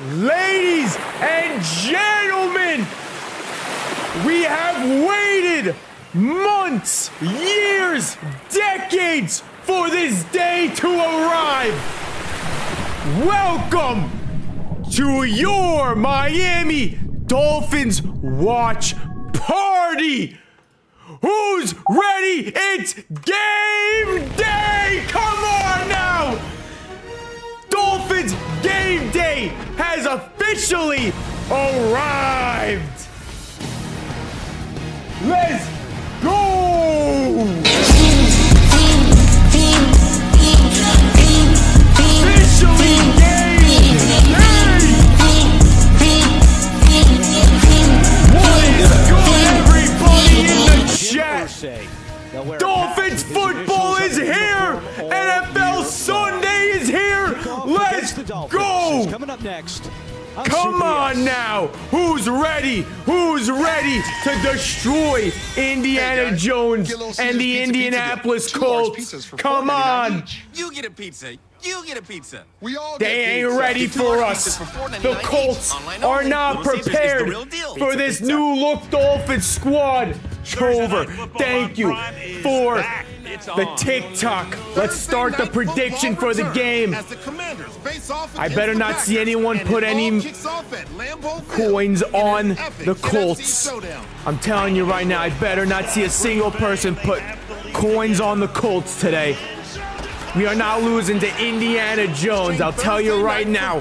Ladies and gentlemen, we have waited months, years, decades for this day to arrive. Welcome to your Miami Dolphins watch party. Who's ready? It's game day! Come on now! Dolphins game day has officially arrived. Let's go! Officially game day! What is good, everybody in the chat? Dolphins football is here! NFL Sunday is here! Let's go! Coming up next. Come on now! Who's ready? Who's ready to destroy Indiana Jones and the Indianapolis Colts? Come on! You get a pizza. You get a pizza. They ain't ready for us. The Colts are not prepared for this new look Dolphins squad. Trover, thank you for the TikTok. Let's start the prediction for the game. I better not see anyone put any coins on the Colts. I'm telling you right now, I better not see a single person put coins on the Colts today. We are not losing to Indiana Jones, I'll tell you right now.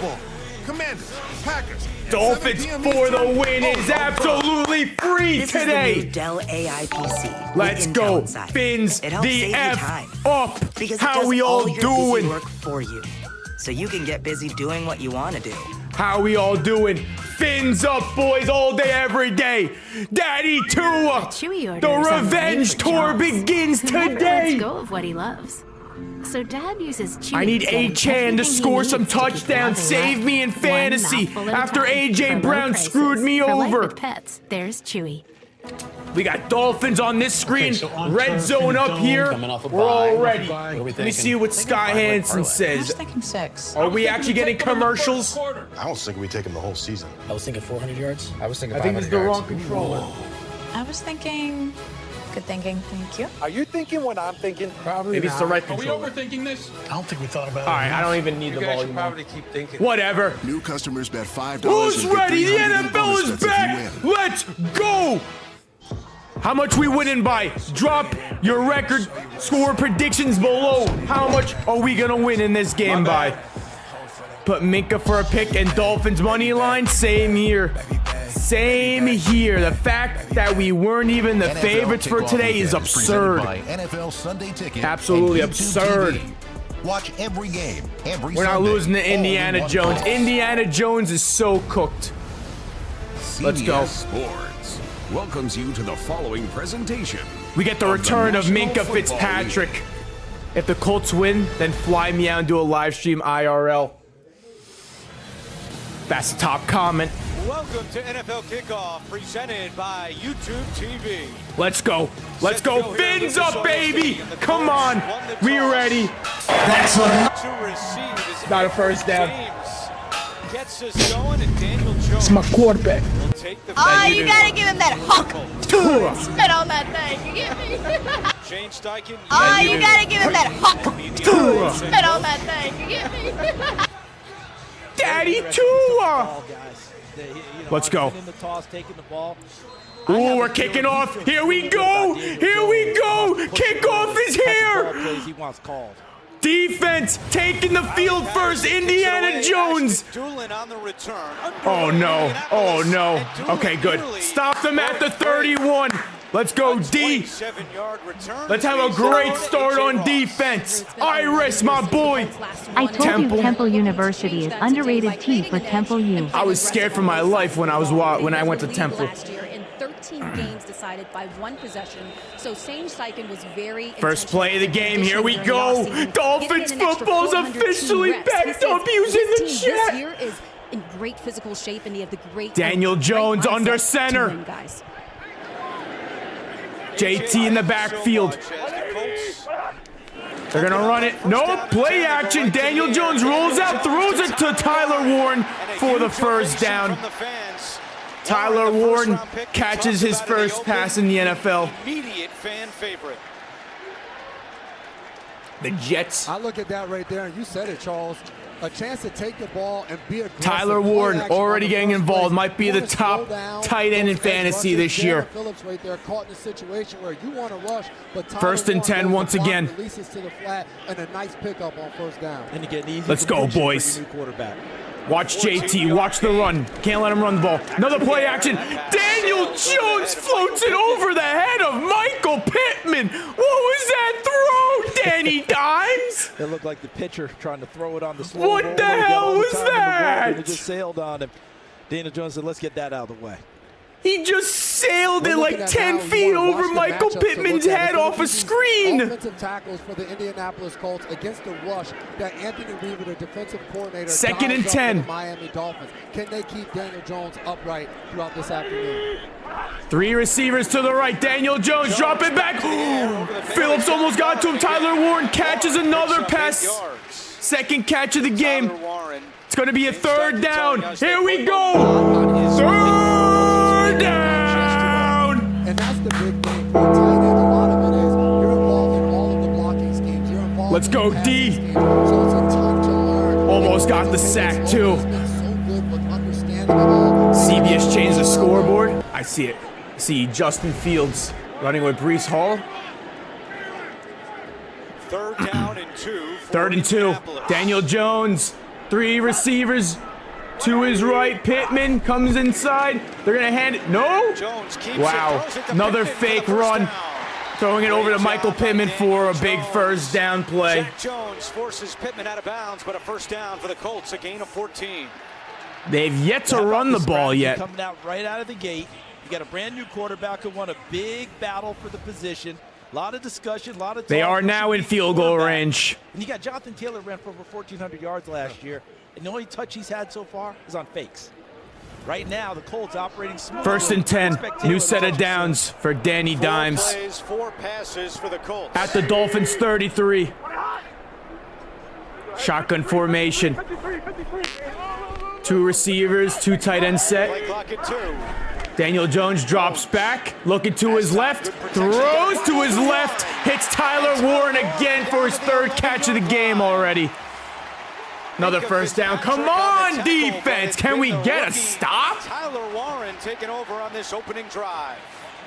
Dolphins for the win is absolutely free today. Dell AI PC. Let's go, Fins the F up. How we all doing? Work for you, so you can get busy doing what you want to do. How we all doing? Fins up, boys, all day, every day. Daddy Tua, the revenge tour begins today. Let's go of what he loves. So Dad uses Chewy. I need A-Chan to score some touchdowns, save me in fantasy after A.J. Brown screwed me over. Pets, there's Chewy. We got Dolphins on this screen, red zone up here. We're all ready. Let me see what Sky Hansen says. I was thinking 6. Are we actually getting commercials? I was thinking we take him the whole season. I was thinking 400 yards. I was thinking I 500 think it's the yards. wrong controller. I was thinking. Good thinking. Thank you. Are you thinking what I'm thinking? Probably Maybe it's the right Are we controller. overthinking this? I don't think we thought about it. All right, I don't even need the You guys should volume. probably keep thinking. Whatever. New customers bet $5. Who's and get ready? The $300 in NFL bonus is bets if you back. win. Let's go. How much we winning by? Drop your record score predictions below. How much are we gonna win in this game by? Put Minka for a pick and Dolphins money line. Same here. Same here. The fact that we weren't even the favorites for today is absurd. NFL Sunday Ticket. Absolutely absurd. TV. Watch every game, every We're not Sunday, losing to all in Indiana one Jones. place. Indiana Jones is so cooked. Let's go. CBS Sports welcomes you to the following presentation. We get the return of Minka National Football Fitzpatrick. If the Colts win, then fly me out and do a live stream IRL. That's the top comment. Welcome to NFL Kickoff, presented by YouTube TV. Let's go. Let's go. Fins up, baby. Come on. We ready. To receive is Not a first down. James gets us going, and Daniel Jones It's my quarterback. will take the Oh, you you do. gotta give him that huck. Tua. Spit on that thing. You get me? Shane Steichen. Oh, you gotta give him that huck. Tua. Spit on that thing. You get me? Daddy Tua. Let's go. Ooh, we're kicking off. Here we go. Here we go. Kickoff is here. Defense taking the field first. Indiana Jones. Oh, no. Oh, no. Okay, good. Stop them at the 31. Let's go, D. Let's have a great start on defense. Iris, my boy. I told you Temple University is underrated. T for Temple U. I was scared for my life when I went to Temple. Last year in 13 games decided by one possession. So Shane Steichen was very First play of the game. Here we go. Dolphins football's officially backed up using the This chat. year is in great physical shape, and they have the great Daniel Jones great under mindset to center. win, guys. JT in the backfield. They're gonna run it. No play action. Daniel Jones rolls out, throws it to to Tyler Warren for the first down. Tyler Warren catches his first pass in the NFL. Immediate fan favorite. The Jets. I look at that right there, and you said it, Charles. A chance to take the ball and be aggressive. Tyler Warren already getting involved. Might be the top tight end in fantasy this year. Phillips right there caught in a situation where you want to rush, but first and 10 once again. Releases to the flat and a nice pickup on first down. And you get an easy Let's go, boys. Quarterback. Watch JT, watch the run. Can't let him run the ball. Another play action. Daniel Jones floats it over the head of Michael Pittman. What was that throw, Danny Dimes? It looked like the pitcher trying to throw it on the slow. What the hell was that? It just sailed on him. Daniel Jones said, let's get that out of the way. He just sailed it like 10 feet over Michael Pittman's head off a screen. Offensive tackles for the Indianapolis Colts against the rush that Anthony Weaver, the defensive coordinator, second and 10. The Miami Dolphins. Can they keep Daniel Jones upright throughout this afternoon? 3 receivers to the right. Daniel Jones drop it back. Phillips almost got to him. Tyler Warren catches another pass. Second catch of the game. It's going to be a third down. Here we go. Third down. And that's the big thing for a tight end. A lot of it is you're involved in all of the blocking schemes. You're involved. Let's go D. So it's a ton to learn. Almost got the sack too. He's been so good with understanding it all. CBS changed the scoreboard. I see it. See Justin Fields running with Breece Hall. Third down and 2. Third and 2. Daniel Jones. 3 receivers. To his right. Pittman comes inside. They're going to hand it. No? Wow. Another fake run. Throwing it over to Michael Pittman for a big first down play. Jack Jones forces Pittman out of bounds, but a first down for the Colts, a gain of 14. They've yet to run the ball yet. Coming out right out of the gate. You got a brand new quarterback who won a big battle for the position. A lot of discussion, a lot of talk. They are now in field goal range. And you got Jonathan Taylor ran for over 1,400 yards last year. And the only touch he's had so far is on fakes. Right now, the Colts operating smooth. First and 10. New set of downs for Danny Dimes. 4 plays, 4 passes for the Colts. At the Dolphins 33. Shotgun formation. 2 receivers, 2 tight end set. Play clock at 2. Daniel Jones drops back, looking to his left, throws to his left, hits Tyler Warren again for his 3rd catch of the game already. Another first down. Come on, defense. Can we get a stop? Tyler Warren taking over on this opening drive.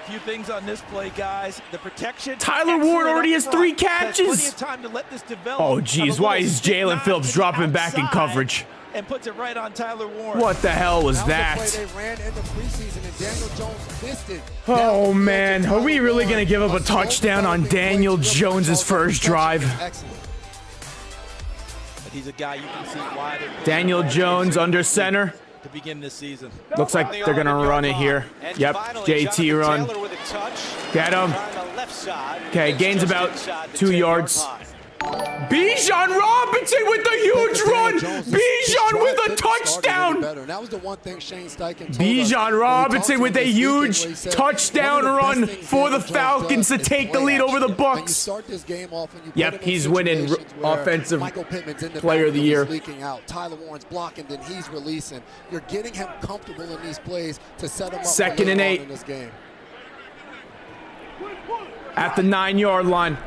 A few things on this play, guys. The protection. Tyler Warren already has 3 catches. Plenty of time to let this develop. Oh, geez. Why is Jalen Phillips dropping back in coverage? And puts it right on Tyler Warren. What the hell was that? They ran in the preseason and Daniel Jones missed it. Oh, man. Are we really going to give up a touchdown on Daniel Jones's first drive? Excellent. He's a guy you can see wide. Daniel Jones under center. To begin this season. Looks like they're going to run it here. Yep, JT run. Get him. Okay, gains about 2 yards. Bijan Robinson with a huge run. Bijan with a touchdown. That was the one thing Shane Steichen told Bijan Robinson with a huge touchdown run for the Falcons to take the lead over the Bucks. Yep, he's winning offensive player of the year. Leaking out. Tyler Warren's blocking, then he's releasing. You're getting him comfortable in these plays to set him up second and 8 in this game. At the 9-yard line.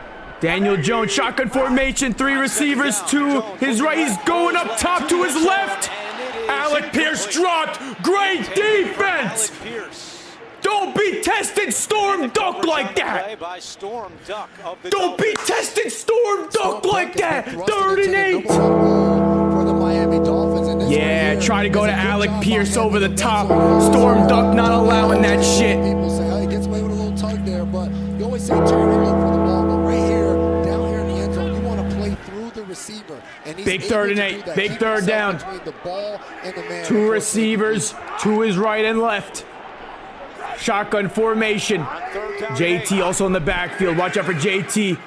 Daniel Jones, shotgun formation, 3 receivers to his right. He's going up top to his left. Alec Pierce dropped. Great defense. Don't be tested, Storm Duck like that. Don't be tested, Storm Duck like that. 3rd and 8. For the Miami Dolphins. Yeah, try to go to Alec Pierce over the top. Storm Duck not allowing that shit. People say, oh, he gets away with a little tug there, but you always say turn and look for the ball. But right here, down here in the end zone, you want to play through the receiver. And he's big 3rd and 8. Big 3rd down. The ball and the man. 2 receivers to his right and left. Shotgun formation. JT also in the backfield. Watch out for JT.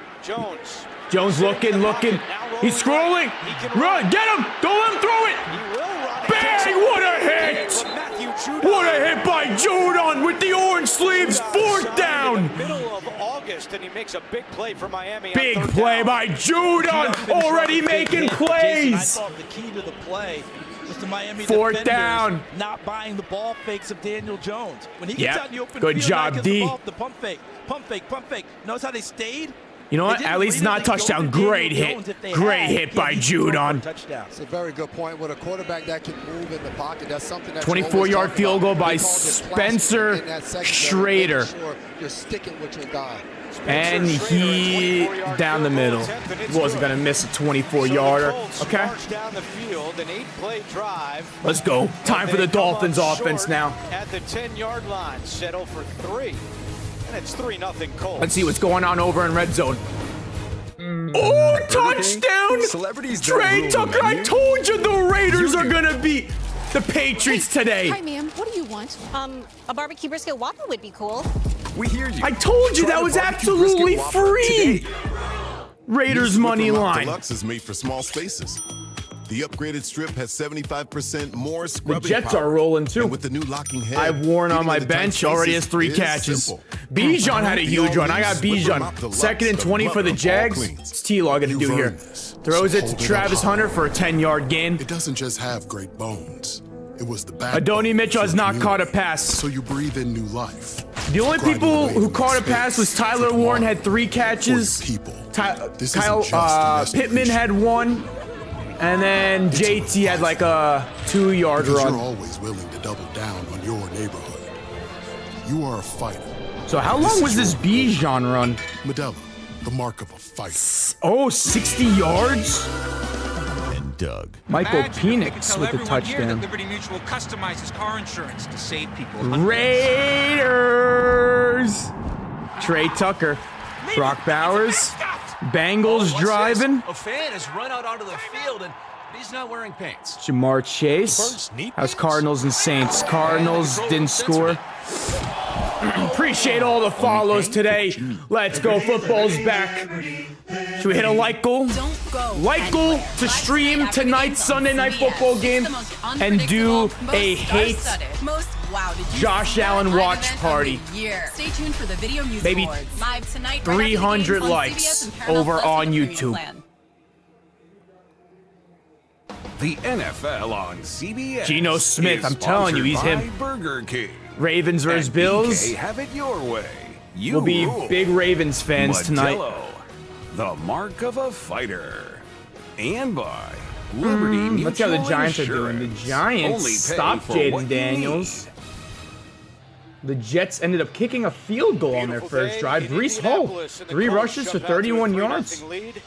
Jones looking. He's scrolling. Run, get him. Don't let him throw it. Bang, what a hit. What a hit by Judon with the orange sleeves. 4th down. Middle of August, and he makes a big play for Miami. Big play by Judon, already making plays. I thought the key to the play was the Miami Fourth down. not buying the ball fakes of Daniel Jones. When he gets out in the open Good field, job, D. the pump fake, pump fake, pump fake. Notice how they stayed? You know what? At least not touchdown. Great hit. Great hit by Judon. It's a very good point. With a quarterback that can move in the pocket, that's something that 24-yard field goal by Spencer Schrader. You're sticking with your guy. And he down the middle. Wasn't going to miss a 24-yarder. Okay. Let's go. Time for the Dolphins offense now. At the 10-yard line, settle for 3. And it's 3-0 Colts. Let's see what's going on over in red zone. Oh, touchdown! Trey Tucker, I told you the Raiders are going to beat the Patriots today. Hi, ma'am. What do you want? A barbecue brisket Whopper would be cool. We hear you. I told you that was absolutely free. Raiders money line. Deluxe is made for small spaces. The upgraded strip has 75% more The scrubbing Jets power. are rolling too. And with the new locking head, I've worn on my bench, already has 3 catches. Bijan had a huge one. I got Bijan. 2nd and 20 for the Jags. It's T-Law going to do here. Throws it to Travis Hunter for a 10-yard gain. It doesn't just have great bones. It was the backbone. Adonai Mitchell has not caught a pass. So you breathe in new life. The only people who caught a pass was Tyler Warren, had 3 catches. Pitman had 1. And then JT had like a 2-yard run. You're always willing to double down on your neighborhood. You are a fighter. So how long was this Bijan run? Medella, the mark of a fighter. Oh, 60 yards? And Doug. Michael Penix with the touchdown. Liberty Mutual customizes car insurance to save people. Raiders! Trey Tucker. Brock Bowers. Bengals driving. A fan has run out onto the field and he's not wearing pants. Jamar Chase. How's Cardinals and Saints? Cardinals didn't score. Appreciate all the follows today. Let's go. Football's back. Should we hit a like goal? Like goal to stream tonight's Sunday Night Football game and do a hate Josh Allen watch party. Stay tuned for the video music Maybe awards. Live tonight, 300 likes over on YouTube. The NFL on CBS. Geno Smith, is I'm telling you, he's sponsored him. by Burger King. Ravens versus And Bills. BK, have it your way. You We'll be rule. big Ravens fans tonight. Modelo, the mark of a fighter. And by Liberty Mutual Let's see how the Giants are doing. The Insurance. Giants Only pay stopped for what Jaden you Daniels. need. The Jets ended up kicking a field goal on their first drive. Brees Hall, 3 rushes for 31 yards. Daddy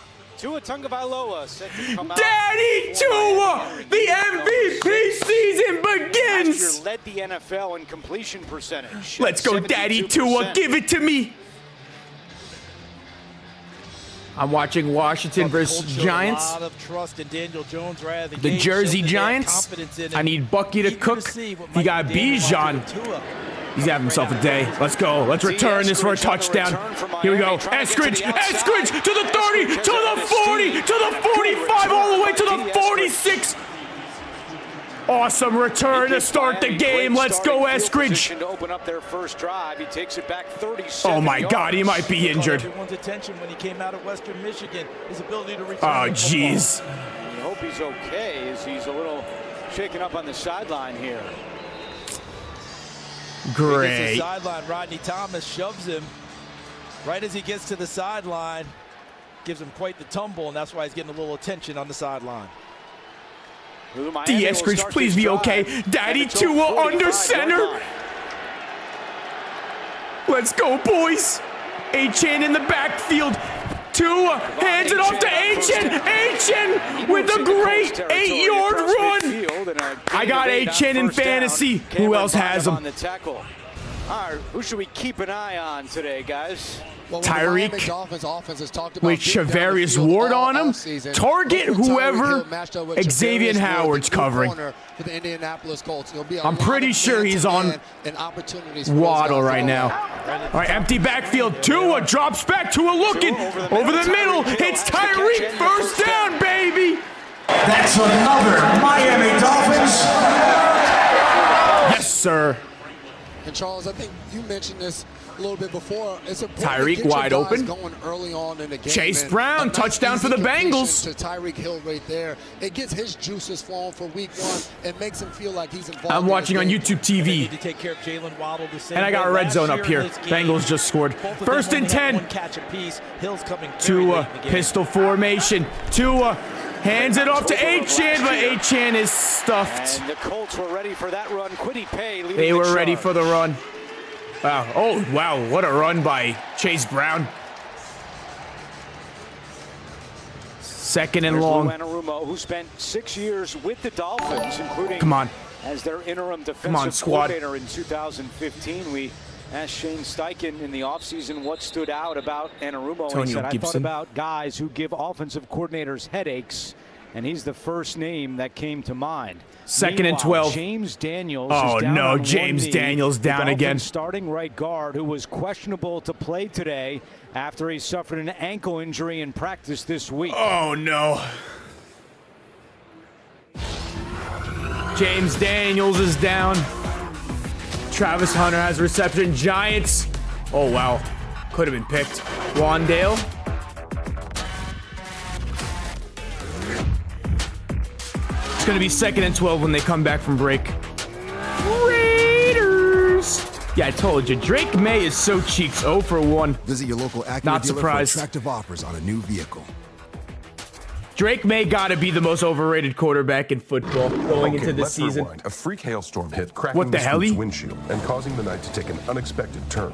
Tua, the MVP season begins. Led the NFL in completion percentage. Let's go, Daddy Tua, give it to me. I'm watching Washington versus Giants. A lot of trust in Daniel Jones right out of the The gate. Jersey Showed that they had Giants. confidence in him. I need Bucky to Eager cook. see what He got Mike McDaniel Bijan. wants to do to Tua. He's having himself a day. Let's go. Let's return this for a touchdown. Here we go. Eskridge to the 30, to the 40, to the 45, all the way to the 46. Awesome return to start the game. Let's go, Eskridge. To open up their first drive, he takes it back 37 Oh my God, he might be injured. Everyone's attention when he came out of Western Michigan, his ability to return. Oh, the jeez. I hope he's okay as he's a little shaken up on the sideline here. Great. Sideline. Rodney Thomas shoves him right as he gets to the sideline, gives him quite the tumble, and that's why he's getting a little attention on the sideline. D. Eskridge, please be okay. Daddy Tua under center. Let's go, boys. Achane in the backfield. Tua hands it off to Achane. Achane with a great 8-yard run. I got Achane in fantasy. Who else has him? All right, who should we keep an eye on today, guys? Tyreek with Shavarius Ward on him. Target whoever Xavier Howard's covering. I'm pretty sure he's on Waddle right now. All right, empty backfield. Tua drops back. Tua looking over the middle. Hits Tyreek. First down, baby. That's another Miami Dolphins. Yes, sir. Charles, I think you mentioned this a little bit before. It's important Tyreek to get wide your guys open. Going early on in the game. Chase And Brown, a nice, touchdown for easy the completion Bengals. To Tyreek Hill right there. It gets his juices flowing for week 1 and makes him feel like he's involved. I'm watching on YouTube TV. To take care of Jalen Waddle the same And I got a way red zone last up year here. in this game. Bengals just scored. Both of them First and only had 10. one catch apiece. Hill's coming very Tua, late in the game. pistol formation. Tua hands it off to Achane, but Achane is stuffed. And the Colts were ready for that run. Quiddy Pay leading They the were ready charge. for the run. Wow. Oh, wow. What a run by Chase Brown. Second and There's long. Lou Anarumo, who spent 6 years with the Dolphins, including Come on. as their interim on, defensive squad. coordinator in 2015. We asked Shane Steichen in the offseason what stood out about Anarumo. And he said, I thought Gibson. about guys who give offensive coordinators headaches, and he's the first name that came to mind. Second and Meanwhile, 12. James Daniels Oh, is down no, on one James knee. Daniels The down Dolphins again. starting right guard, who was questionable to play today after he suffered an ankle injury in practice this week. Oh, no. James Daniels is down. Travis Hunter has reception. Giants. Oh, wow. Could have been picked. Wandale. It's going to be second and 12 when they come back from break. Raiders. Yeah, I told you. Drake May is so cheeks. 0 for 1. Visit your local Acura Not dealer surprised. for attractive offers on a new vehicle. Drake May got to be the most overrated quarterback in football going into this season. A freak hailstorm hit, cracking What the the hell? scoop's windshield and causing the night to take an unexpected turn.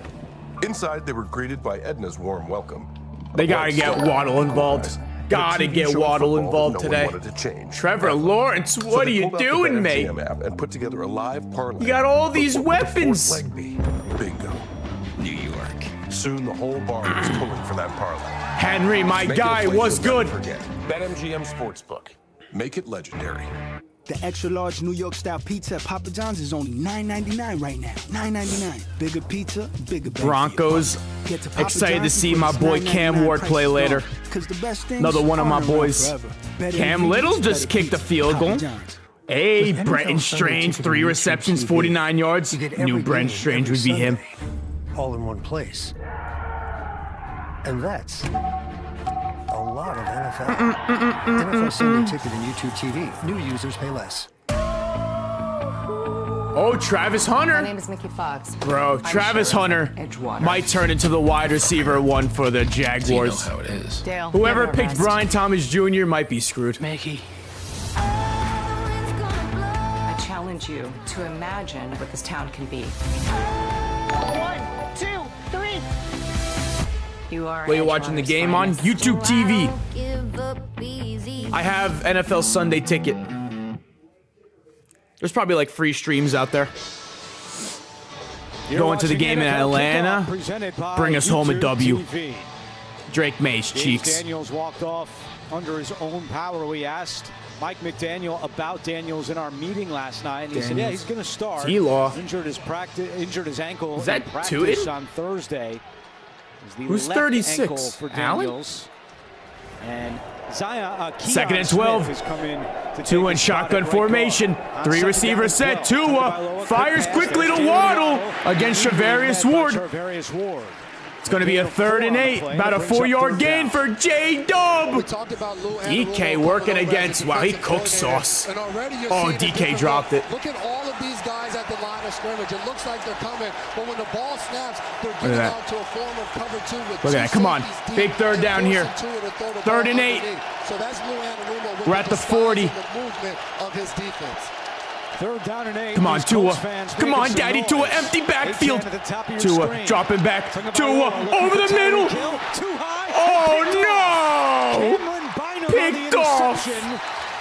Inside, they were greeted by Edna's warm welcome. They got to get Waddle involved. Got to get Waddle involved today. Trevor Lawrence, what are you doing, mate? And put together a live parlay. You got all these weapons. Bingo. New York. Soon the whole bar was pulling for that parlay. Henry, my Make it a guy, place was you'll good. never forget. BetMGM Sportsbook. Make it legendary. The extra large New York style pizza at Papa John's is only $9.99 right now. $9.99. Bigger pizza, bigger bang. Broncos. Get to Papa Excited to John's see for my this boy $9.99 Cam Ward price play is later. gone. 'Cause the best things Another one of my aren't around boys. forever. Better Cam ingredients, Little just better kicked a pizza. field Papa goal. John's. Hey, With Brenton NFL Strange, Sunday 3 Ticket on receptions, YouTube 49 yards. You get Knew every Brenton game, Strange every would be him. Sunday, all in one place. And that's a lot of NFL. NFL Sunday Ticket and YouTube TV. New users pay less. Oh, Travis Hunter. My name is Mickey Fox. Bro, I'm Travis Sheriff Hunter Edgewater. might turn into the wide receiver 1 for the Jaguars. how it is. Dale, Whoever never picked rest. Brian Thomas Jr. might be screwed. Mickey. I challenge you to imagine what this town can be. 1, 2, 3. You are. Were you watching the game on YouTube TV? I have NFL Sunday Ticket. There's probably like free streams out there. Going to the game in Atlanta. Bring us home a W. Drake May's James cheeks. Daniels walked off under his own power. We asked Mike McDaniel about Daniels in our meeting last night, and he said, "Yeah, he's going to start." T-Law. Injured his ankle Is that in practice Tuitt? on Thursday. Who's left 36? ankle for Allen? Daniels. And Keon Second and Smith 12. has come in to Two take in a shot shotgun at right formation. guard. On 3 second receivers down and set. 12. Tua fires quickly to Waddle against Travarius Ward. Travarius Ward. It's going to be a 3rd and 8. About a 4-yard gain for J-Dub. DK working against. Wow, he cooked sauce. Oh, DK dropped it. Look at all of these guys at the line of scrimmage. It looks like they're coming, but when the ball snaps, they're Look getting at out to a form of cover 2 with Look at that. Come on. safeties Big deep third and down here. forcing 2 at a throw the 3rd ball and 8. underneath. So that's Lou Anarumo with We're at the size 40. and the movement of his defense. 3rd down and 8. Come on, These Tua. Colts fans Come making on, some Daddy. noise. Tua, empty backfield. 8-10 at the top of your Tua screen. dropping back. From the Tua ball, over the looking for middle. Tyreek Hill. Too high. Oh, Cameron no. Bynum on the Picked off. interception.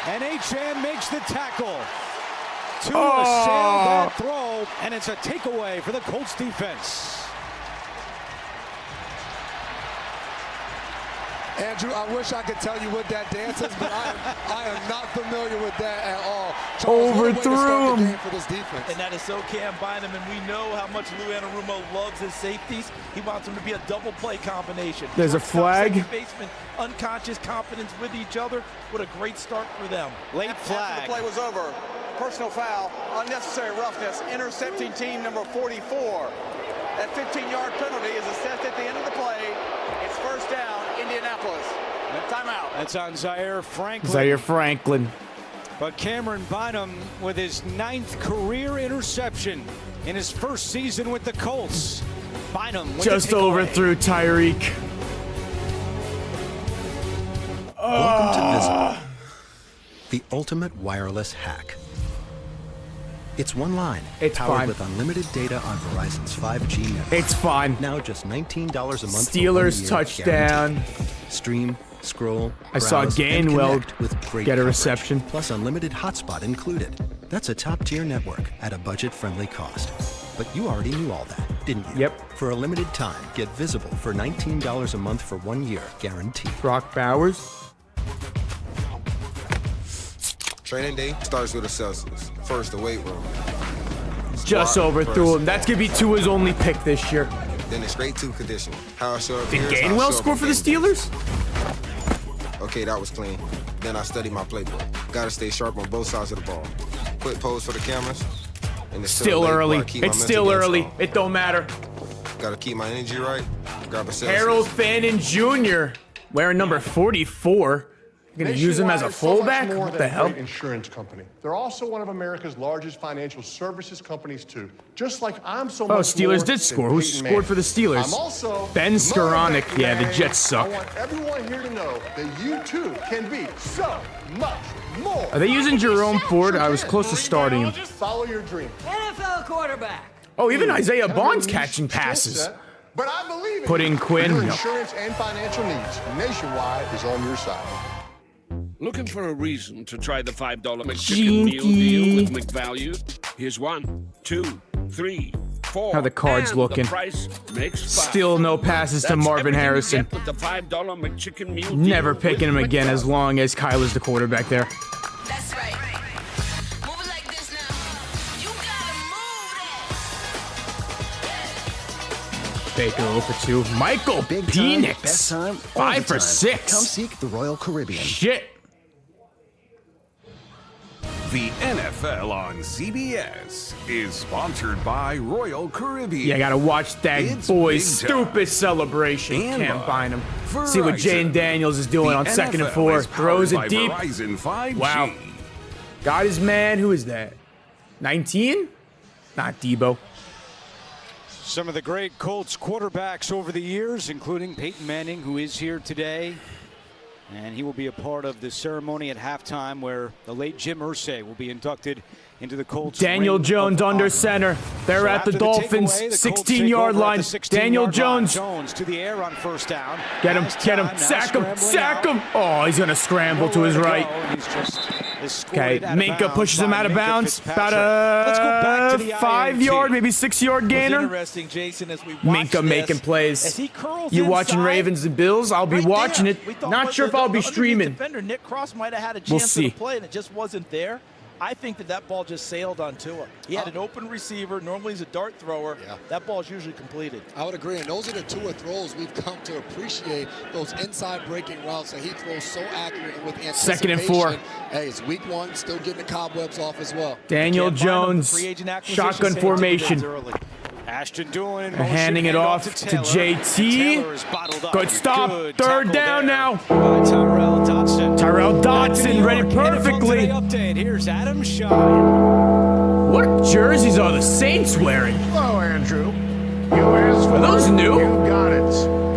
And Achane makes the tackle. Tua Oh. sailed that throw, and it's a takeaway for the Colts defense. Andrew, I wish I could tell you what that dance is, but I am not familiar with that at all. Overthrew him. For this defense. And that is so Cam Bynum, and we know how much Lou Anarumo loves his safeties. He wants them to be a double play combination. There's a flag. Second baseman, unconscious confidence with each other. What a great start for them. Late flag. After the play was over, personal foul, unnecessary roughness, intercepting team number 44. That 15-yard penalty is assessed at the end of the play. It's first down, Indianapolis. Timeout. That's on Zaire Franklin. Zaire Franklin. But Cameron Bynum with his 9th career interception in his first season with the Colts. Bynum just overthrew Tyreek. Welcome to Visible, the ultimate wireless hack. It's one line, it's powered fine. with unlimited data on Verizon's 5G network. It's fine. Now just $19 a month. Steelers touchdown. Guaranteed. Stream, scroll, I saw Gainwell get a reception. Plus unlimited hotspot included. That's a top-tier network at a budget-friendly cost. But you already knew all that, didn't you? Yep. For a limited time, get Visible for $19 a month for 1 year, guaranteed. Brock Bowers. Training day starts with a Celsius. First, the weight room. Just overthrew him. That's going to be Tua's only pick this year. Then it's straight to conditioning. How I show up Did here is Gainwell how I show score up for the Steelers? Okay, that was clean. Then I study my playbook. Gotta stay sharp on both sides of the ball. Quick pose for the cameras. And it's still early. It's still early. It don't matter. Gotta keep my energy right. Grab a Celsius. Harold Fannin Jr. wearing number 44. You're going to use him as a fullback? What the hell? Insurance company. They're also one of America's largest financial services companies, too. Just like I'm so Oh, much Steelers more did score. Who than Peyton scored for the Steelers? I'm also Ben Skoranek. Yeah, the Jets suck. I want everyone here to know that you, too, can be so much more. Are they using Jerome Ford? I was close to starting him. Follow your dream. NFL quarterback. Oh, even Isaiah Bond's catching passes. But I believe in Put in Quinn. your No. insurance and financial needs. Nationwide is on your side. Looking for a reason to try the $5 McChicken meal deal with McValue? Here's 1, 2, 3, 4. How the card's and looking. The price makes 5. Still no passes to Marvin Harrison. You get with the $5 McChicken meal Never deal picking him with again McValue. as long as Kyler's the quarterback there. That's right. Move it like this now. You gotta move that. Baker 0 for 2. Michael Penix. 5 for 6. Come seek the Royal Caribbean. Shit. The NFL on CBS is sponsored by Royal Caribbean. Yeah, gotta watch that It's boy's big time. stupid celebration. And Can't by find him. See what Verizon. Jane Daniels is doing The on 2nd and NFL 4. is Throws powered it deep. by Verizon 5G. Wow. Got his man. Who is that? 19? Not Debo. Some of the great Colts quarterbacks over the years, including Peyton Manning, who is here today. And he will be a part of the ceremony at halftime where the late Jim Irsay will be inducted into the Colts. Daniel Ring Jones of under Honor. center. They're So at the after Dolphins. takeaway, the Colts 16-yard take over at line. the 16-yard Daniel line. Jones. Jones to the air on first down. Get him. Last Get him. time, now Sack him. scrambling Sack out. him. Oh, he's going to scramble to his Nowhere right. go, and he's just escorted Okay, out of Minka bounds pushes him by out of Minka bounds. About Fitzpatrick. Let's go back to a the 5-yard, INT. maybe 6-yard It was gainer. interesting, Jason, as we watched Minka this, making as plays. he curls You watching inside, Ravens and Bills? I'll be right watching there. it. We thought Not was sure if the I'll be underneath streaming. Defender Nick Cross might have had a We'll chance see. to play, and it just wasn't there. I think that ball just sailed on Tua. He had an open receiver. Normally he's a dart thrower. Yeah. That ball's usually completed. I would agree, and those are the Tua throws we've come to appreciate, those inside breaking routes that he throws so accurate and with anticipation. 2nd and 4. Hey, it's week 1, still getting the cobwebs off as well. Daniel Can't find him. The Jones, free agent acquisition shotgun saved 2 formation. days early. Ashton Doolin in They're motion, handing it handoff off to Taylor. JT. Taylor is bottled up. Good stop. Good 3rd tackle down there now. by Tyrell Dodson. Tyrell Dodson ready perfectly. NFL Today update. Here's Adam Shine. What jerseys are the Saints wearing? Hello, Andrew. U.S. Are those new? You got it.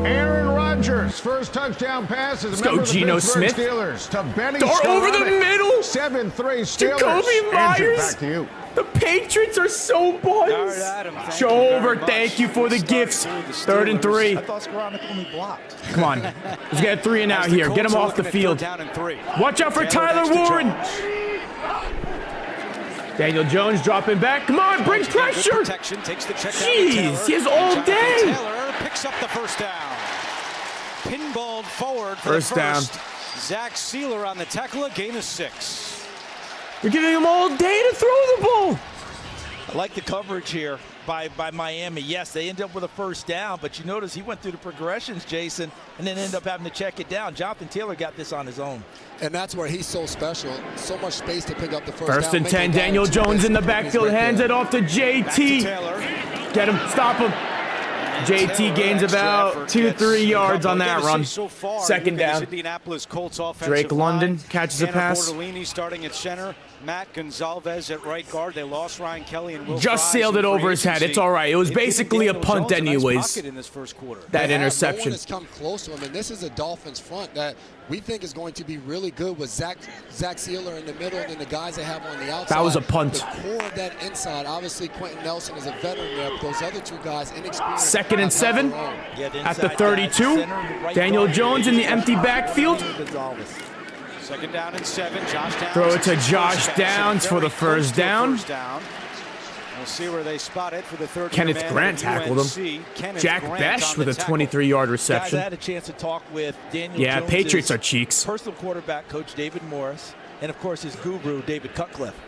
Aaron Rodgers, first touchdown pass as Let's a go, member of the Geno Pittsburgh Smith. Steelers to Benny Dart over the Skoranek. middle. 7-3 Steelers. Jacoby Andrew, Myers. back to you. The Patriots are so buzzed. Adam, thank you Jover, very much. thank you for the Start gifts. to the 3rd and 3. I thought Skoranek only blocked. Come on. Let's get a 3 and out As the here. Get Colts him are off the looking at field. 3rd down and 3. Watch out for Taylor Tyler next to Warren. Jones. Daniel Jones dropping back. Come on, bring Good pressure. protection, takes the check down to Jeez, Taylor. he has all Jonathan day. Taylor picks up the first down. Pinballed forward for First the down. first. Zach Sealer on the tackle, a gain of 6. You're giving him all day to throw the ball. I like the coverage here by Miami. Yes, they end up with a first down, but you notice he went through the progressions, Jason, and then ended up having to check it down. Jonathan Taylor got this on his own. And that's where he's so special. So much space to pick up the first down. First and 10, Daniel Jones in the backfield, hands it off to JT. Get him, stop him. JT gains about 2-3 yards on that run. Second down. Drake London catches a pass. Bortolini starting at center. Matt Gonzalez at right guard. They lost Ryan Kelly and Will Just sailed it over his head. It's all right. It was basically a punt anyways. In this first quarter. That interception. No one has come close to him, and this is a Dolphins front that we think is going to be really good with Zach Sealer in the middle and then the guys they have on the outside. That was a punt. The core of that inside, obviously Quentin Nelson is a veteran there, but those other two guys inexperienced. Second and 7 at the 32. Daniel Jones in the empty backfield. Second down and 7. Josh Downs. Throw it to Josh Downs for the first down. We'll see where they spot it for the third. Kenneth Grant tackled him. Jack Besh with a 23-yard reception. Guys, I had a chance to talk with Daniel Yeah, Jones's Patriots are cheeks. personal quarterback coach David Morris, and of course his guru David Cutcliffe.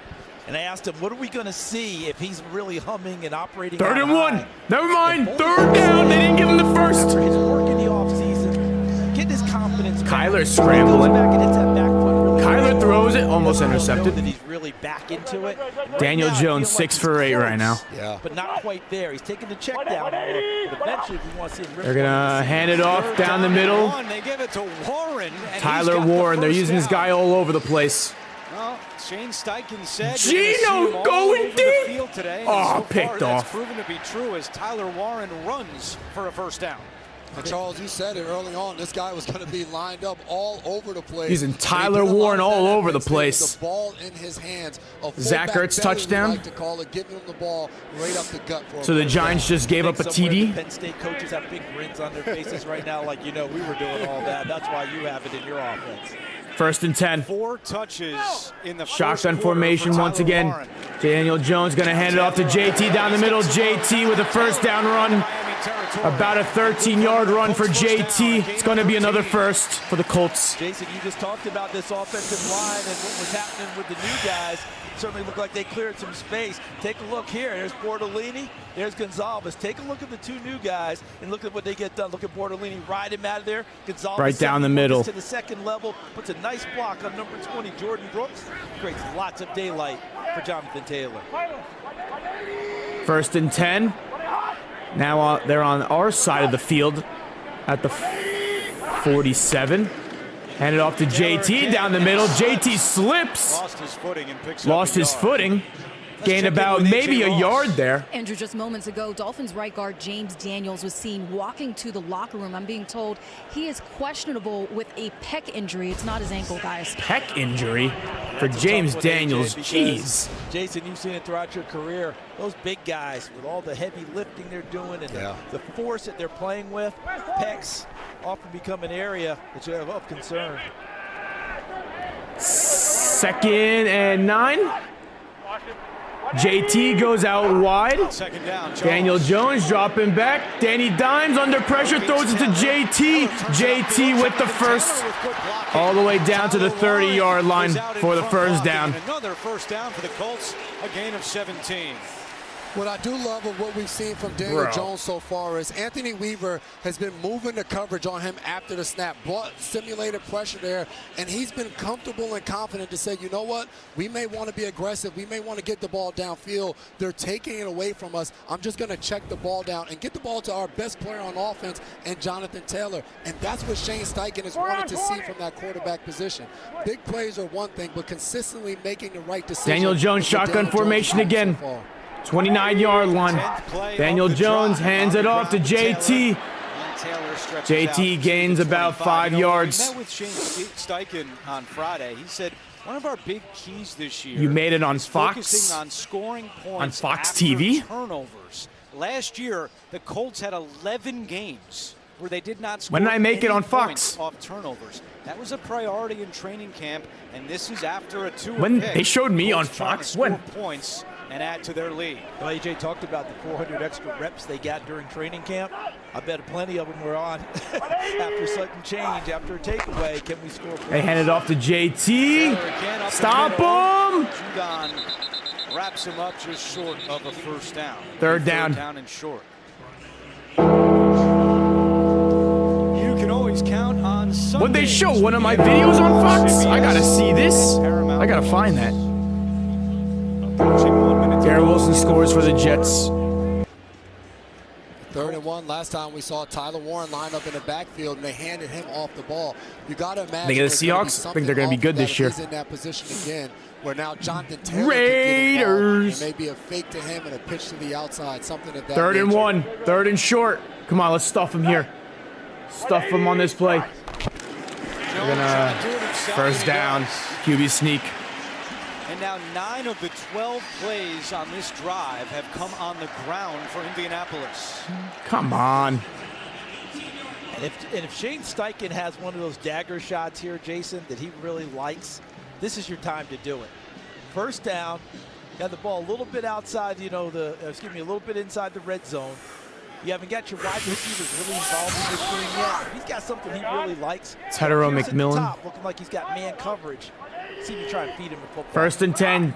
And I asked him, what are we going to see if he's really humming and operating? Third and 1. Never mind. Third down. They didn't give him the first. After his work in the offseason, getting his confidence back. Kyler scrambling. Back and hits that back foot really Kyler throws it, almost intercepted. That he's really back into it. Daniel Jones 6 for 8 right now. Yeah. But not quite there. He's taking the check down. But eventually, we want to see him. They're gonna hand it off down the middle. They give it to Warren. Tyler Warren. They're using this guy all over the place. Well, Shane Steichen said Gino going deep. Oh, picked off. That's proven to be true as Tyler Warren runs for a first down. And Charles, you said it early on. This guy was going to be lined up all over the place. Using Tyler Warren all over the place. The ball in his hands. Zach Ertz touchdown. Like to call it, giving him the ball right up the gut for so the Giants just gave up a TD. Penn State coaches have big grins on their faces right now, like we were doing all that. That's why you have it in your offense. First and 10. 4 touches in the shotgun formation once again. Warren. Daniel Jones going to hand it off to JT down the middle. JT with a first down run. About a 13-yard run for JT. It's going to be another first for the Colts. Jason, you just talked about this offensive line and what was happening with the new guys. Certainly looked like they cleared some space. Take a look here. There's Bortolini. There's Gonzalez. Take a look at the two new guys and look at what they get done. Look at Bortolini ride him out of there. Gonzalez right down the middle. To the second level. Puts a nice block on number 20, Jordan Brooks. Creates lots of daylight for Jonathan Taylor. First and 10. Now they're on our side of the field at the 47. Hand it off to JT down the middle. JT slips. Lost his footing. Gained about maybe a yard there. Andrew, just moments ago, Dolphins right guard James Daniels was seen walking to the locker room. I'm being told he is questionable with a pec injury. It's not his ankle, guys. Pec injury for James Daniels. Jeez. Jason, you've seen it throughout your career. Those big guys with all the heavy lifting they're doing and the force that they're playing with, pecs often become an area that you have of concern. Second and 9. JT goes out wide. Second down, Daniel Jones dropping back. Danny Dimes under pressure, throws it to JT. JT with the first, all the way down to the 30-yard line for the first down. Another first down for the Colts, a gain of 17. What I do love of what we've seen from Daniel Jones so far is Anthony Weaver has been moving the coverage on him after the snap, simulated pressure there, and he's been comfortable and confident to say, you know what, we may want to be aggressive, we may want to get the ball downfield, they're taking it away from us, I'm just going to check the ball down and get the ball to our best player on offense and Jonathan Taylor, and that's what Shane Steichen has wanted to see from that quarterback position. Big plays are one thing, but consistently making the right decision. Daniel Jones shotgun formation again. 29-yard line. Daniel Jones hands it off to JT. JT gains about 5 yards. I met with Shane Steichen on Friday. He said one of our big keys this year. You made it on Fox? Focusing on scoring points on Fox after TV? Turnovers. Last year, the Colts had 11 games where they did not score. When did I make it on points Fox? Off turnovers. That was a priority in training camp, and this is after a 2-pick. When they showed me on Fox? When? Points and add to their lead. Well, AJ talked about the 400 extra reps they got during training camp. I bet plenty of them were on after sudden change, after a takeaway. Can we score points? They hand it off to JT. Stop him! wraps him up just short of a first down. Third down. Third down and short. You can always count on Sundays. Would they show one of my videos on Fox? I gotta see this. I gotta find that. Garrett Wilson scores for the Jets. 3rd and 1. Last time we saw Tyler Warren line up in the backfield and they handed him off the ball. You got to imagine. Think of the Seahawks. I think they're going to be good this year. He's in that position again, where now Jonathan Taylor Raiders. can maybe a fake to him and a pitch to the outside, something of that. 3rd and nature. 1. 3rd and short. Come on, let's stuff him here. Stuff him on this play. We're gonna first down. QB sneak. And now 9 of the 12 plays on this drive have come on the ground for Indianapolis. Come on. And if Shane Steichen has one of those dagger shots here, Jason, that he really likes, this is your time to do it. First down, got the ball a little bit outside, a little bit inside the red zone. You haven't got your wide receivers really involved in this game yet. He's got something he really likes. Tedero Here's at the McMillan. top, looking like he's got man coverage. See if you try and feed him the football. 1st and 10.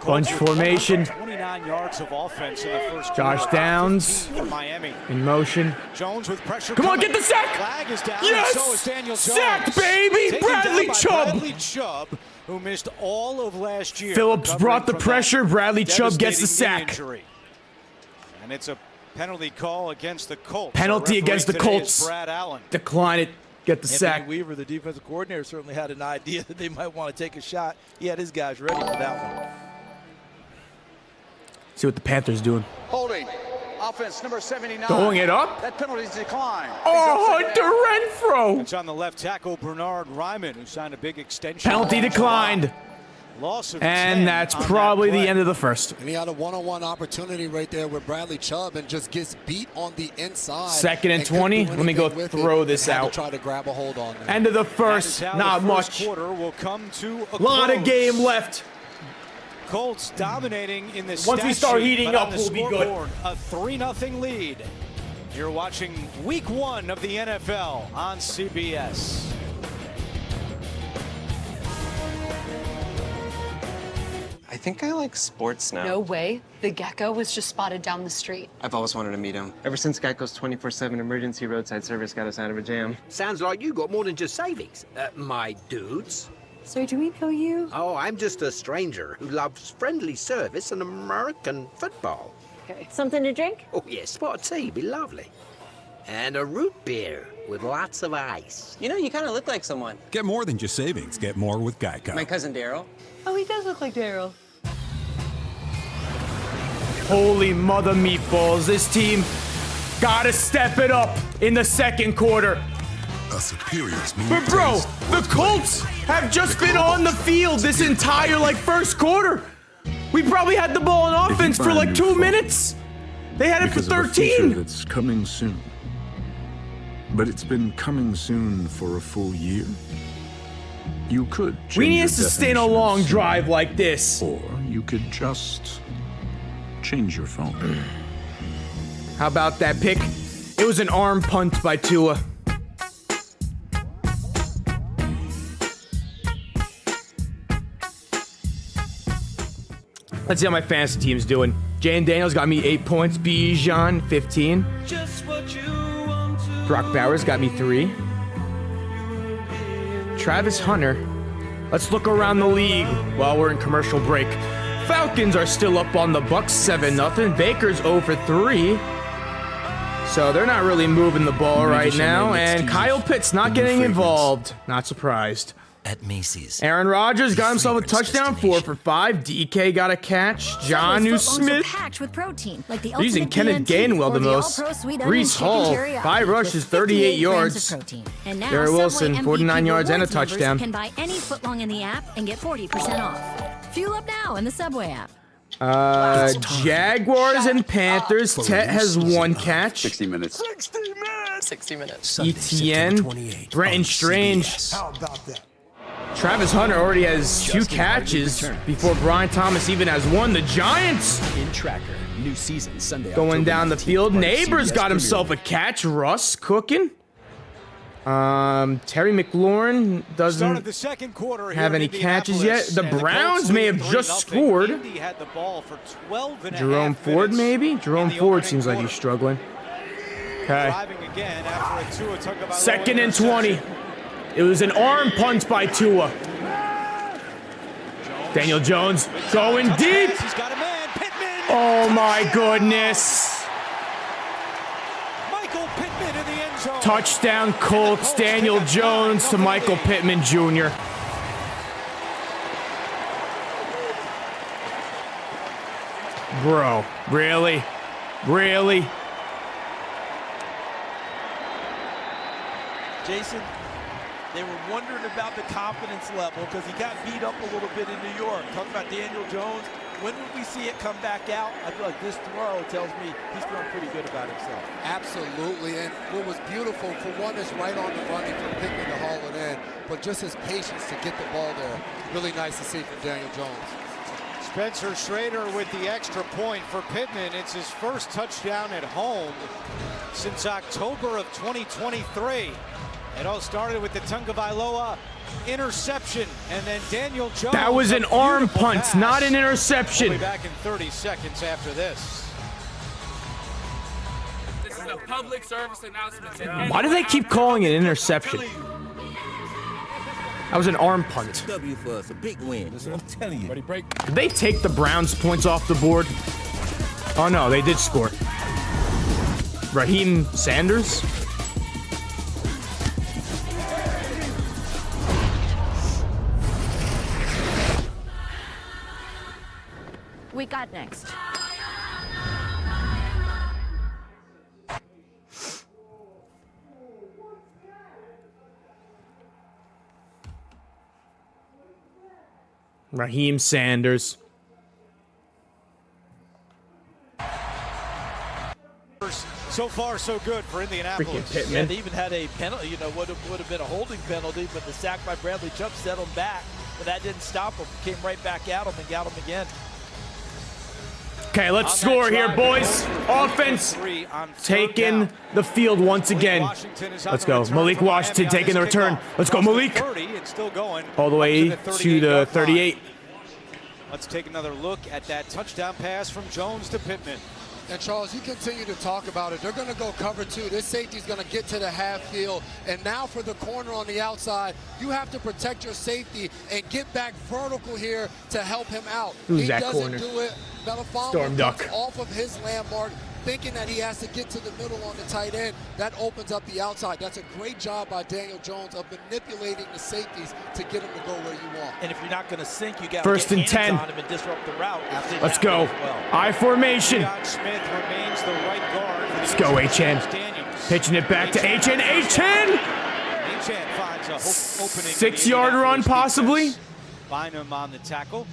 Bunch formation. 29 yards of offense in the first Josh quarter. Downs 15 for Miami. in motion. Jones with pressure. Come on, coming. get the sack. Flag is down. Yes! And so is Daniel Jones. Sack, baby! Taken Bradley down by Chubb. Bradley Chubb, who missed all of last year. Phillips recovering brought the from pressure. that Bradley Chubb gets the devastating sack. Injury. And it's a penalty call against the Colts. Penalty against the Colts. Brad Allen. Decline it. Get the sack. Anthony Weaver, the defensive coordinator, certainly had an idea that they might want to take a shot. He had his guys ready for that one. See what the Panthers doing. Holding. Offense number 79. Throwing it up. That penalty's declined. Oh, Hunter Renfro. It's on the left tackle, Bernard Ryman, who signed a big extension. Penalty declined. Loss of And 10 that's on probably that the play. end of the first. And he had a one-on-one opportunity right there with Bradley Chubb and just gets beat on the inside. 2nd and 20. Let me go throw this out. Try to grab a hold on there. End of the first. That is how Not the first much. quarter will come to a Lot of close. game left. Colts dominating in the Once we stat start sheet, heating but up, on the we'll be good. scoreboard, a 3-0 lead. You're watching Week 1 of the NFL on CBS. I think I like sports now. No way. The gecko was just spotted down the street. I've always wanted to meet him. Ever since Geico's 24/7 emergency roadside service got us out of a jam. Sounds like you got more than just savings, my dudes. So do we know you? Oh, I'm just a stranger who loves friendly service and American football. Okay. Something to drink? Oh, yes, spot of tea, be lovely. And a root beer with lots of ice. You know, you kind of look like someone. Get more than just savings. Get more with Geico. My cousin Daryl. Oh, he does look like Daryl. Holy mother meatballs. This team gotta step it up in the second quarter. A superior smooth But bro, taste the was Colts have just been on the field this entire first quarter. We probably had the ball on offense for 2 minutes. They had it for Because of a feature 13. that's coming soon. But it's been coming soon for a full year. You could change We need your to sustain a definition of long soon, drive like this. Or you could just change your phone. How about that pick? It was an arm punt by Tua. Let's see how my fantasy team's doing. Jane Daniels got me 8 points. Bijan, 15. Brock Bowers got me 3. Travis Hunter. Let's look around the league while we're in commercial break. Falcons are still up on the Bucks 7-0. Baker's 0 for 3. So they're not really moving the ball right now. And Kyle Pitts not getting involved. Not surprised. At Macy's. Aaron Rodgers got himself a touchdown, 4 for 5. DK got a catch. Jonnu Smith. Packed with protein, like the They're using ultimate Kenneth BNT Gainwell the or most. All-Pro Sweet Onion Reese Chicken Hall, Teriyaki 5 rushes, with 38 58 grams yards. of protein. And now Garrett Subway Wilson, MVP 49 yards and a Rewards members touchdown. can buy any footlong in the app and get 40% off. Fuel up now in the Subway app. Jaguars and Panthers. Tet has 1 catch. 60 minutes. 60 minutes. ETN. Brenton Strange. How about that? Travis Hunter already has 2 catches before Brian Thomas even has 1. The Giants In Tracker, new season Sunday. going October down the 19th, field. part of Neighbors CBS got Premier himself a League. catch. Russ cooking. Terry McLaurin doesn't Started the second quarter here have in any catches yet. Indianapolis, The and the Browns Colts may lead have just 3-0. scored. Indy had the ball for 12 and a Jerome half Ford, minutes maybe? Jerome in the Ford opening seems like quarter. he's struggling. Okay. Driving again after a Tua Tagovailoa Second and interception. 20. It was an arm punt by Tua. Daniel Jones going deep. He's got a man. Pitman. Oh my goodness. Michael Pitman in the end zone. Touchdown Colts. Daniel Jones to Michael Pittman Jr. Bro, really? Really? Jason, they were wondering about the confidence level because he got beat up a little bit in New York. Talking about Daniel Jones, when would we see it come back out? I feel like this throw tells me he's feeling pretty good about himself. Absolutely, and what was beautiful, for one, is right on the money for Pitman to haul it in, but just his patience to get the ball there. Really nice to see from Daniel Jones. Spencer Schrader with the extra point for Pittman. It's his first touchdown at home since October of 2023. It all started with the Tagovailoa interception, and then Daniel Jones. That was an arm punt, pass. not an We'll interception. be back in 30 seconds after this. This is a public service announcement. Why do they keep calling it an interception? That was an arm punt. W for us, a big win. That's what I'm telling you. Ready, break. Did they take the Browns points off the board? Oh no, they did score. Raheem Sanders? We got next. Raheem Sanders. So far, so good for Indianapolis. Freaking Pittman. Yeah, they even had a penalty, would have been a holding penalty, but the sack by Bradley Chubb set him back, but that didn't stop him. Came right back at him and got him again. Okay, let's score here, boys. Offense taking the field once again. Let's go. Malik Washington taking the return. Let's go, Malik. All the way to the 38. Let's take another look at that touchdown pass from Jones to Pittman. And Charles, you continue to talk about it. They're going to go cover two. This safety's going to get to the half field. And now for the corner on the outside, you have to protect your safety and get back vertical here to help him out. Who's that doesn't corner? do it. Melifano Storm Duck. off of his landmark, thinking that he has to get to the middle on the tight end. That opens up the outside. That's a great job by Daniel Jones of manipulating the safeties to get him to go where you want. And if you're not going to sink, you got to First get and hands 10. on him and disrupt the route. Let's go. I formation. Deion Smith remains the right guard. Let's go, HN. Pitching it back to HN. HN! HN finds a opening. 6-yard run, possibly. Bynum on the tackle.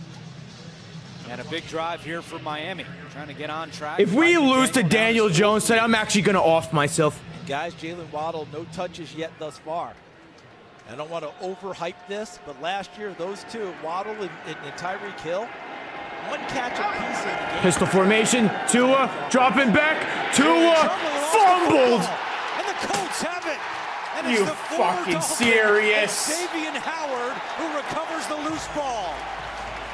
And a big drive here for Miami. Trying to get on track. If we lose to Daniel Jones tonight, I'm actually going to off myself. Guys, Jalen Waddle, no touches yet thus far. I don't want to overhype this, but last year, those two, Waddle and Tyreek Hill, one catch apiece in the game. Pistol formation. Tua dropping back. Tua fumbled. And the Colts have it. And You it's the former fucking Dolphin, serious? Xavier Howard, who recovers the loose ball.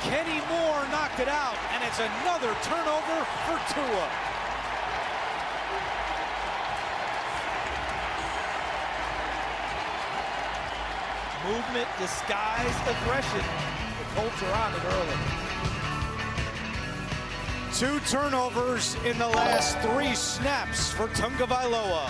Kenny Moore knocked it out, and it's another turnover for Tua. Movement disguised aggression. The Colts are on it early. 2 turnovers in the last 3 snaps for Tagovailoa.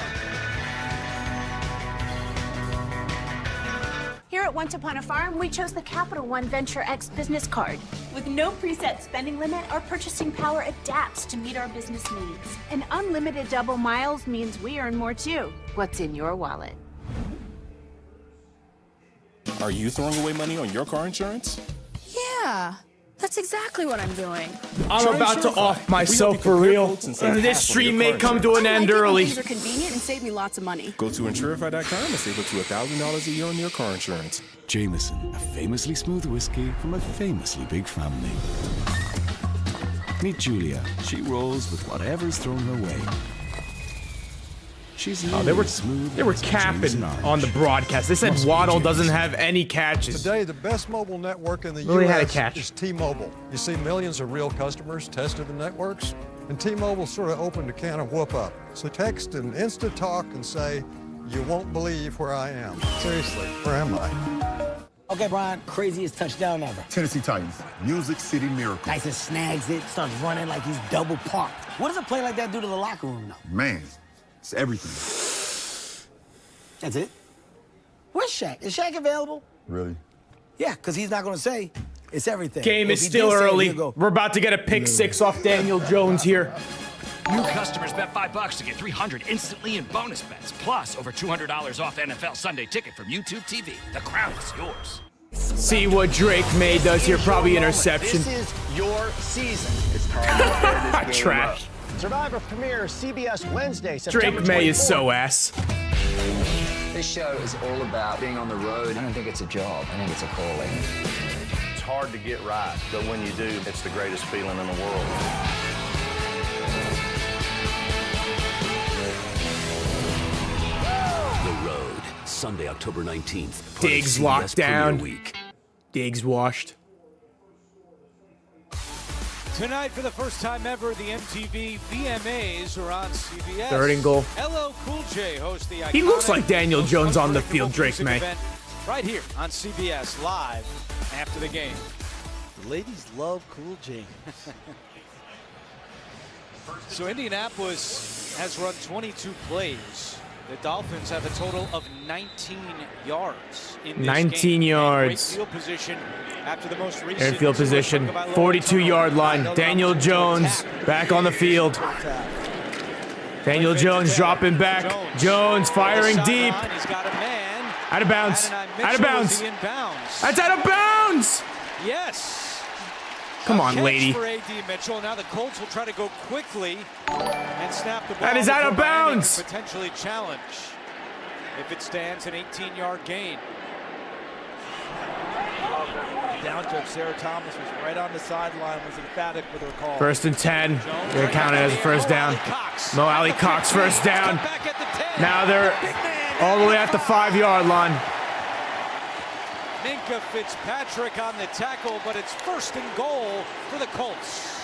Here at Once Upon a Farm, we chose the Capital One Venture X business card. With no preset spending limit, our purchasing power adapts to meet our business needs. And unlimited double miles means we earn more too. What's in your wallet? Are you throwing away money on your car insurance? Yeah, that's exactly what I'm doing. I'm about to off myself for real. This stream may come to an end early. These are convenient and save me lots of money. Go to Insurify.com and save up to $1,000 a year on your car insurance. Jameson, a famously smooth whiskey from a famously big family. Meet Julia. She rolls with whatever's thrown her way. Oh, they were capping on the broadcast. They said Waddle doesn't have any catches. Today, the best mobile network in the Really had a U.S. catch. is T-Mobile. You see millions of real customers tested the networks, and T-Mobile sort of opened a can of whoop up. So text and Insta Talk and say, you won't believe where I am. Seriously, where am I? Okay, Brian, craziest touchdown ever. Tennessee Titans, Music City Miracle. Tyson snags it, starts running like he's double parked. What does a play like that do to the locker room, though? Man, it's everything. That's it? Where's Shaq? Is Shaq available? Really? Yeah, because he's not going to say it's everything. Game If is he still did say it, early. he'll go, We're about to get a pick six off Daniel Jones here. New customers bet $5 to get $300 instantly in bonus bets. Plus, over $200 off NFL Sunday Ticket from YouTube TV. The crown is yours. See what Drake May does here. Probably interception. This is your season. It's time to fire this game Trash. up. Survivor premieres CBS Wednesday, September Drake May is 24th. so ass. This show is all about being on the road. I don't think it's a job. I think it's a calling. It's hard to get right, but when you do, it's the greatest feeling in the world. The Road, Sunday, October 19th. Diggs locked down. Diggs washed. Tonight, for the first time ever, the MTV VMAs are on CBS. Third and goal. LL Cool J hosts the He looks iconic, like Daniel most Jones on the unpredictable field, Drake music May. event right here on CBS live after the game. The ladies love Cool J. So Indianapolis has run 22 plays. The Dolphins have a total of 19 yards in this 19 game. yards. Great field position after the most recent Airfield position. 42-yard line. Daniel Jones back on the field. Daniel Jones dropping back. Jones firing deep. He's got a man. Out of bounds. Out of bounds. That's out of bounds. Yes. Come on, Catch lady. For A.D. Mitchell. Now the Colts will try to go quickly and snap the ball. That is out of before Miami bounds. can potentially challenge if it stands an 18-yard gain. Down judge Sarah Thomas was right on the sideline, was emphatic with her call. 1st and 10. They're counted as a first down. Mo Alley Cox first down. Now they're all the way at the 5-yard line. Minka Fitzpatrick on the tackle, but it's 1st and goal for the Colts.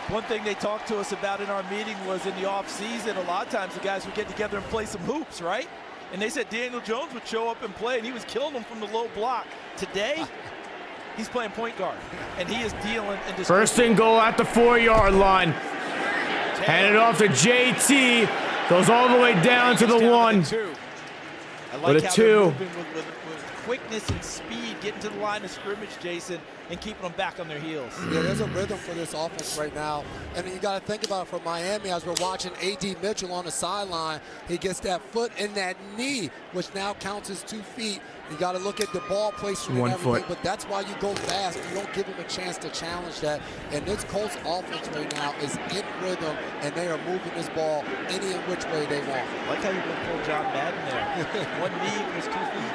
One thing they talked to us about in our meeting was in the offseason, a lot of times the guys would get together and play some hoops, right? And they said Daniel Jones would show up and play, and he was killing them from the low block. Today, he's playing point guard, and he is dealing and 1st and goal at the 4-yard line. Handed off to JT. Goes all the way down to the 1. With a 2. With quickness and speed, getting to the line of scrimmage, Jason, and keeping them back on their heels. Yeah, there's a rhythm for this offense right now. And you got to think about it for Miami as we're watching A.D. Mitchell on the sideline. He gets that foot and that knee, which now counts as 2 feet. You got to look at the ball placement and 1 everything, foot. but that's why you go fast. You don't give him a chance to challenge that. And this Colts offense right now is in rhythm, and they are moving this ball any and which way they want. I like how you went full John Madden there. 1 knee was 2 feet.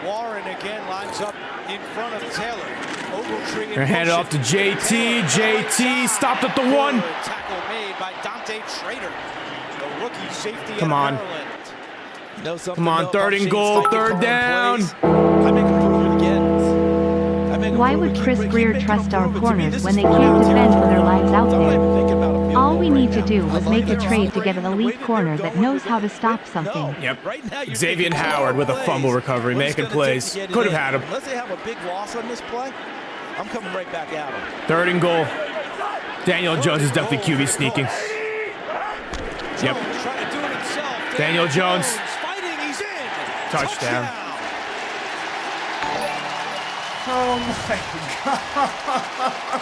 Warren again lines up in front of Taylor. Ogletree in They're handed off to JT. JT stopped at the 1. Tackle made by Dante Schrader, the rookie safety. Come on. Come on, 3rd and goal, 3rd down. Why would Chris Greer trust our corners when they can't defend for their lives out there? All we need to do was make a trade to get an elite corner that knows how to stop something. Yep. Xavier Howard with a fumble recovery, making plays. Could have had him. Unless they have a big loss on this play, I'm coming right back at him. 3rd and goal. Daniel Jones is definitely QB sneaking. Yep. Daniel Jones. Touchdown. Oh my God.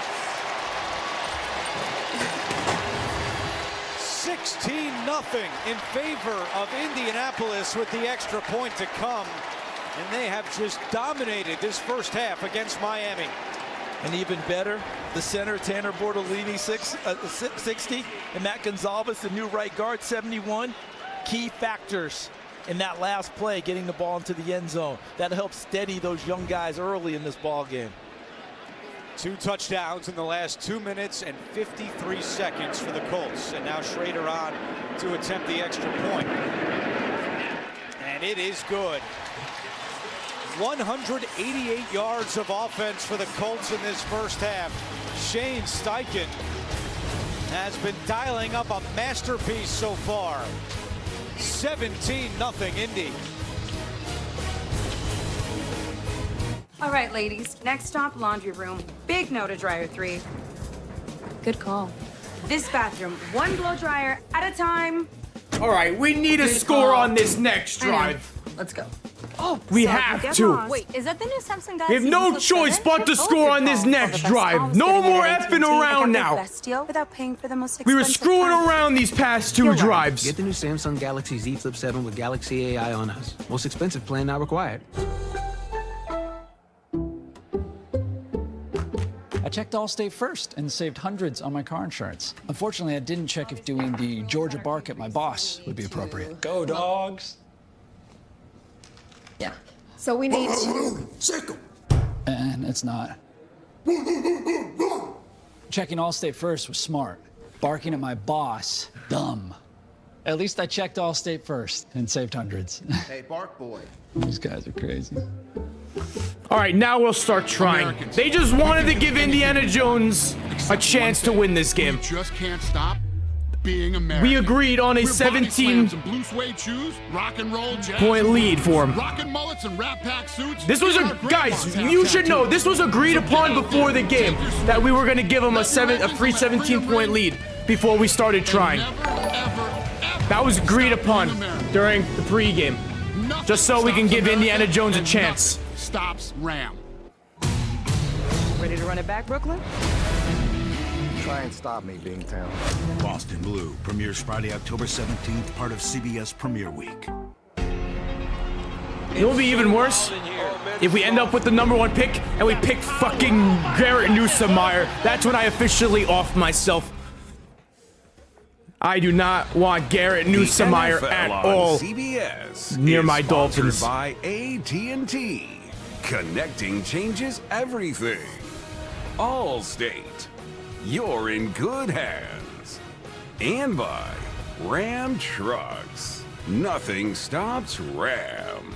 16-0 in favor of Indianapolis with the extra point to come. And they have just dominated this first half against Miami. And even better, the center, Tanner Bortolini, 60, and Matt Gonzalez, the new right guard, 71. Key factors in that last play, getting the ball into the end zone. That helps steady those young guys early in this ball game. 2 touchdowns in the last 2 minutes and 53 seconds for the Colts. And now Schrader on to attempt the extra point. And it is good. 188 yards of offense for the Colts in this first half. Shane Steichen has been dialing up a masterpiece so far. 17-0 Indy. All right, ladies. Next stop, laundry room. Big no to dryer 3. Good call. This bathroom, 1 blow dryer at a time. All right, we need a score on this next drive. Let's go. Oh, we have to. Wait, is that the new Samsung Galaxy? We have no choice but to score on this next drive. No more effing around now. Without paying for the most We were screwing around these past 2 drives. Get the new Samsung Galaxy Z Flip 7 with Galaxy AI on us. Most expensive plan not required. I checked Allstate first and saved hundreds on my car insurance. Unfortunately, I didn't check if doing the Georgia bark at my boss would be appropriate. Go, dogs. Yeah. So we need And it's not. Checking Allstate first was smart. Barking at my boss, dumb. At least I checked Allstate first and saved hundreds. Hey, Bark Boy. These guys are crazy. All right, now we'll start trying. They just wanted to give Indiana Jones a chance to win this game. We just can't stop being American. We agreed on a 17-point lead for him. Rockin' mullets and rat pack suits. This was guys, you should know, this was agreed upon before the game that we were going to give him a free 17-point lead before we started trying. That was agreed upon during the pregame, just so we can give Indiana Jones a chance. Stops Ram. Ready to run it back, Brooklyn? Try and stop me, Bingtown. Boston Blue premieres Friday, October 17th, part of CBS Premiere Week. It will be even worse if we end up with the #1 pick and we pick fucking Garrett Newsomeyer. That's when I officially off myself. I do not want Garrett Newsomeyer at all CBS near my Dolphins. By AT&T. Connecting changes everything. Allstate. You're in good hands. And by Ram Trucks. Nothing stops Ram.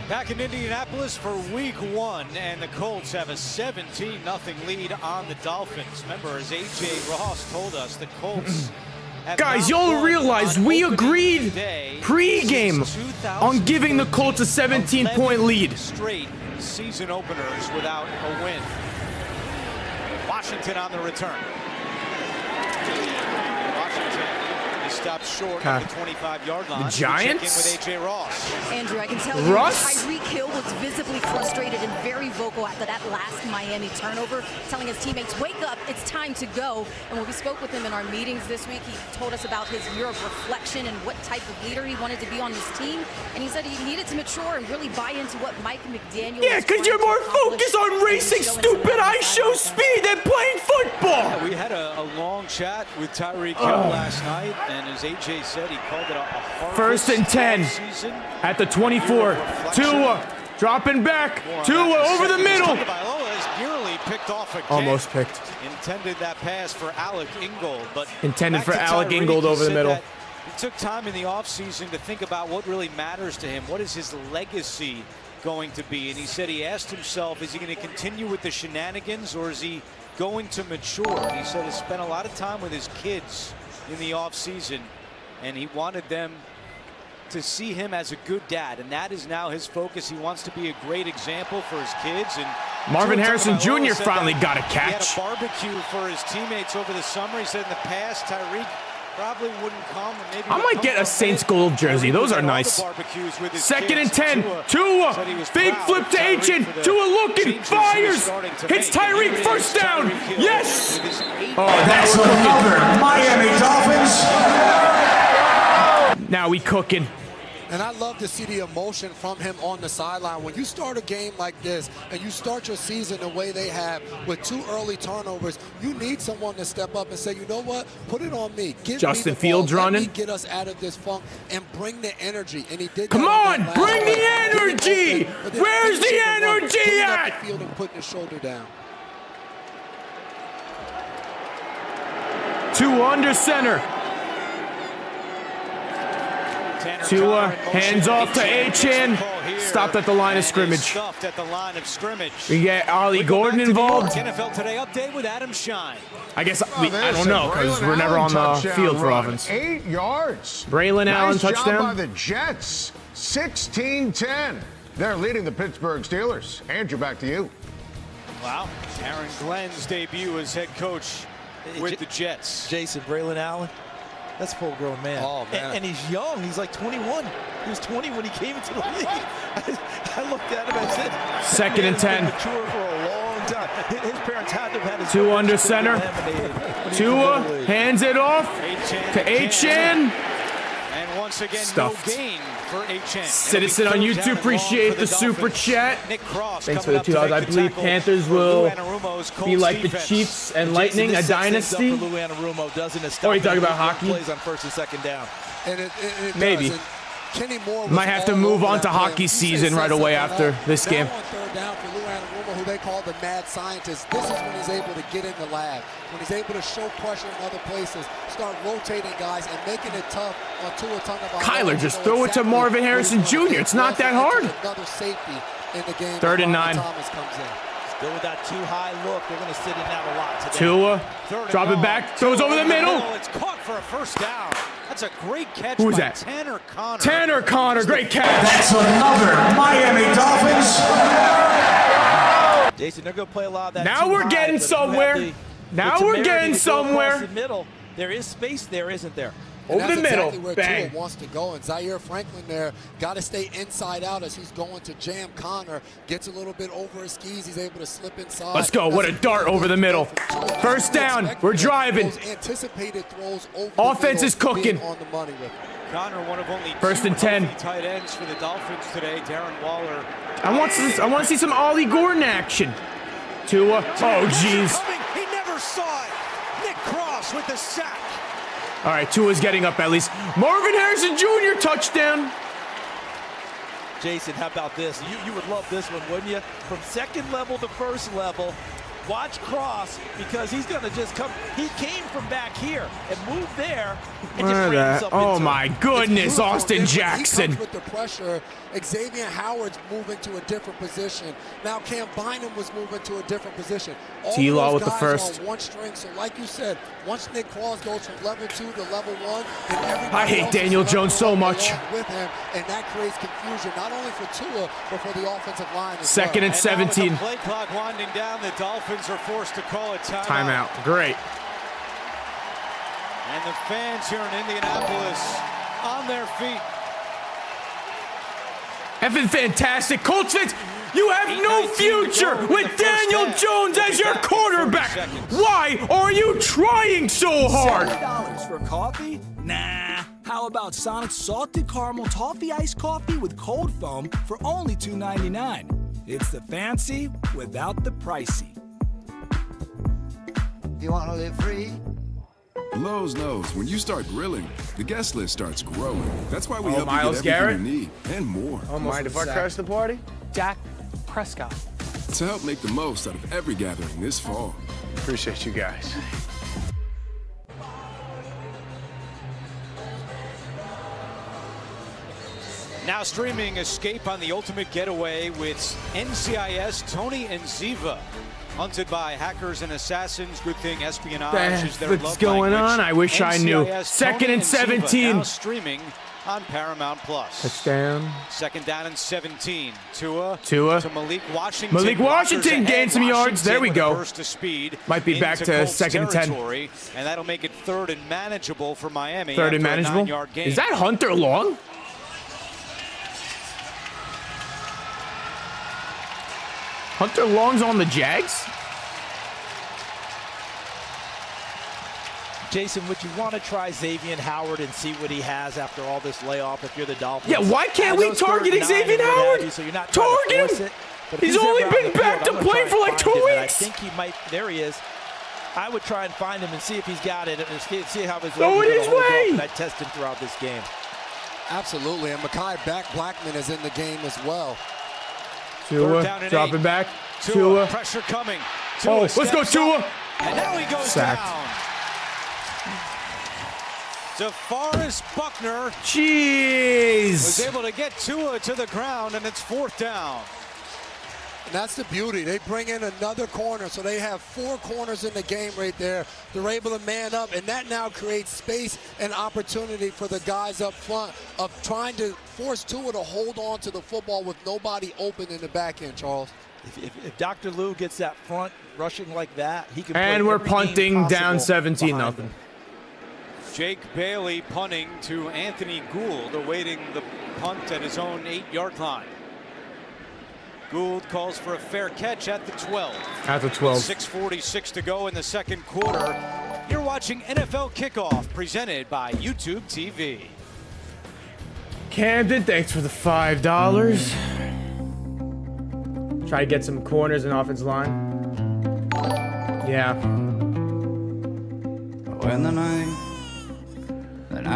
Back in Indianapolis for week 1, and the Colts have a 17-0 lead on the Dolphins. Remember, as A.J. Ross told us, the Colts Guys, y'all realize we agreed pre-game on giving the Colts a 17-point lead. Straight season openers without a win. Washington on the return. Washington is stopped short of the 25-yard line. The Giants? Check in with A.J. Ross. Andrew, I can tell you Tyreek Hill was visibly frustrated and very vocal after that last Miami turnover, telling his teammates, wake up, it's time to go. And when we spoke with him in our meetings this week, he told us about his year of reflection and what type of leader he wanted to be on this team. And he said he needed to mature and really buy into what Mike McDaniel Yeah, because you're more focused on racing stupid ice show speed than playing football. Yeah, we had a long chat with Tyreek Hill last night, and as A.J. said, he called it a First and 10 at the 24. Tua dropping back. Tua over the middle. Nearly picked off again. Almost picked. Intended that pass for Alec Ingold, but intended for Alec Ingold over the middle. He took time in the offseason to think about what really matters to him. What is his legacy going to be? And he said he asked himself, is he going to continue with the shenanigans or is he going to mature? And he said he spent a lot of time with his kids in the offseason, and he wanted them to see him as a good dad, and that is now his focus. He wants to be a great example for his kids. And Marvin Harrison Jr. finally got a catch. He had a barbecue for his teammates over the summer. He said in the past, Tyreek probably wouldn't come. And maybe I might get a Saints gold jersey. Those are nice. Second and 10. Tua. Big flip to Ancient. Tua looking. Fires. Hits Tyreek. First down. Yes. Oh, that's another Miami Dolphins. Now we cooking. And I love to see the emotion from him on the sideline. When you start a game like this and you start your season the way they have with 2 early turnovers, you need someone to step up and say, you know what, put it on me. Give Justin me the Fields ball. running. Let me get us out of this funk and bring the energy. And he did. Come that on, bring the energy. Where's the energy at? The field and putting his shoulder down. 2 under center. Tua, hands off to Achane. Stopped at the line of scrimmage. Stuffed at the line of scrimmage. We get Ollie Gordon involved. NFL Today update with Adam Shine. I guess I don't know because we're never on the field for offense. 8 yards. Braylon Allen nice touchdown. Job by the Jets. 16-10. They're leading the Pittsburgh Steelers. Andrew, back to you. Wow. Aaron Glenn's debut as head coach with the Jets. Jason, Braylon Allen. That's a full-grown man. Oh, man. And he's young. He's like 21. He was 20 when he came into the league. I looked at him and said, Second and 10. Mature for a long time. His parents had to have had his 2 under center. Tua hands it off to Achane. And once again, Stuffed. no gain for Achane. Citizen on YouTube, appreciate the super chat. Nick Cross Thanks for the $2. I believe Panthers will be like the Chiefs and Lightning, a dynasty. Or are you talking about hockey? Plays on first and second down. And it Maybe. Kenny Moore Might have to move on to hockey season right away after this game. Now on third down for Lou Anarumo, who they call the mad scientist. This is when he's able to get in the lab, when he's able to show pressure in other places, start rotating guys and making it tough on Tua Tagovailoa. Kyler, just throw it to Marvin Harrison Jr. It's not that hard. Another safety in the game. 3rd and 9. Thomas comes in. Still with that too high look. They're going to sit in that a lot today. Tua, drop it back, throws over the middle. It's caught for a first down. That's a great catch Who's by that? Tanner Connor. Tanner Connor, great catch. That's another Miami Dolphins. Jason, they're going to play a lot of that. Now we're getting somewhere. Now we're getting somewhere. The middle. There is space there, isn't there? Over the middle, exactly where bang. Tua wants to go, and Zaire Franklin there got to stay inside out as he's going to jam Connor. Gets a little bit over his skis. He's able to slip inside. Let's go. What a dart over the middle. First down. We're driving. Those anticipated throws over Offense the is cooking. on the money with him. Connor, one of only 1st and 10. tight ends for the Dolphins today. Darren Waller. I want to see some Ollie Gordon action. Tua. Oh, jeez. He never saw it. Nick Cross with the sack. All right, Tua's getting up at least. Marvin Harrison Jr. touchdown. Jason, how about this? You would love this one, wouldn't you? From second level to first level, watch Cross because he's going to just come. He came from back here and moved there and just ran himself Oh, into my it. goodness, Austin He Jackson. comes with the pressure. Xavier Howard's moving to a different position. Now Cam Bynum was moving to a different position. All T-Law those with the guys first. on one string. So like you said, once Nick Cross goes from level 2 to level 1, then everybody I hate else Daniel is Jones so along much. with him, and that creates confusion not only for Tua but for the offensive line as Second well. and 17. Now with the play clock winding down, the Dolphins are forced to call it timeout. Timeout. Great. And the fans here in Indianapolis on their feet. Effing fantastic. Colts fans, you have no future with Daniel Jones as your quarterback. Why are you trying so hard? $7 for coffee? Nah. How about Sonic's salted caramel toffee iced coffee with cold foam for only $2.99? It's the fancy without the pricey. You want to live free? Lowe's knows when you start grilling, the guest list starts growing. That's why we help Myles you get Garrett? everything you need and more. Mind if I crash the party? Dak Prescott. To help make the most out of every gathering this fall. Appreciate you guys. Now streaming Escape on the Ultimate Getaway with NCIS Tony and Ziva. Hunted by hackers and assassins. Good thing espionage is their love What's going language. on? I wish I knew. NCIS, Second Tony and Ziva 17. Now streaming on Paramount Plus. Touchdown. Second down and 17. Tua to Malik Washington. Malik Washington Rockers gained some ahead. yards. There we Washington with a go. burst of speed Might be back into to Colts 2nd and 10. territory, and that'll make it 3rd and manageable for Miami. 3rd and after a manageable. 9-yard gain. Is that Hunter Long? Hunter Long's on the Jags? Jason, would you want to try Xavier Howard and see what he has after all this layoff if you're the Dolphins? Yeah, why can't we target Xavier Howard? So you're not target him. He's only been back to play for like 2 weeks. I think he might. There he is. I would try and find him and see if he's got it and see how his throw it his way. I test him throughout this game. Absolutely, and Mekhi Blackman is in the game as well. Tua, dropping back. Tua, pressure coming. Tua, let's go, Tua. And now he goes sacked. down. DeForest Buckner Jeez. was able to get Tua to the ground, and it's 4th down. And that's the beauty. They bring in another corner, so they have 4 corners in the game right there. They're able to man up, and that now creates space and opportunity for the guys up front of trying to force Tua to hold on to the football with nobody open in the back end, Charles. If Dr. Lou gets that front rushing like that, he can. And we're punting down 17-0. Jake Bailey punting to Anthony Gould, awaiting the punt at his own 8-yard line. Gould calls for a fair catch at the 12. At the 12. 6:46 to go in the second quarter. You're watching NFL Kickoff, presented by YouTube TV. Camden, thanks for the $5. Try to get some corners in offensive line. Yeah. When the night.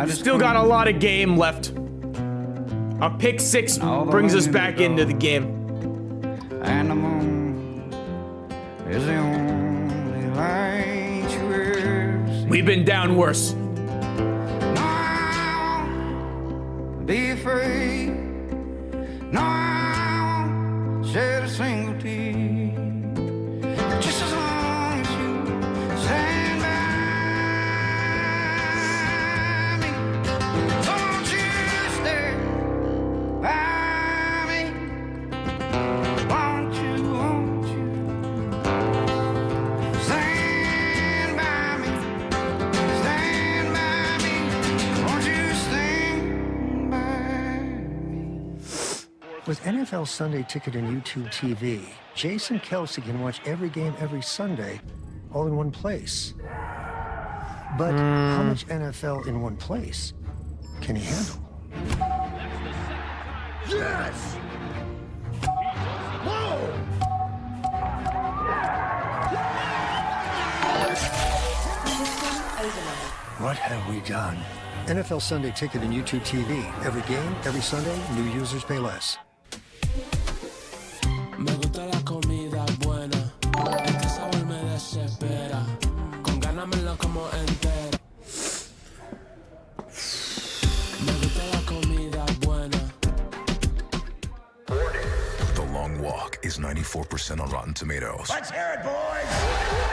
Still got a lot of game left. A pick 6 brings us back into the game. And the moon is the only light you ever see. We've been down worse. Now, be afraid. Now, shed a single tear. Just as long as you stand by me. Don't you stay by me. Won't you stand by me? Stand by me. Won't you stand by me? With NFL Sunday Ticket and YouTube TV, Jason Kelsey can watch every game every Sunday, all in one place. But how much NFL in one place can he handle? Yes! What have we done? NFL Sunday Ticket and YouTube TV. Every game, every Sunday, new users pay less. Me gusta la comida buena, este sabor me desespera, con ganas me la como entera. Me gusta la comida buena. The Long Walk is 94% on Rotten Tomatoes. Let's hear it, boys!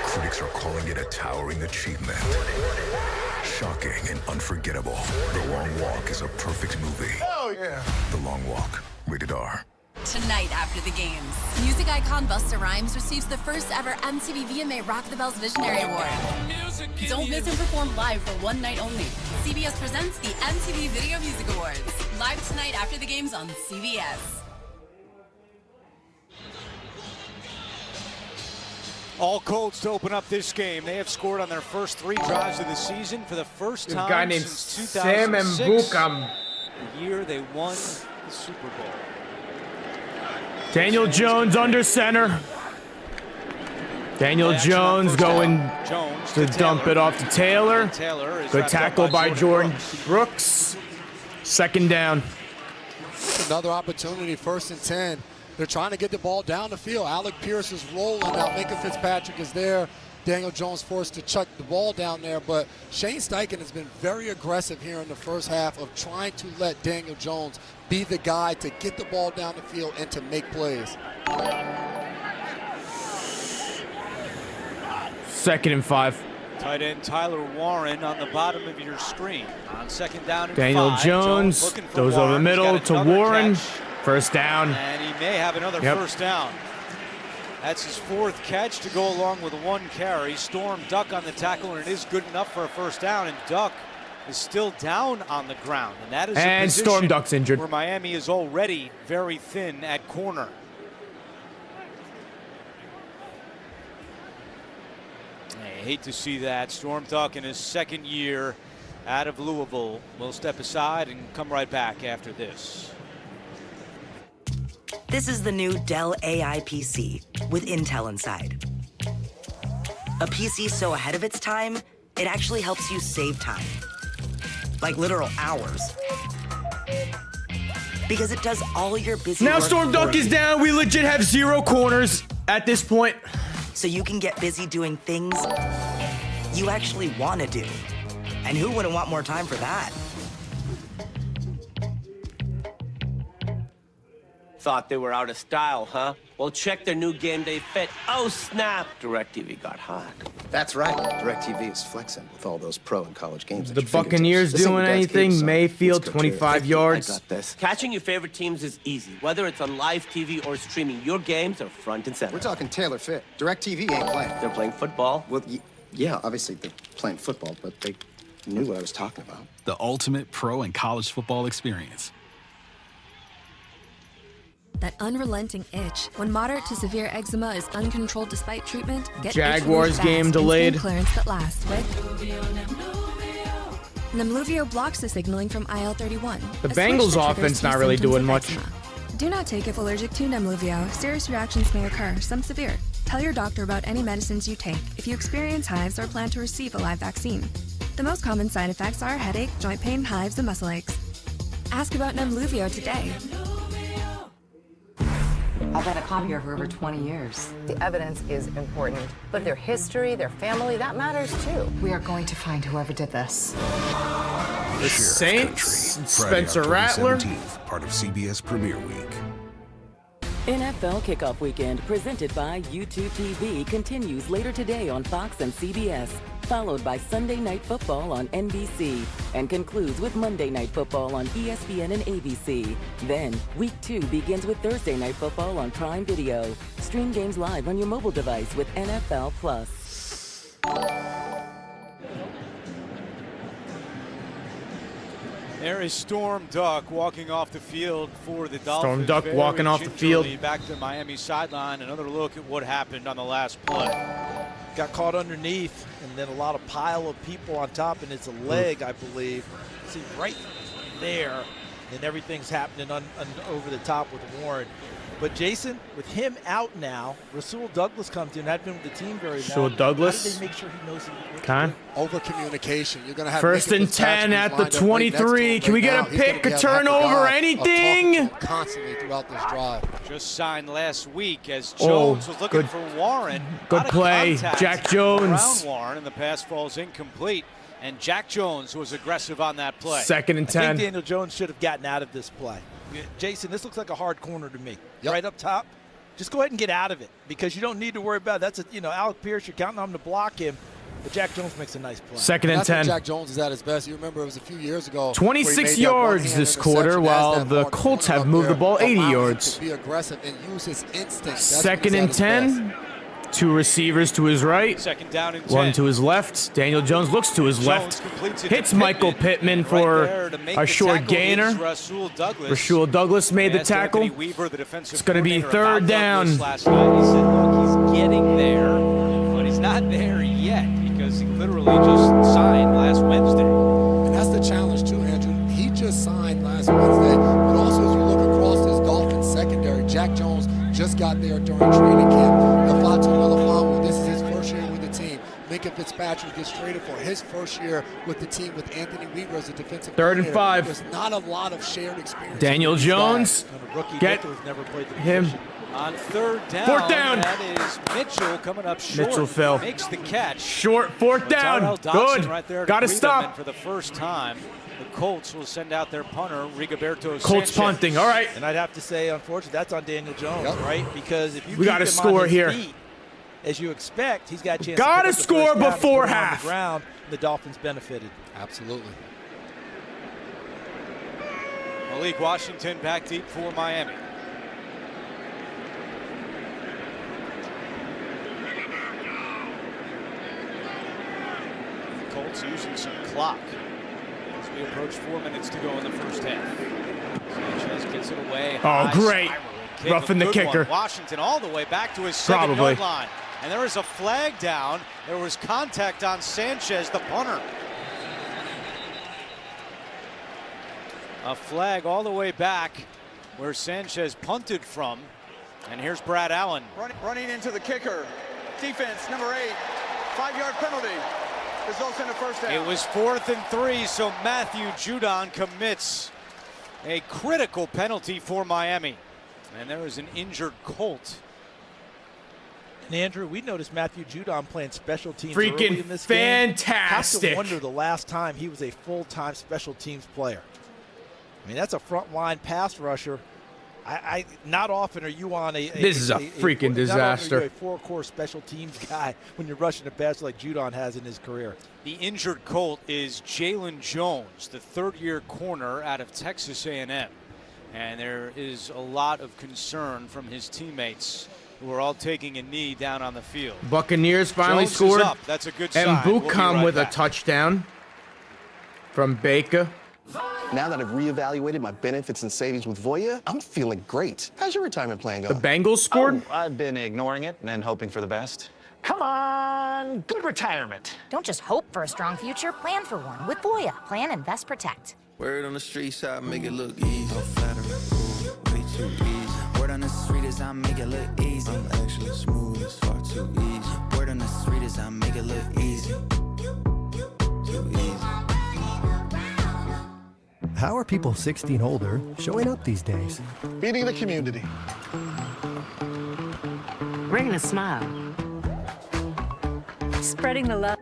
Critics are calling it a towering achievement. Shocking and unforgettable. The Long Walk is a perfect movie. Oh, yeah. The Long Walk, rated R. Tonight after the games, music icon Busta Rhymes receives the first ever MTV VMA Rock the Bells Visionary Award. Don't miss him perform live for one night only. CBS presents the MTV Video Music Awards. Live tonight after the games on CBS. All Colts to open up this game. They have scored on their first 3 drives of the season for the first This time guy named since Sam 2006. Mbukam. The year they won the Super Bowl. Daniel Jones under center. Daniel Jones going to dump it off to Taylor. Good tackle by Jordan Brooks. Second down. Another opportunity, 1st and 10. They're trying to get the ball down the field. Alec Pierce is rolling now. Minka Fitzpatrick is there. Daniel Jones forced to chuck the ball down there, but Shane Steichen has been very aggressive here in the first half of trying to let Daniel Jones be the guy to get the ball down the field and to make plays. 2nd and 5. Tight end Tyler Warren on the bottom of your screen. On 2nd down and Daniel 5. Jones goes over the middle to Warren. First down. And he may have another first down. That's his 4th catch to go along with 1 carry. Storm Duck on the tackle, and it is good enough for a first down. And Duck is still down on the ground. And that is a position Storm Duck's injured. where Miami is already very thin at corner. hate to see that. Storm Duck in his second year out of Louisville. We'll step aside and come right back after this. This is the new Dell AI PC with Intel inside. A PC so ahead of its time, it actually helps you save time. Like literal hours. Because it does all your busy Now work Storm Duck for is you. down. We legit have 0 corners at this point. So you can get busy doing things you actually want to do. And who wouldn't want more time for that? Thought they were out of style, huh? Well, check their new game day fit. Oh, snap! DirecTV got hot. That's right. DirecTV is flexing with all those pro and college games. The Buccaneers doing anything? Mayfield, 25 yards. I got this. Catching your favorite teams is easy. Whether it's on live TV or streaming, your games are front and center. We're talking Taylor Fit. DirecTV ain't playing. They're playing football? Well, yeah, obviously they're playing football, but they knew what I was talking about. The ultimate pro and college football experience. That unrelenting itch. When moderate to severe eczema is uncontrolled despite treatment, get Jaguars game delayed. Clearance that lasts with Nemluvio blocks the signaling from IL-31. The Bengals offense not really doing much. Do not take if allergic to Nemluvio. Serious reactions may occur, some severe. Tell your doctor about any medicines you take if you experience hives or plan to receive a live vaccine. The most common side effects are headache, joint pain, hives, and muscle aches. Ask about Nemluvio today. I've had a copier for over 20 years. The evidence is important, but their history, their family, that matters too. We are going to find whoever did this. The Saints, Friday, Spencer October Rattler. 17th, part of CBS Premier Week. NFL Kickoff Weekend, presented by YouTube TV, continues later today on Fox and CBS, followed by Sunday Night Football on NBC, and concludes with Monday Night Football on ESPN and ABC. Then, Week 2 begins with Thursday Night Football on Prime Video. Stream games live on your mobile device with NFL Plus. There is Storm Duck walking off the field for the Dolphins. Storm Duck Very walking off the field. gingerly back to Miami sideline. Another look at what happened on the last play. Got caught underneath, and then a lot of pile of people on top, and it's a leg, I believe. See, right there, and everything's happening over the top with Warren. But Jason, with him out now, Rasul Douglas comes in. Had been with the team very long. Rasul Douglas. How did they make sure he knows Over communication. You're going to have First and 10 at the 23. Can we get a pick, a turnover, anything? Constantly throughout this drive. Just signed last week as Jones was looking for Warren. Good Out of play, contact Jack Jones. around Warren, and the pass falls incomplete. And Jack Jones was aggressive on that play. Second and 10. I think Daniel Jones should have gotten out of this play. Jason, this looks like a hard corner to me. Right up top. Just go ahead and get out of it because you don't need to worry about it. That's Alec Pierce, you're counting on him to block him. But Jack Jones makes a nice play. Second and 10. That's when Jack Jones is at his best. You remember it was a few years ago. 26 yards this quarter, while the Colts have moved the ball 80 yards. Be aggressive and use his instincts. Second and 10. Two receivers to his right. Second down and 10. One to his left. Daniel Jones looks to his left. Hits Michael Pittman for a short gainer. Rasul Douglas. Rasul Douglas made the tackle. It's going to be third down. Last night. He said, look, he's getting there, but he's not there yet because he literally just signed last Wednesday. And that's the challenge too, Andrew. He just signed last Wednesday, but also as you look across this Dolphins secondary, Jack Jones just got there during training camp. This is his first year with the team. Minka Fitzpatrick gets traded for his first year with the team with Anthony Weaver as a defensive Third and coordinator. 5. There's not a lot of shared experience. Daniel Jones. Get him. On third down. Fourth down. That is Mitchell coming up short. Mitchell fell. Makes the catch. Short. Fourth down. Good. Right Got to stop. And for the first time, the Colts will send out their punter, Rigoberto Colts Sanchez. punting. All right. And I'd have to say, unfortunately, that's on Daniel Jones, right? Because if you We got to score here. Feet, as you expect, he's got a chance Got to to score before half. On the ground, the Dolphins benefited. Absolutely. Malik Washington back deep for Miami. Colts using some clock as we approach 4 minutes to go in the first half. Sanchez gets it away. Oh, great. Roughing the kicker. Washington all the way back to his 7-yard line. And there is a flag down. There was contact on Sanchez, the punter. A flag all the way back where Sanchez punted from. And here's Brad Allen. Running into the kicker. Defense, number 8. 5-yard penalty. Results in a first down. It was 4th and 3, so Matthew Judon commits a critical penalty for Miami. And there is an injured Colt. And Andrew, we noticed Matthew Judon playing special teams Freaking early in this game. fantastic. Have to wonder the last time he was a full-time special teams player. I mean, that's a front-line pass rusher. I not often are you on This is a freaking disaster. Not often are you a 4-core special teams guy when you're rushing a pass like Judon has in his career. The injured Colt is Jalen Jones, the third-year corner out of Texas A&M. And there is a lot of concern from his teammates who are all taking a knee down on the field. Buccaneers finally Jones scored. is up. That's a good sign. And We'll be Buckham right with back. a touchdown from Baker. Now that I've reevaluated my benefits and savings with Voya, I'm feeling great. How's your retirement plan The going? Bengals scored. Oh, I've been ignoring it and then hoping for the best. Come on, good retirement. Don't just hope for a strong future, plan for one with Voya. Plan, invest, protect. Word on the street side, make it look easy. No flattery, ooh, way too easy. Word on the street is I make it look easy. I'm actually smooth, it's far too easy. Word on the street is I make it look easy. Too easy. How are people 16 older showing up these days? Feeding the community. Bringing a smile. Spreading the love.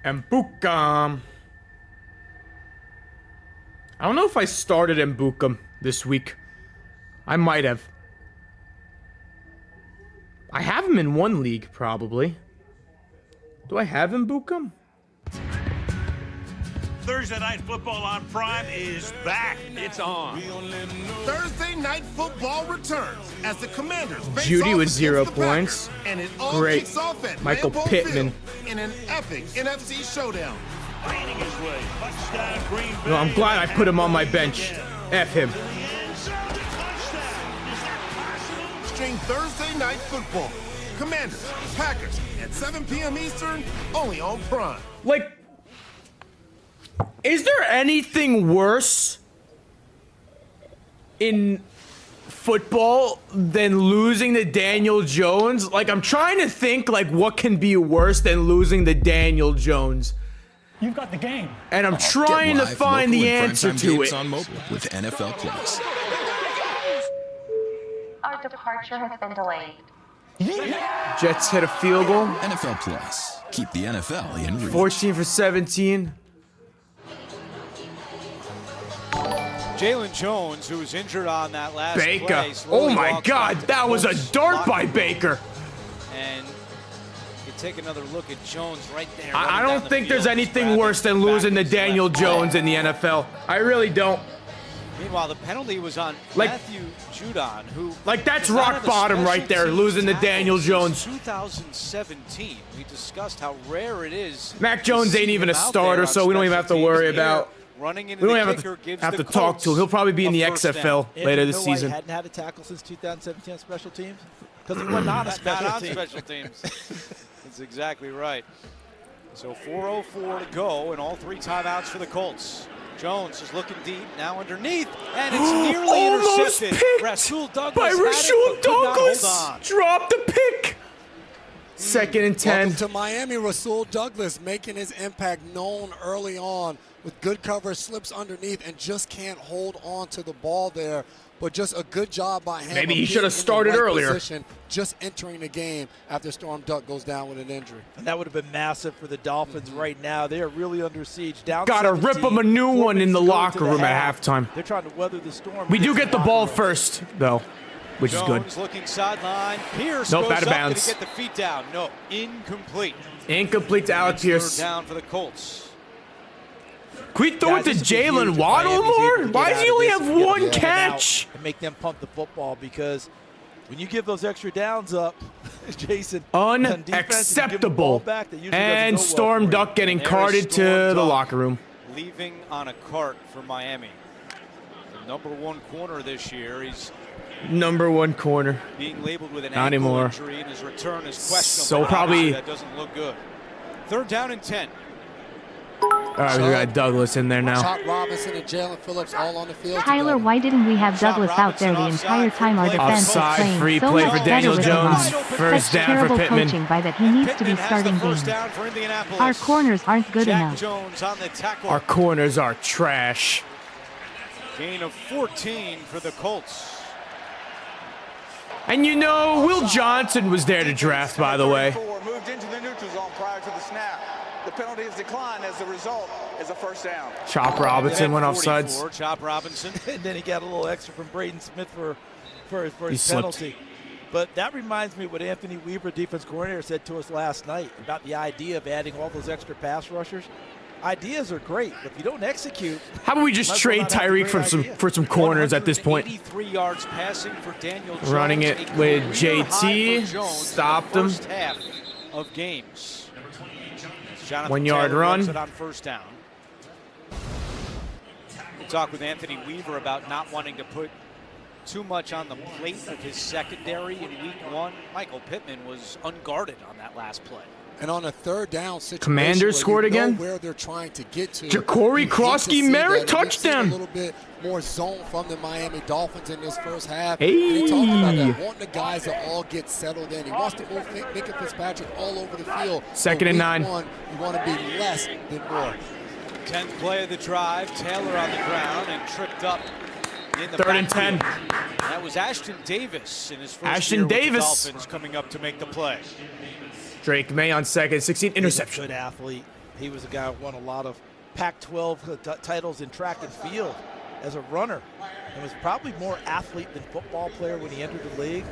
And Buckham. I don't know if I started Buckham this week. I might have. I have him in one league, probably. Do I have Buckham? Thursday Night Football on Prime is back. It's on. Thursday Night Football returns as the Commanders face Judy off with 0 against the points. Packers, and it all Great. kicks off at Michael Lambeau Pittman. Field in an epic NFC showdown. Finding his way. Touchdown, Green Bay. No, I'm glad I put him on my bench. F him. Stream Thursday Night Football. Commanders, Packers at 7 p.m. Eastern, only on Prime. Like, is there anything worse in football than losing to Daniel Jones? Like, I'm trying to think, like, what can be worse than losing to Daniel Jones? You've got the game. And I'm trying to find the answer to it. On mobile with NFL Plus. Our departure has been delayed. Jets hit a field goal. NFL Plus. Keep the NFL in reach. 14 for 17. Jalen Jones, who was injured on that last Baker. play, Oh slowly my walks God, back to that the was a Colts dart by locker Baker. room. And you take another look at Jones right there. I running down don't the think there's field, anything grabbing worse than losing to backwards Daniel left. Jones in the NFL. I really don't. Meanwhile, the penalty was on Like- Matthew Judon, who Like, that's is not rock on the bottom right special there, teams losing to tackle Daniel since Jones. 2017. We discussed how rare it is. Mac to Jones see ain't even a him out starter, there on so we don't even have to special worry teams. about. Running into We don't the have kicker to, gives have the to talk to him. He'll probably be in the Colts a first XFL down. later You this know why season. he hadn't had a tackle since 2017 on special teams? Because he wasn't on a special Not on team. special teams. That's exactly right. So 4:04 to go, and all 3 timeouts for the Colts. Jones is looking deep, now underneath, and it's nearly Almost intercepted. picked Rasul Douglas by had it, Rasul but could not Douglas. hold on. Dropped the pick. 2nd and 10. Welcome to Miami. Rasul Douglas making his impact known early on with good cover, slips underneath, and just can't hold on to the ball there. But just a good job by him. Maybe of he should have being in the started right earlier. position, just entering the game after Storm Duck goes down with an injury. And that would have been massive for the Dolphins right now. They are really under siege. Down Gotta rip 17, him a new 4 one in minutes the to go locker to the room at half. halftime. They're trying to weather the storm. We do against get the locker ball room. first, though, which is good. Jones looking sideline. Pierce Nope, goes out of up. bounds. Gonna get the feet down. No, incomplete. Incomplete to Alec It's Pierce. third down for the Colts. Can we throw Guys, it to this would be huge Jalen if Waddle Miami's able more? to get Why does out he of only this have and get one them out catch? And make them pump the football, because when you give those extra downs up, Jason, Unacceptable. And Storm Duck getting There is carted Storm to the Duck locker room. leaving on a cart for Miami. The #1 corner this year. He's #1 corner. Being labeled with an Not ankle anymore. injury and his return is questionable. So probably- That doesn't look good. 3rd down and 10. All right, we got Douglas in there now. Chop Robinson and Jalen Phillips all on the field Tyler, why didn't we have Douglas out there the entire time our defense was Offside, playing free so play much for Daniel better with Jones. him on? First Such down for terrible Pitman. coaching by that he needs to be Pitman has starting the first games. down for Indianapolis. Our corners aren't good Jack enough. Jones on the tackle. Our corners are trash. Gain of 14 for the Colts. And you know, Will Johnson was there to draft, by the way. Moved into the neutral zone prior to the snap. The penalty is declined as the result is a first down. Chop Robinson went off sides. Chop Robinson. And then he got a little extra from Braden Smith for He his slipped. penalty. But that reminds me of what Anthony Weaver, defense coordinator, said to us last night about the idea of adding all those extra pass rushers. Ideas are great, but if you don't execute, How about we just trade Tyreek for some corners at this point? 83 yards passing for Daniel Jones. Running it A with career JT, high for Jones stopped in him. the first half of games. Jonathan 1 yard Taylor run. runs it on first down. We'll talk with Anthony Weaver about not wanting to put too much on the plate of his secondary in week 1. Michael Pittman was unguarded on that last play. And on a 3rd down situation, Commanders where scored you know again. where they're trying to get to. Ja'Cory you hate to Krosky see Merritt that. And we've seen touchdown. A little bit more zone from the Miami Dolphins in this first half. Hey. And he talked about that, wanting the guys to all get settled in. He wants to move Minka Fitzpatrick all over the field. Second and 9. One, you want to be less than more. 10th play of the drive. Taylor on the ground and tripped up in the 3rd and backfield. 10. That was Ashton Davis in his first Ashton year with the Davis. Dolphins coming up to make the play. Drake May on second, 16 interception. Good athlete. He was a guy who won a lot of Pac-12 titles in track and field as a runner, and was probably more athlete than football player when he entered the league.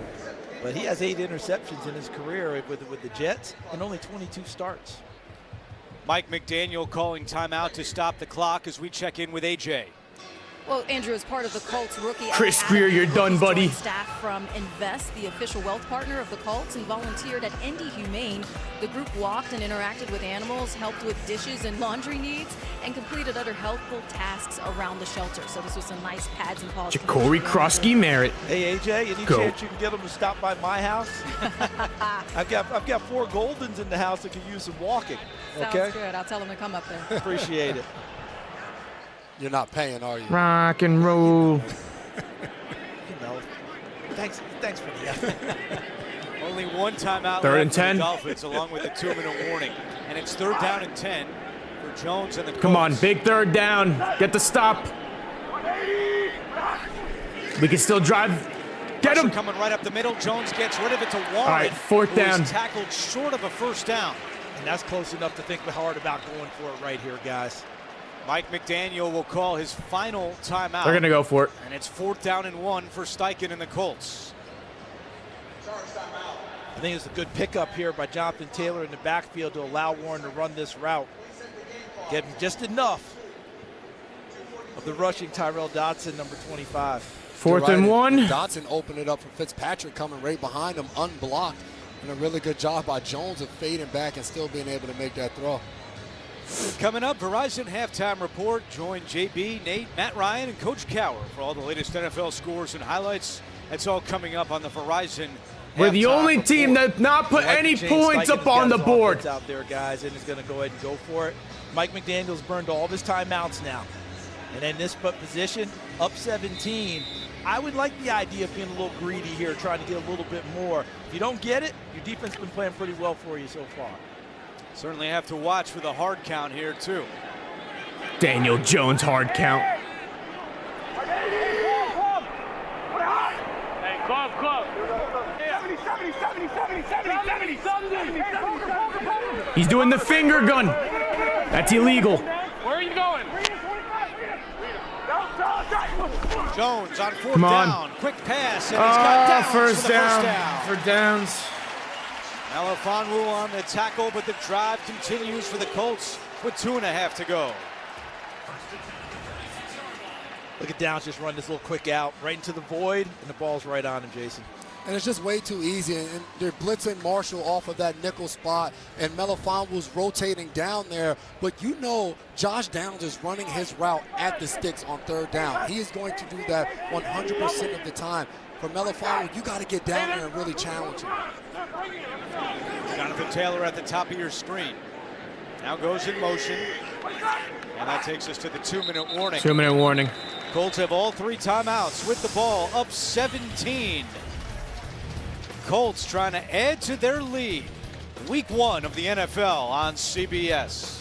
But he has 8 interceptions in his career with the Jets and only 22 starts. Mike McDaniel calling timeout to stop the clock as we check in with AJ. Well, Andrew, as part of the Colts rookie, Chris Greer, you're done, buddy. Staff from Invest, the official wealth partner of the Colts, and volunteered at Indy Humane. The group walked and interacted with animals, helped with dishes and laundry needs, and completed other helpful tasks around the shelter. So this was some nice pads and paws. Ja'Cory Krosky Merritt. Hey AJ, any Go. chance you can get them to stop by my house? I've got 4 Goldens in the house that could use some walking. Sounds Okay, good. I'll tell them to come up there. appreciate it. You're not paying, are you? Rock and roll. You know, thanks for the effort. Only one timeout 3rd left and for the 10. Dolphins, along with a 2-minute warning. And it's 3rd down and 10 for Jones and the Colts. Come on, big 3rd down. Get the stop. We can still drive. Get Pressure him. coming right up the middle. Jones gets rid of it to Warren. All right, 4th who was down. tackled short of a first down. And that's close enough to think hard about going for it right here, guys. Mike McDaniel will call his final timeout. They're going to go for it. And it's 4th down and 1 for Steichen and the Colts. I think it's a good pickup here by Jonathan Taylor in the backfield to allow Warren to run this route. Get him just enough of the rushing Tyrell Dodson, number 25. 4th and 1. Dodson opened it up for Fitzpatrick coming right behind him, unblocked. And a really good job by Jones of fading back and still being able to make that throw. Coming up, Verizon Halftime Report. Join JB, Nate, Matt Ryan, and Coach Cower for all the latest NFL scores and highlights. That's all coming up on the Verizon We're the Halftime only Report. team that's not put any James points Steichen up has got on the his board. offense out there, guys, and is going to go ahead and go for it. Mike McDaniel's burned all of his timeouts now. And in this position, up 17, I would like the idea of being a little greedy here, trying to get a little bit more. If you don't get it, your defense has been playing pretty well for you so far. Certainly have to watch for the hard count here, too. Daniel Jones hard count. He's doing the finger gun. That's illegal. Where are you going? Jones on 4th Come on. down. Quick pass, and he's got downs first for the down. first down. For downs. Melifonwu on the tackle, but the drive continues for the Colts with 2.5 to go. Look at Downs just run this little quick out right into the void, and the ball's right on him, Jason. And it's just way too easy, and they're blitzing Marshall off of that nickel spot, and Melifonwu's rotating down there. But you know Josh Downs is running his route at the sticks on 3rd down. He is going to do that 100% of the time. for Melifonwu, you got to get down there and really challenge him. Jonathan Taylor at the top of your screen. Now goes in motion. And that takes us to the 2-minute warning. 2-minute warning. Colts have all 3 timeouts with the ball up 17. Colts trying to add to their lead. Week 1 of the NFL on CBS.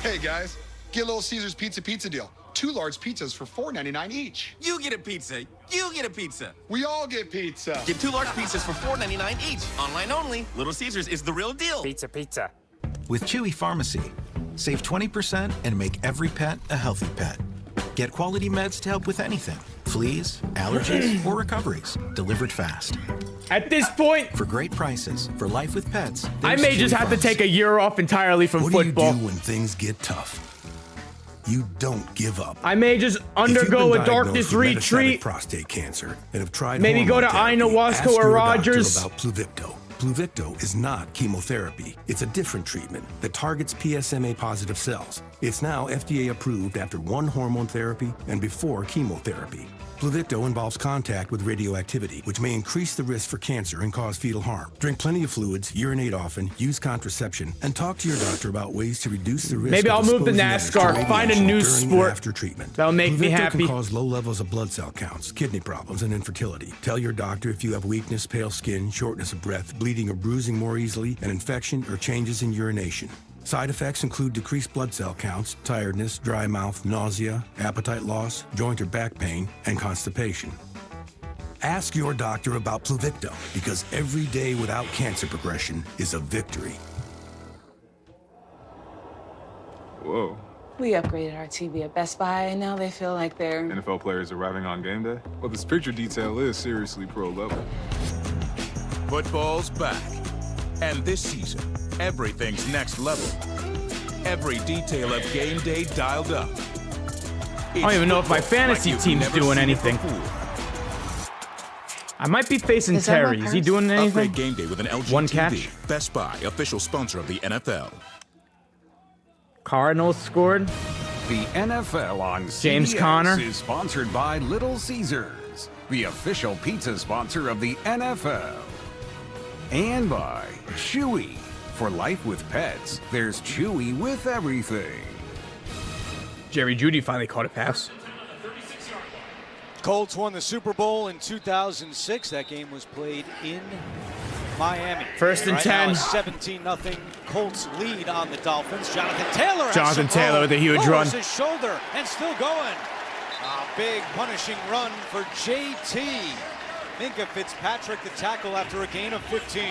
Hey guys, get a Little Caesars pizza deal. 2 large pizzas for $4.99 each. You get a pizza. You get a pizza. We all get pizza. Get 2 large pizzas for $4.99 each. Online only. Little Caesars is the real deal. Pizza. With Chewy Pharmacy, save 20% and make every pet a healthy pet. Get quality meds to help with anything. Fleas, allergies, or recoveries. Delivered fast. At this point, for great prices, for life with pets, I may just have to take a year off entirely from football. What do you do when things get tough? You don't give up. I may just undergo a darkness retreat. Prostate cancer and have tried maybe go to ayahuasca or Rogers. About Pluvicto. Pluvicto is not chemotherapy. It's a different treatment that targets PSMA-positive cells. It's now FDA approved after 1 hormone therapy and before chemotherapy. Pluvicto involves contact with radioactivity, which may increase the risk for cancer and cause fetal harm. Drink plenty of fluids, urinate often, use contraception, and talk to your doctor about ways to reduce the risk. Maybe I'll move to NASCAR, find a new sport after treatment. That'll make me happy. Can cause low levels of blood cell counts, kidney problems, and infertility. Tell your doctor if you have weakness, pale skin, shortness of breath, bleeding or bruising more easily, an infection, or changes in urination. Side effects include decreased blood cell counts, tiredness, dry mouth, nausea, appetite loss, joint or back pain, and constipation. Ask your doctor about Pluvicto, because every day without cancer progression is a victory. Whoa. We upgraded our TV at Best Buy, and now they feel like they're NFL players arriving on game day? Well, this picture detail is seriously pro level. Football's back. And this season, everything's next level. Every detail of game day dialed up. I don't even know if my fantasy team's doing anything. I might be facing Terry. Is he doing anything? Upgrade game day with an LG 1 TV. catch. Best Buy, official sponsor of the NFL. Cardinals scored. The NFL on James CBS Conner is sponsored by Little Caesars, the official pizza sponsor of the NFL. And by Chewy. For life with pets, there's Chewy with everything. Jerry Jeudy finally caught a pass. Colts won the Super Bowl in 2006. That game was played in Miami. First and 10. 17-0. Colts lead on the Dolphins. Jonathan Taylor. Jonathan Taylor with a huge run. His shoulder and still going. A big punishing run for JT. Minka Fitzpatrick, the tackle after a gain of 15.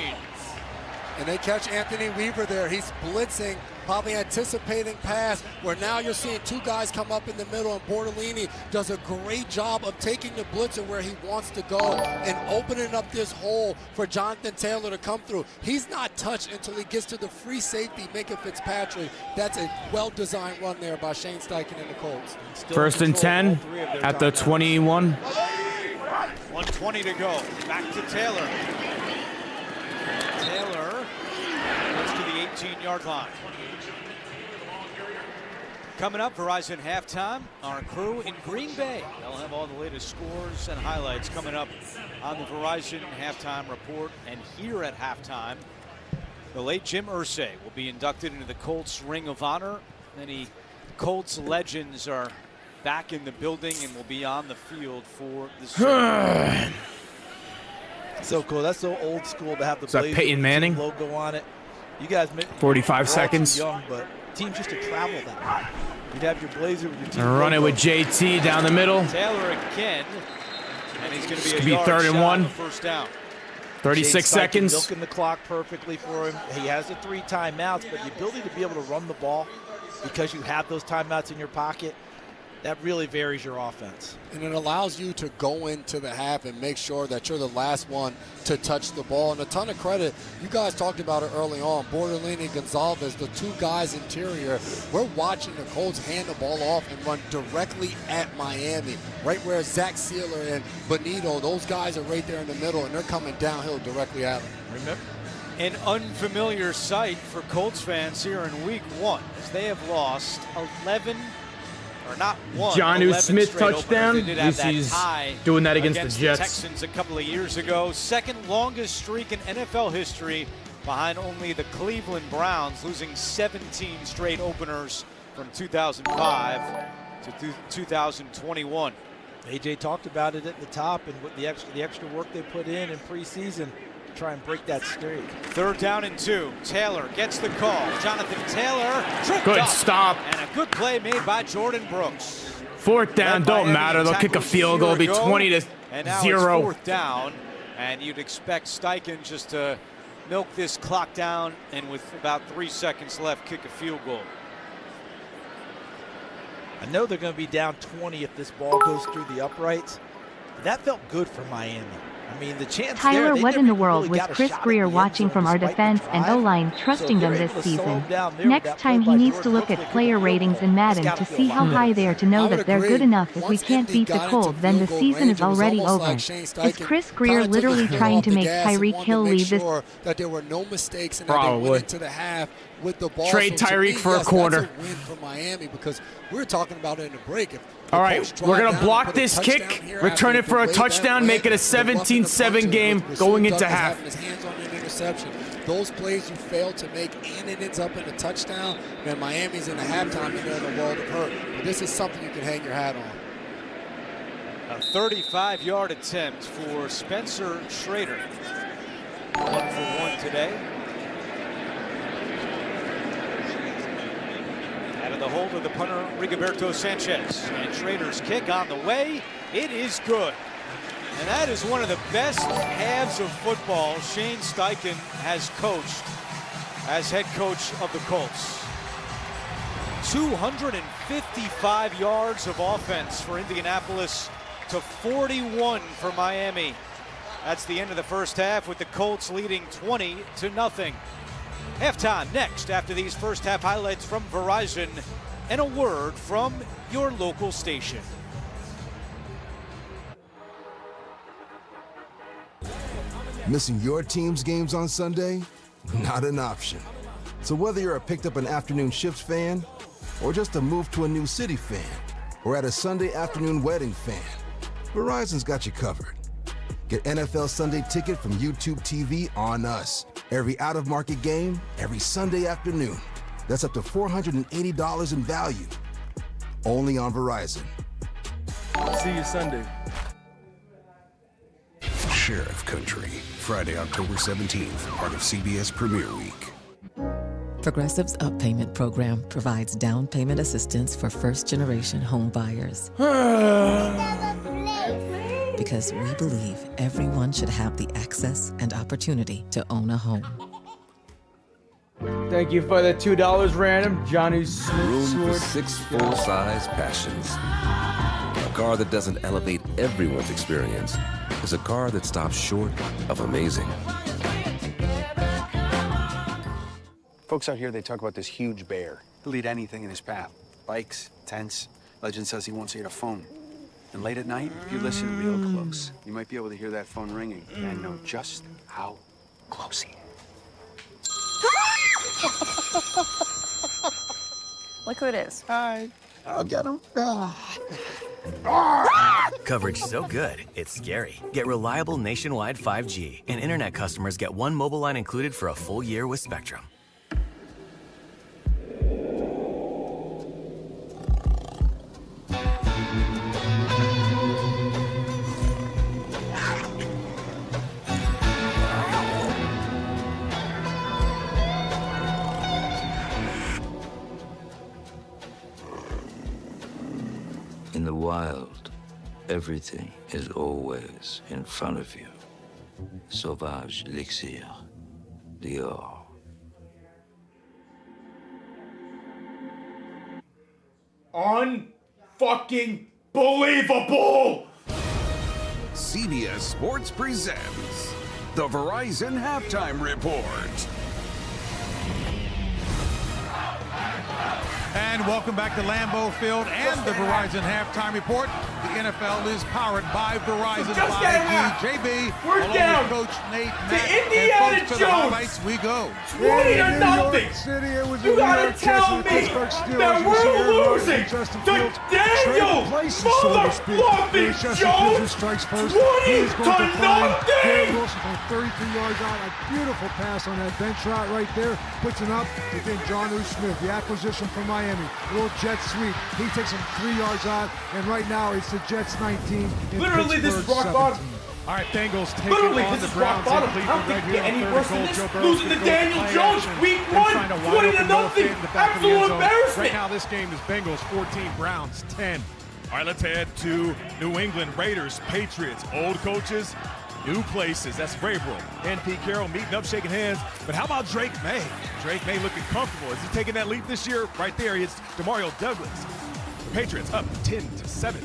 And they catch Anthony Weaver there. He's blitzing, probably anticipating pass, where now you're seeing 2 guys come up in the middle, and Bortolini does a great job of taking the blitzer where he wants to go and opening up this hole for Jonathan Taylor to come through. He's not touched until he gets to the free safety, Minka Fitzpatrick. That's a well-designed run there by Shane Steichen and the Colts. First and 10 at the 21. 1:20 to go. Back to Taylor. Taylor goes to the 18-yard line. Coming up, Verizon halftime. Our crew in Green Bay. They'll have all the latest scores and highlights coming up on the Verizon halftime report. And here at halftime, the late Jim Irsay will be inducted into the Colts Ring of Honor. Many Colts legends are back in the building and will be on the field for the ceremony. So cool. That's so old school to have the Blazer Peyton Manning logo on it. You guys, 45 seconds. Young, but teams used to travel that. You'd have your Blazer with your team. Run it with JT down the middle. Taylor again, and he's going to be a yard 3rd and shot 1. First down. 36 seconds. Milking the clock perfectly for him. He has the 3 timeouts, but the ability to be able to run the ball because you have those timeouts in your pocket, that really varies your offense. And it allows you to go into the half and make sure that you're the last one to touch the ball. And a ton of credit, you guys talked about it early on, Bortolini, Gonzalez, the 2 guys interior. We're watching the Colts hand the ball off and run directly at Miami, right where Zach Sealer and Benito, those guys are right there in the middle, and they're coming downhill directly at them. An unfamiliar sight for Colts fans here in week 1 as they have lost 11, or not one. Jonnu 11 Smith straight touchdown. openers. They did have that He's tie doing that against the Jets. Texans a couple of years ago. Second longest streak in NFL history, behind only the Cleveland Browns, losing 17 straight openers from 2005 to 2021. AJ talked about it at the top and with the extra work they put in preseason to try and break that streak. 3rd down and 2. Taylor gets the call. Jonathan Taylor tripped Good up. stop. And a good play made by Jordan Brooks. 4th down, don't matter. They'll kick a field goal. It'll be 20-0. And now it's 4th down, and you'd expect Steichen just to milk this clock down and with about 3 seconds left, kick a field goal. I know they're going to be down 20 if this ball goes through the uprights. But that felt good for Miami. I mean, the chance Tyler, there, what in the world really was Chris Greer watching from our defense and O-line trusting them this season? Next time he needs to look at player ratings in Madden to see how high they are to know that they're good enough. If we can't beat the Colts, then the season is already over. Is Chris Greer literally trying to make Tyreek Hill leave this? That there were no mistakes and Probably. that they went into the half with the ball. Trade So to Tyreek me, for a yes, quarter. That's a win for Miami because we were talking about it in the break. If All right, we're going to block this kick, return it for a touchdown, make it a 17-7 game going into half. His hands on an interception. Those plays you fail to make and it ends up in a touchdown, then Miami's in the halftime and they're in a world of hurt. But this is something you can hang your hat on. A 35-yard attempt for Spencer Schrader. 1 for 1 today. Out of the hold of the punter, Rigoberto Sanchez. And Schrader's kick on the way. It is good. And that is one of the best halves of football Shane Steichen has coached as head coach of the Colts. 255 yards of offense for Indianapolis to 41 for Miami. That's the end of the first half with the Colts leading 20-0. Halftime next after these first half highlights from Verizon and a word from your local station. Missing your team's games on Sunday? Not an option. So whether you're a picked up an afternoon shift fan, or just a move to a new city fan, or at a Sunday afternoon wedding fan, Verizon's got you covered. Get NFL Sunday Ticket from YouTube TV on us. Every out-of-market game, every Sunday afternoon. That's up to $480 in value. Only on Verizon. See you Sunday. Sheriff Country, Friday, October 17th, part of CBS Premiere Week. Progressive's Up Payment program provides down payment assistance for first-generation home buyers. Because we believe everyone should have the access and opportunity to own a home. Thank you for the $2 random, Johnny Smith. Room for 6 full-size Passions. A car that doesn't elevate everyone's experience is a car that stops short of amazing. Folks out here, they talk about this huge bear. He'll eat anything in his path. Bikes, tents. Legend says he won't see a phone. And late at night, if you listen real close, you might be able to hear that phone ringing and know just how close he is. Look who it is. Hi. I'll get him. Coverage so good, it's scary. Get reliable nationwide 5G, and internet customers get 1 mobile line included for a full year with Spectrum. In the wild, everything is always in front of you. Sauvage Elixir, Dior. Unfucking believable! CBS Sports presents the Verizon Halftime Report. And welcome back to Lambeau Field and the Verizon Halftime Report. The NFL is powered by Verizon 5G. JB, we're along down with Coach Nate, to Matt, Indiana and folks, to the Jones. highlights we go. 20-0. City, it was You gotta tell me that we're losing to Daniel motherfucking Jones 20-0. Garrett Wilson from 33 yards out. A beautiful pass on that bench shot right there. Puts it up. And then Jonnu Smith, the acquisition from Miami. Little jet sweep. He takes him 3 yards out. And right now it's the Jets 19. Literally, this is Pittsburgh rock bottom. 17. All right, Bengals taking Literally, on this the is rock Browns bottom. in I don't Cleveland think right it here get any on worse third than and this. goal. Joe Burrow Losing to Daniel Jones, week 1, 20-0. Absolute embarrassment. Right now, this game is Bengals 14, Browns 10. All right, let's head to New England. Raiders, Patriots, old coaches, new places. That's Vrabel and Pete Carroll meeting up, shaking hands. But how about Drake May? Drake May looking comfortable. Is he taking that leap this year? Right there, it's DeMario Douglas. The Patriots up 10-7.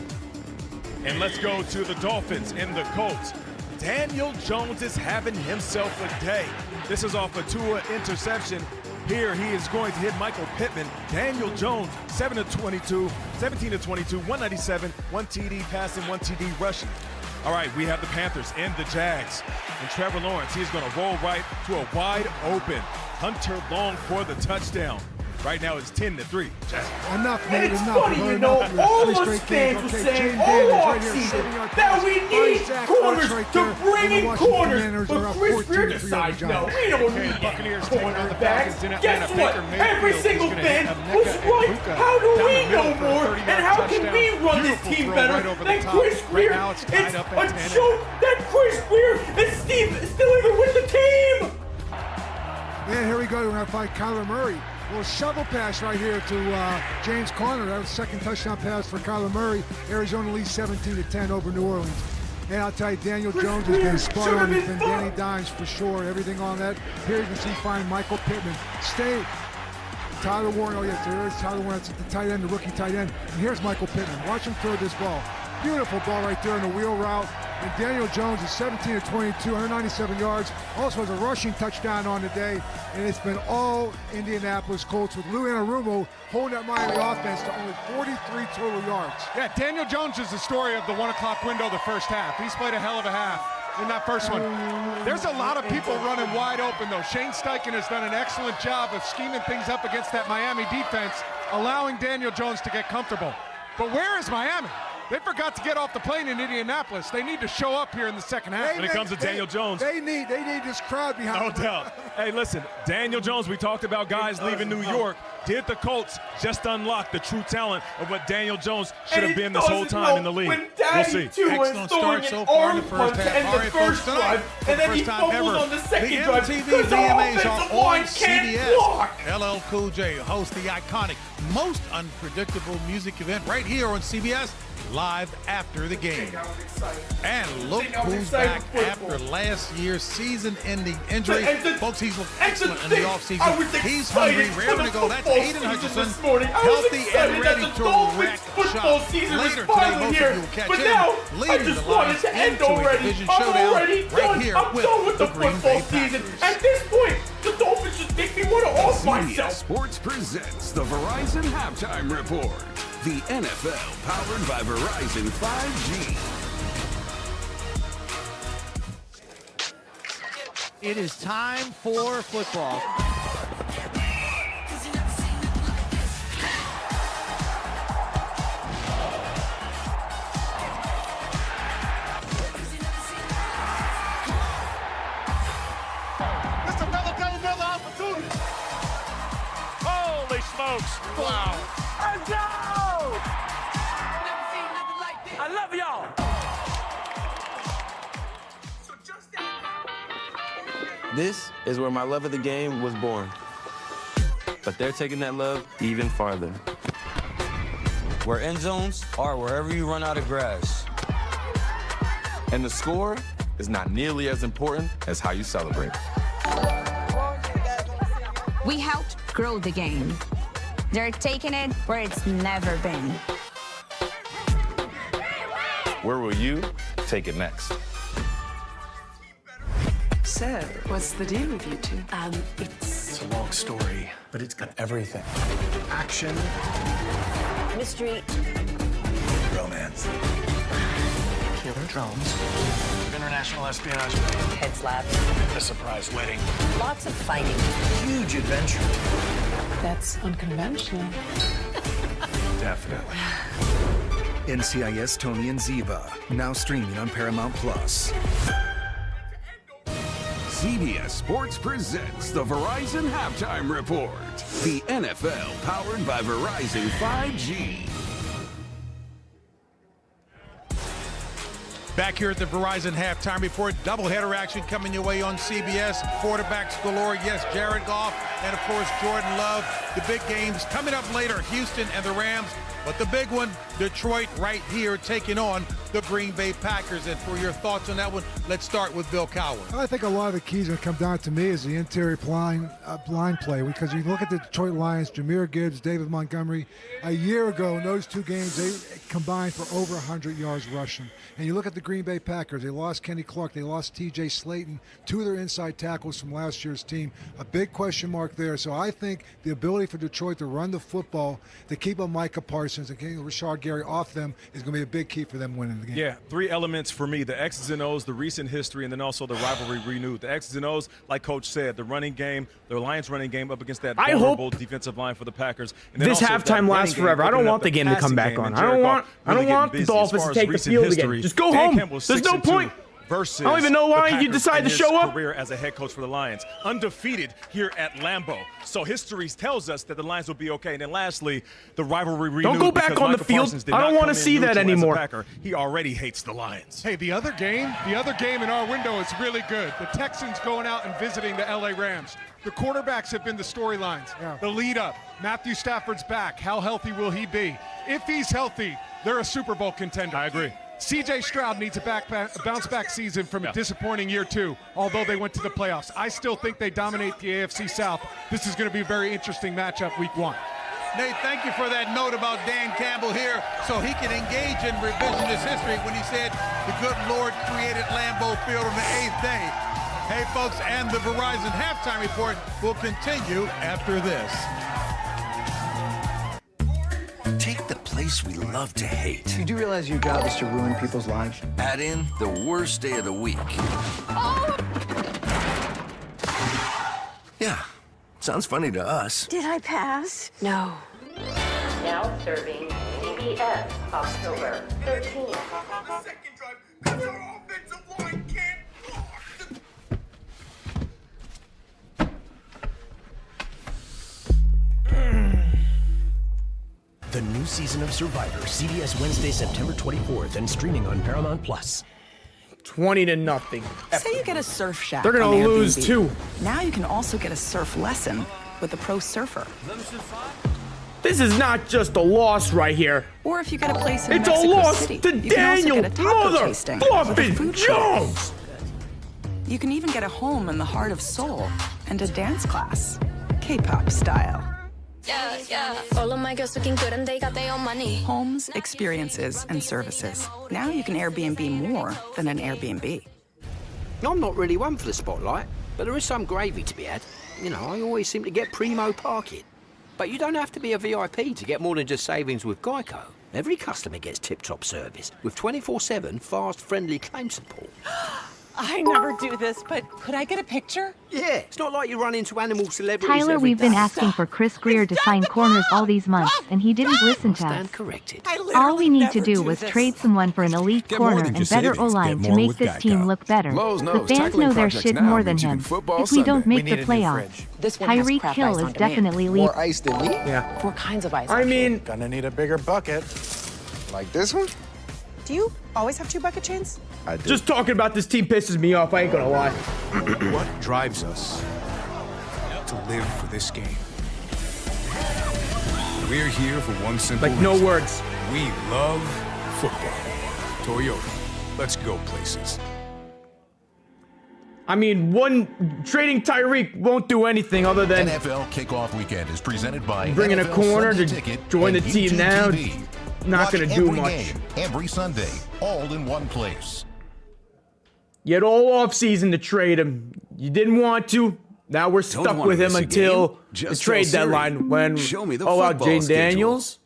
And let's go to the Dolphins and the Colts. Daniel Jones is having himself a day. This is off a Tua interception. Here he is going to hit Michael Pitman. Daniel Jones, 17-22, 197, 1 TD passing, 1 TD rushing. All right, we have the Panthers and the Jags. And Trevor Lawrence, he's going to roll right to a wide open Hunter Long for the touchdown. Right now it's 10-3. Enough, And Nate, it's enough. funny, you know, all of us fans were saying all offseason that we need corners to bring in corners. But Chris Greer decided, no, we don't need cornerbacks. Guess what? Every single fan was right. How do we know more? And how can we run this team better than Chris Greer? It's a joke that Chris Greer and Steve still even with the team. And here we go. We're going to find Kyler Murray. A little shovel pass right here to James Conner. That was the second touchdown pass for Kyler Murray. Arizona leads 17-10 over New Orleans. And I'll tell you, Daniel Jones has been spot on. He's been Danny Dimes for sure. Everything on that. Here you can see find Michael Pittman. Stay. Tyler Warren. Oh, yes, there is Tyler Warren. That's the tight end, the rookie tight end. And here's Michael Pittman. Watch him throw this ball. Beautiful ball right there in the wheel route. And Daniel Jones is 17-22, 197 yards. Also has a rushing touchdown on the day. And it's been all Indianapolis Colts with Lou Anarumo holding that Miami offense to only 43 total yards. Yeah, Daniel Jones is the story of the 1 o'clock window the first half. He's played a hell of a half in that first one. There's a lot of people running wide open, though. Shane Steichen has done an excellent job of scheming things up against that Miami defense, allowing Daniel Jones to get comfortable. But where is Miami? They forgot to get off the plane in Indianapolis. They need to show up here in the second half. When it comes to Daniel Jones. They need this crowd behind No doubt. Hey, listen, Daniel Jones, we talked about guys leaving New York. Did the Colts just unlock the true talent of what Daniel Jones should have been this whole time in the league? We'll see. Excellent start so far in the first half. All right, folks, tonight, for the first time ever, the MTV VMAs are on CBS. LL Cool J hosts the iconic, most unpredictable music event right here on CBS, live after the game. And look who's back after last year's season-ending injury. Folks, he's looked excellent in the offseason. He's hungry, raring to go. That's Aiden Hutchinson, healthy and ready to wreck shop. Later today, most of you will catch him leading the Lions into a division showdown right here with the Green Bay Packers. At this point, the Dolphins just make me want to off myself. Sports presents the Verizon Halftime Report. The NFL powered by Verizon 5G. It is time for football. It's another opportunity. Holy smokes. Wow. Let's go! I love y'all. This is where my love of the game was born. But they're taking that love even farther. Where end zones are wherever you run out of grass. And the score is not nearly as important as how you celebrate. We helped grow the game. They're taking it where it's never been. Where will you take it next? So, what's the deal with you two? It's long story, but it's got everything. Action. Mystery. Romance. Killer drones. International espionage. Head slap. A surprise wedding. Lots of fighting. Huge adventure. That's unconventional. Definitely. NCIS Tony and Ziva, now streaming on Paramount Plus. CBS Sports presents the Verizon Halftime Report. The NFL powered by Verizon 5G. Back here at the Verizon Halftime Report, doubleheader action coming your way on CBS. Quarterbacks galore, yes, Jared Goff, and of course Jordan Love. The big games coming up later, Houston and the Rams. But the big one, Detroit right here taking on the Green Bay Packers. And for your thoughts on that one, let's start with Bill Cowher. I think a lot of the keys that come down to me is the interior blind play, because you look at the Detroit Lions, Jahmyr Gibbs, David Montgomery. A year ago in those two games, they combined for over 100 yards rushing. And you look at the Green Bay Packers, they lost Kenny Clark, they lost T.J. Slayton, two of their inside tackles from last year's team. A big question mark there. So I think the ability for Detroit to run the football, to keep on Micah Parsons and getting Rashard Gary off them is going to be a big key for them winning the game. Yeah, three elements for me: the X's and O's, the recent history, and then also the rivalry renewed. The X's and O's, like Coach said, the running game, the Lions running game up against that vulnerable defensive line for the Packers. And then this halftime lasts forever. I don't want the game to come back on. I don't want the Dolphins to take the field again. Just go home. There's no point. Versus I don't even know why you decided to show up. Career as a head coach for the Lions, undefeated here at Lambeau. So history tells us that the Lions will be okay. And then lastly, the rivalry renewed. Don't go back on the field. I don't want to see that anymore. He already hates the Lions. Hey, the other game in our window is really good. The Texans going out and visiting the LA Rams. The quarterbacks have been the storylines. The lead up. Matthew Stafford's back. How healthy will he be? If he's healthy, they're a Super Bowl contender. I agree. C.J. Stroud needs a bounce-back season from a disappointing year two, although they went to the playoffs. I still think they dominate the AFC South. This is going to be a very interesting matchup week one. Nate, thank you for that note about Dan Campbell here so he can engage in revisionist history when he said the good Lord created Lambeau Field on the 8th day. Hey, folks, and the Verizon Halftime Report will continue after this. Take the place we love to hate. You do realize your job is to ruin people's lives? Add in the worst day of the week. Oh! Yeah, sounds funny to us. Did I pass? No. Now serving CBS October 13th. The new season of Survivor, CBS Wednesday, September 24th, and streaming on Paramount Plus. 20-0. Say you get a surf shack. They're gonna lose too. Now you can also get a surf lesson with a pro surfer. This is not just a loss right here. Or if you get a place in it's Mexico a loss City, to you can also Daniel get a taco Mother tasting with a Fluffin food Jones. You can even get a home in the heart of Seoul and a dance class, K-pop style. Yeah. All of my girls looking good and they got their own money. Homes, experiences, and services. Now you can Airbnb more than an Airbnb. I'm not really one for the spotlight, but there is some gravy to be had. You know, I always seem to get primo parking. But you don't have to be a VIP to get more than just savings with Geico. Every customer gets tip-top service with 24/7 fast, friendly claim support. I never do this, but could I get a picture? Yeah, it's not like you run into animal celebrities Tyler, every we've been day. asking for Chris Greer to sign corners all these months, and he didn't listen to us. Stand corrected. All we need to do was trade someone for an elite Get more corner than and just better savings. O-line Get to more make with this Geico. team look better. Lowe's The knows fans tackling know their projects shit now more than means you him. can football If we don't Sunday. make We the need a new playoffs, fridge. This one has Tyreek crap Hill ice is on demand. definitely leading. More ice than me? Yeah. 4 kinds of ice. I mean, Gonna need a bigger bucket. Like this one? Do you always have 2 bucket chains? I do. just talking about this team pisses me off. I ain't gonna lie. What drives us to live for this game? We're here for one simple Like no reason. words. We love football. Toyota, let's go places. I mean, trading Tyreek won't do anything other than NFL Kickoff Weekend is presented by bringing a NFL corner Sunday to Ticket join the and team YouTube now. TV. Not Watch gonna do every much. game, every Sunday, all in one place. You had all off season to trade him. You didn't want to. Now we're stuck with him until the trade deadline when, Jaden Daniels.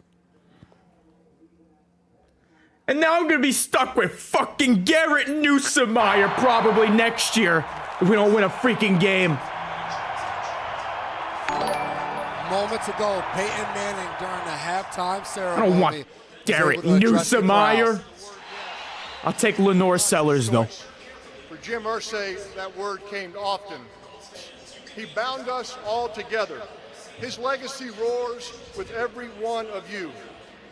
And now I'm going to be stuck with fucking Garrett Newsomeyer probably next year if we don't win a freaking game. Moments ago, Peyton Manning during the halftime ceremony. I don't want Garrett Newsomeyer. I'll take Lenore Sellers, though. For Jim Irsay, that word came often. He bound us all together. His legacy roars with every one of you.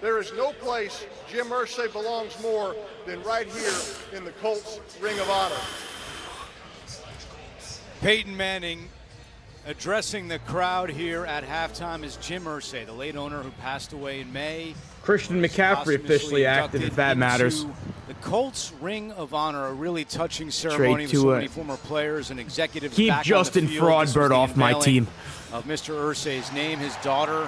There is no place Jim Irsay belongs more than right here in the Colts Ring of Honor. Peyton Manning addressing the crowd here at halftime is Jim Irsay, the late owner who passed away in May. Christian McCaffrey officially active, if that matters. The Colts Ring of Honor, a really touching ceremony with so many former players and executives. Keep back Justin on the field. Fraudbird off my team. Of Mr. Irsay's name, his daughter,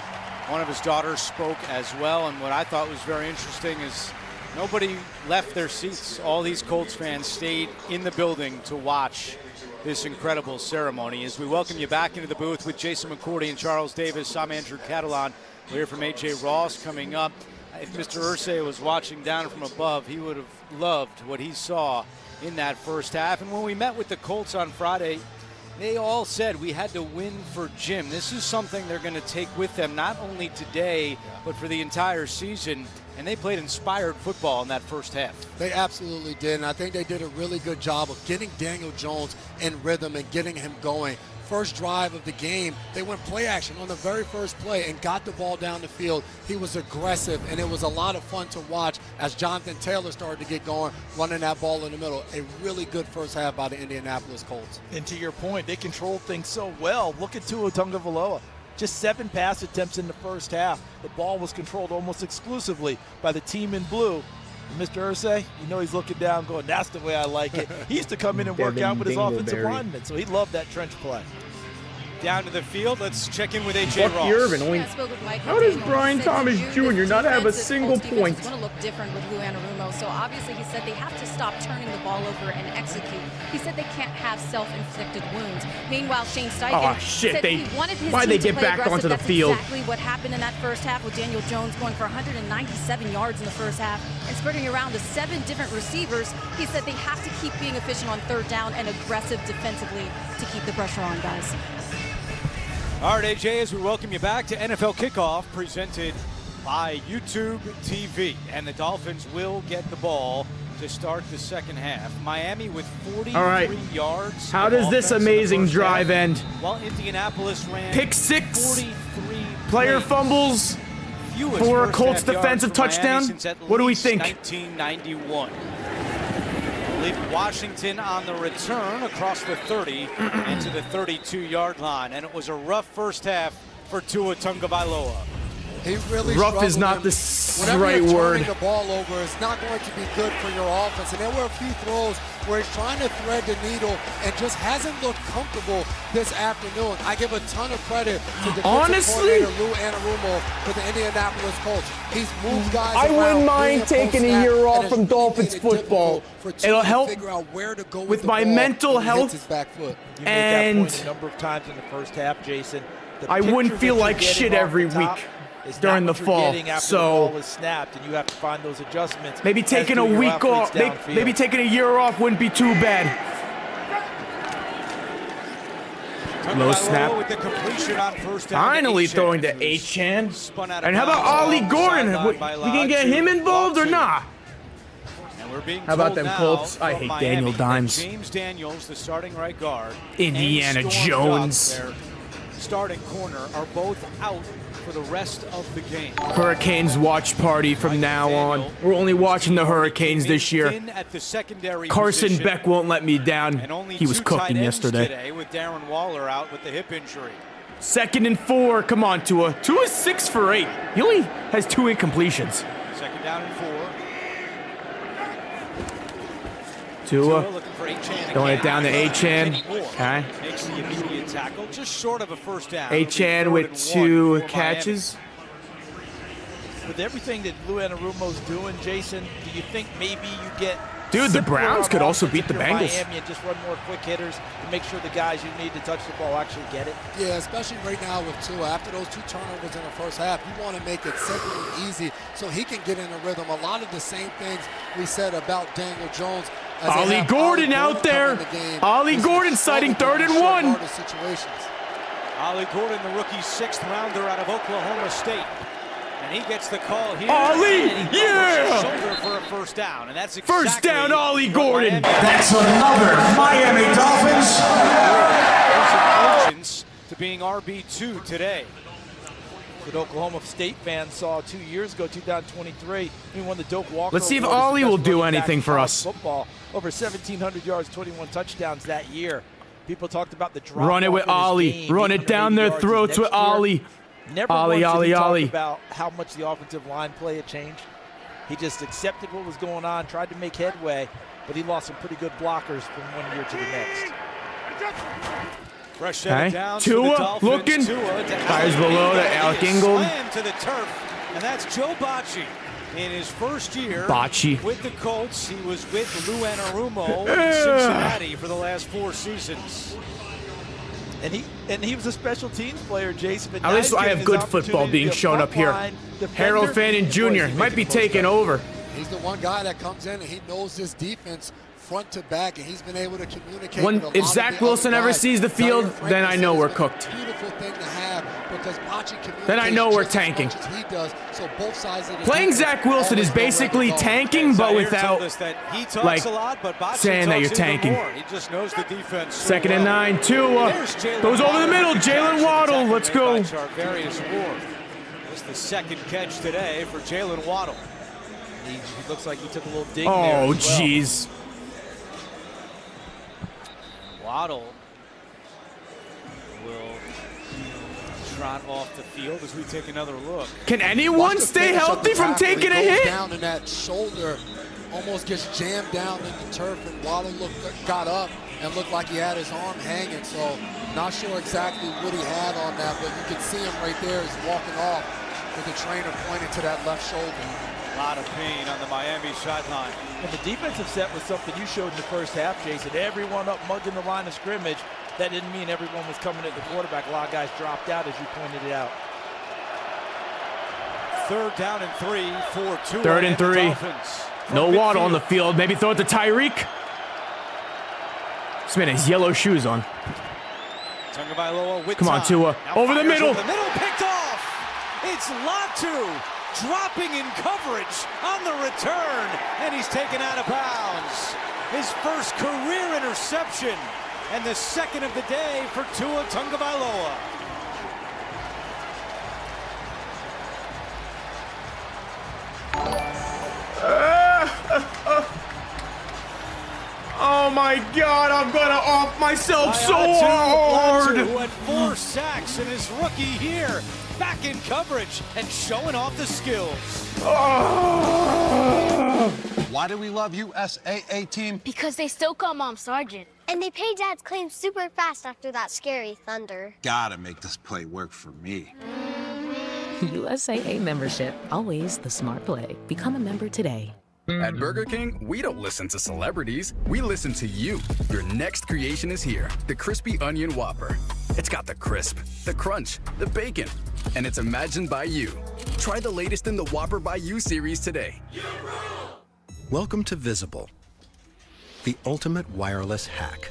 one of his daughters spoke as well, and what I thought was very interesting is nobody left their seats. All these Colts fans stayed in the building to watch this incredible ceremony. As we welcome you back into the booth with Jason McCourty and Charles Davis, I'm Andrew Catalan. We'll hear from A.J. Ross coming up. If Mr. Irsay was watching down from above, he would have loved what he saw in that first half. And when we met with the Colts on Friday, they all said we had to win for Jim. This is something they're going to take with them, not only today, but for the entire season. And they played inspired football in that first half. They absolutely did, and I think they did a really good job of getting Daniel Jones in rhythm and getting him going. First drive of the game, they went play action on the very first play and got the ball down the field. He was aggressive, and it was a lot of fun to watch as Jonathan Taylor started to get going, running that ball in the middle. A really good first half by the Indianapolis Colts. And to your point, they controlled things so well. Look at Tua Tagovailoa. Just 7 pass attempts in the first half. The ball was controlled almost exclusively by the team in blue. And Mr. Irsay, you know he's looking down going, that's the way I like it. He used to come in and work out with his offensive linemen, so he loved that trench play. Down to the field, let's check in with A.J. Ross. How does Brian Thomas Jr. not have a single point? It's going to look different with Lou Anarumo. So obviously he said they have to stop turning the ball over and execute. He said they can't have self-inflicted wounds. Meanwhile, Shane Steichen said he wanted his team to play aggressive. That's exactly what happened in that first half with Daniel Jones going for 197 yards in the first half and spreading around to 7 different receivers. He said they have to keep being efficient on third down and aggressive defensively to keep the pressure on, guys. All right, AJ, as we welcome you back to NFL Kickoff, presented by YouTube TV. And the Dolphins will get the ball to start the second half. Miami with 43 yards. How does this amazing drive end? While Indianapolis ran pick 6, 43 player fumbles, 4 Colts defensive touchdown. What do we think? 1991. Leave Washington on the return across the 30 and to the 32-yard line. And it was a rough first half for Tua Tagovailoa. He really rough is not the right word. Turning the ball over is not going to be good for your offense. And there were a few throws where he's trying to thread the needle and just hasn't looked comfortable this afternoon. I give a ton of credit to defensive coordinator Lou Anarumo for the Indianapolis Colts. He's moved guys around. I wouldn't mind taking a year off from Dolphins football. It'll help with my mental health. And a number of times in the first half, Jason. I wouldn't feel like shit every week during the fall, so the snapped and you have to find those adjustments. Maybe taking a week off, maybe taking a year off wouldn't be too bad. Low snap. With the completion on first down. Finally throwing to Achane. And how about Ollie Gordon? We can get him involved or not? How about them Colts? I hate Daniel Dimes. James Daniels, the starting right guard. Indiana Jones. Starting corner are both out for the rest of the game. Hurricanes watch party from now on. We're only watching the Hurricanes this year. Carson Beck won't let me down. He was cooking yesterday. Today with Darren Waller out with the hip injury. 2nd and 4. Come on, Tua. Tua's 6 for 8. He only has 2 incompletions. 2nd down and 4. Tua throwing it down to Achane. Okay. Makes the immediate tackle, just short of a first down. Achane with 2 catches. With everything that Lou Anarumo's doing, Jason, do you think maybe you get Dude, the Browns could also beat the Bengals. Miami and just run more quick hitters to make sure the guys you need to touch the ball actually get it. Yeah, especially right now with Tua. After those 2 turnovers in the first half, you want to make it simple and easy so he can get in a rhythm. A lot of the same things we said about Daniel Jones. Ollie Gordon out there. Ollie Gordon citing 3rd and 1. Ollie Gordon, the rookie 6th rounder out of Oklahoma State. And he gets the call here. Ollie, yeah! Shoulder for a first down, and that's exactly first down, Ollie Gordon. That's another Miami Dolphins. To being RB2 today. What Oklahoma State fans saw 2 years ago, 2023. He won the Doak Walker. Let's see if Ollie will do anything for us. Football, over 1,700 yards, 21 touchdowns that year. People talked about the drop. Run it with Ollie. Run it down their throats with Ollie. Never Ollie, once did he Ollie. talk about how much the offensive line play had changed. He just accepted what was going on, tried to make headway, but he lost some pretty good blockers from one year to the next. Fresh set down Tua looking. Fires below to Alec Ingold. To the turf, and that's Joe Bocci. In his first year with the Colts, he was with Lou Anarumo in Cincinnati for the last 4 seasons. And he was a special teams player, Jason. At least I have good football being shown up here. Harold Fannin Jr. might be taking over. He's the one guy that comes in and he knows this defense front to back, and he's been able to communicate. If Zach Wilson ever sees the field, then I know we're cooked. Beautiful thing to have because Bocci communicates. Then I know we're tanking. As he does, so both sides of the Playing Zach Wilson is basically tanking, but without like saying that you're tanking. He just knows the defense. 2nd and 9, Tua goes over the middle. Jalen Waddle, let's go. That's the 2nd catch today for Jalen Waddle. He looks like he took a little dig there. Oh, jeez. Waddle will trot off the field as we take another look. Can anyone stay healthy from taking a hit? Down in that shoulder, almost gets jammed down in the turf, and Waddle got up and looked like he had his arm hanging. So not sure exactly what he had on that, but you can see him right there. He's walking off with the trainer pointing to that left shoulder. A lot of pain on the Miami sideline. And the defensive set was something you showed in the first half, Jason. Everyone up mugging the line of scrimmage. That didn't mean everyone was coming at the quarterback. A lot of guys dropped out, as you pointed it out. 3rd down and 3 for Tua. 3rd and 3. No Waddle on the field. Maybe throw it to Tyreek. This man has yellow shoes on. Tagovailoa with Come on, Tua. Over the middle. The middle picked off. It's Latu dropping in coverage on the return, and he's taken out of bounds. His first career interception, and the 2nd of the day for Tua Tagovailoa. Oh my God, I'm gonna off myself so hard. Latu, who had 4 sacks in his rookie year, back in coverage and showing off the skills. Why do we love USAA team? Because they still call Mom Sergeant. And they pay Dad's claim super fast after that scary thunder. Gotta make this play work for me. USAA membership, always the smart play. Become a member today. At Burger King, we don't listen to celebrities, we listen to you. Your next creation is here, the Crispy Onion Whopper. It's got the crisp, the crunch, the bacon, and it's imagined by you. Try the latest in the Whopper by You series today. Welcome to Visible, the ultimate wireless hack.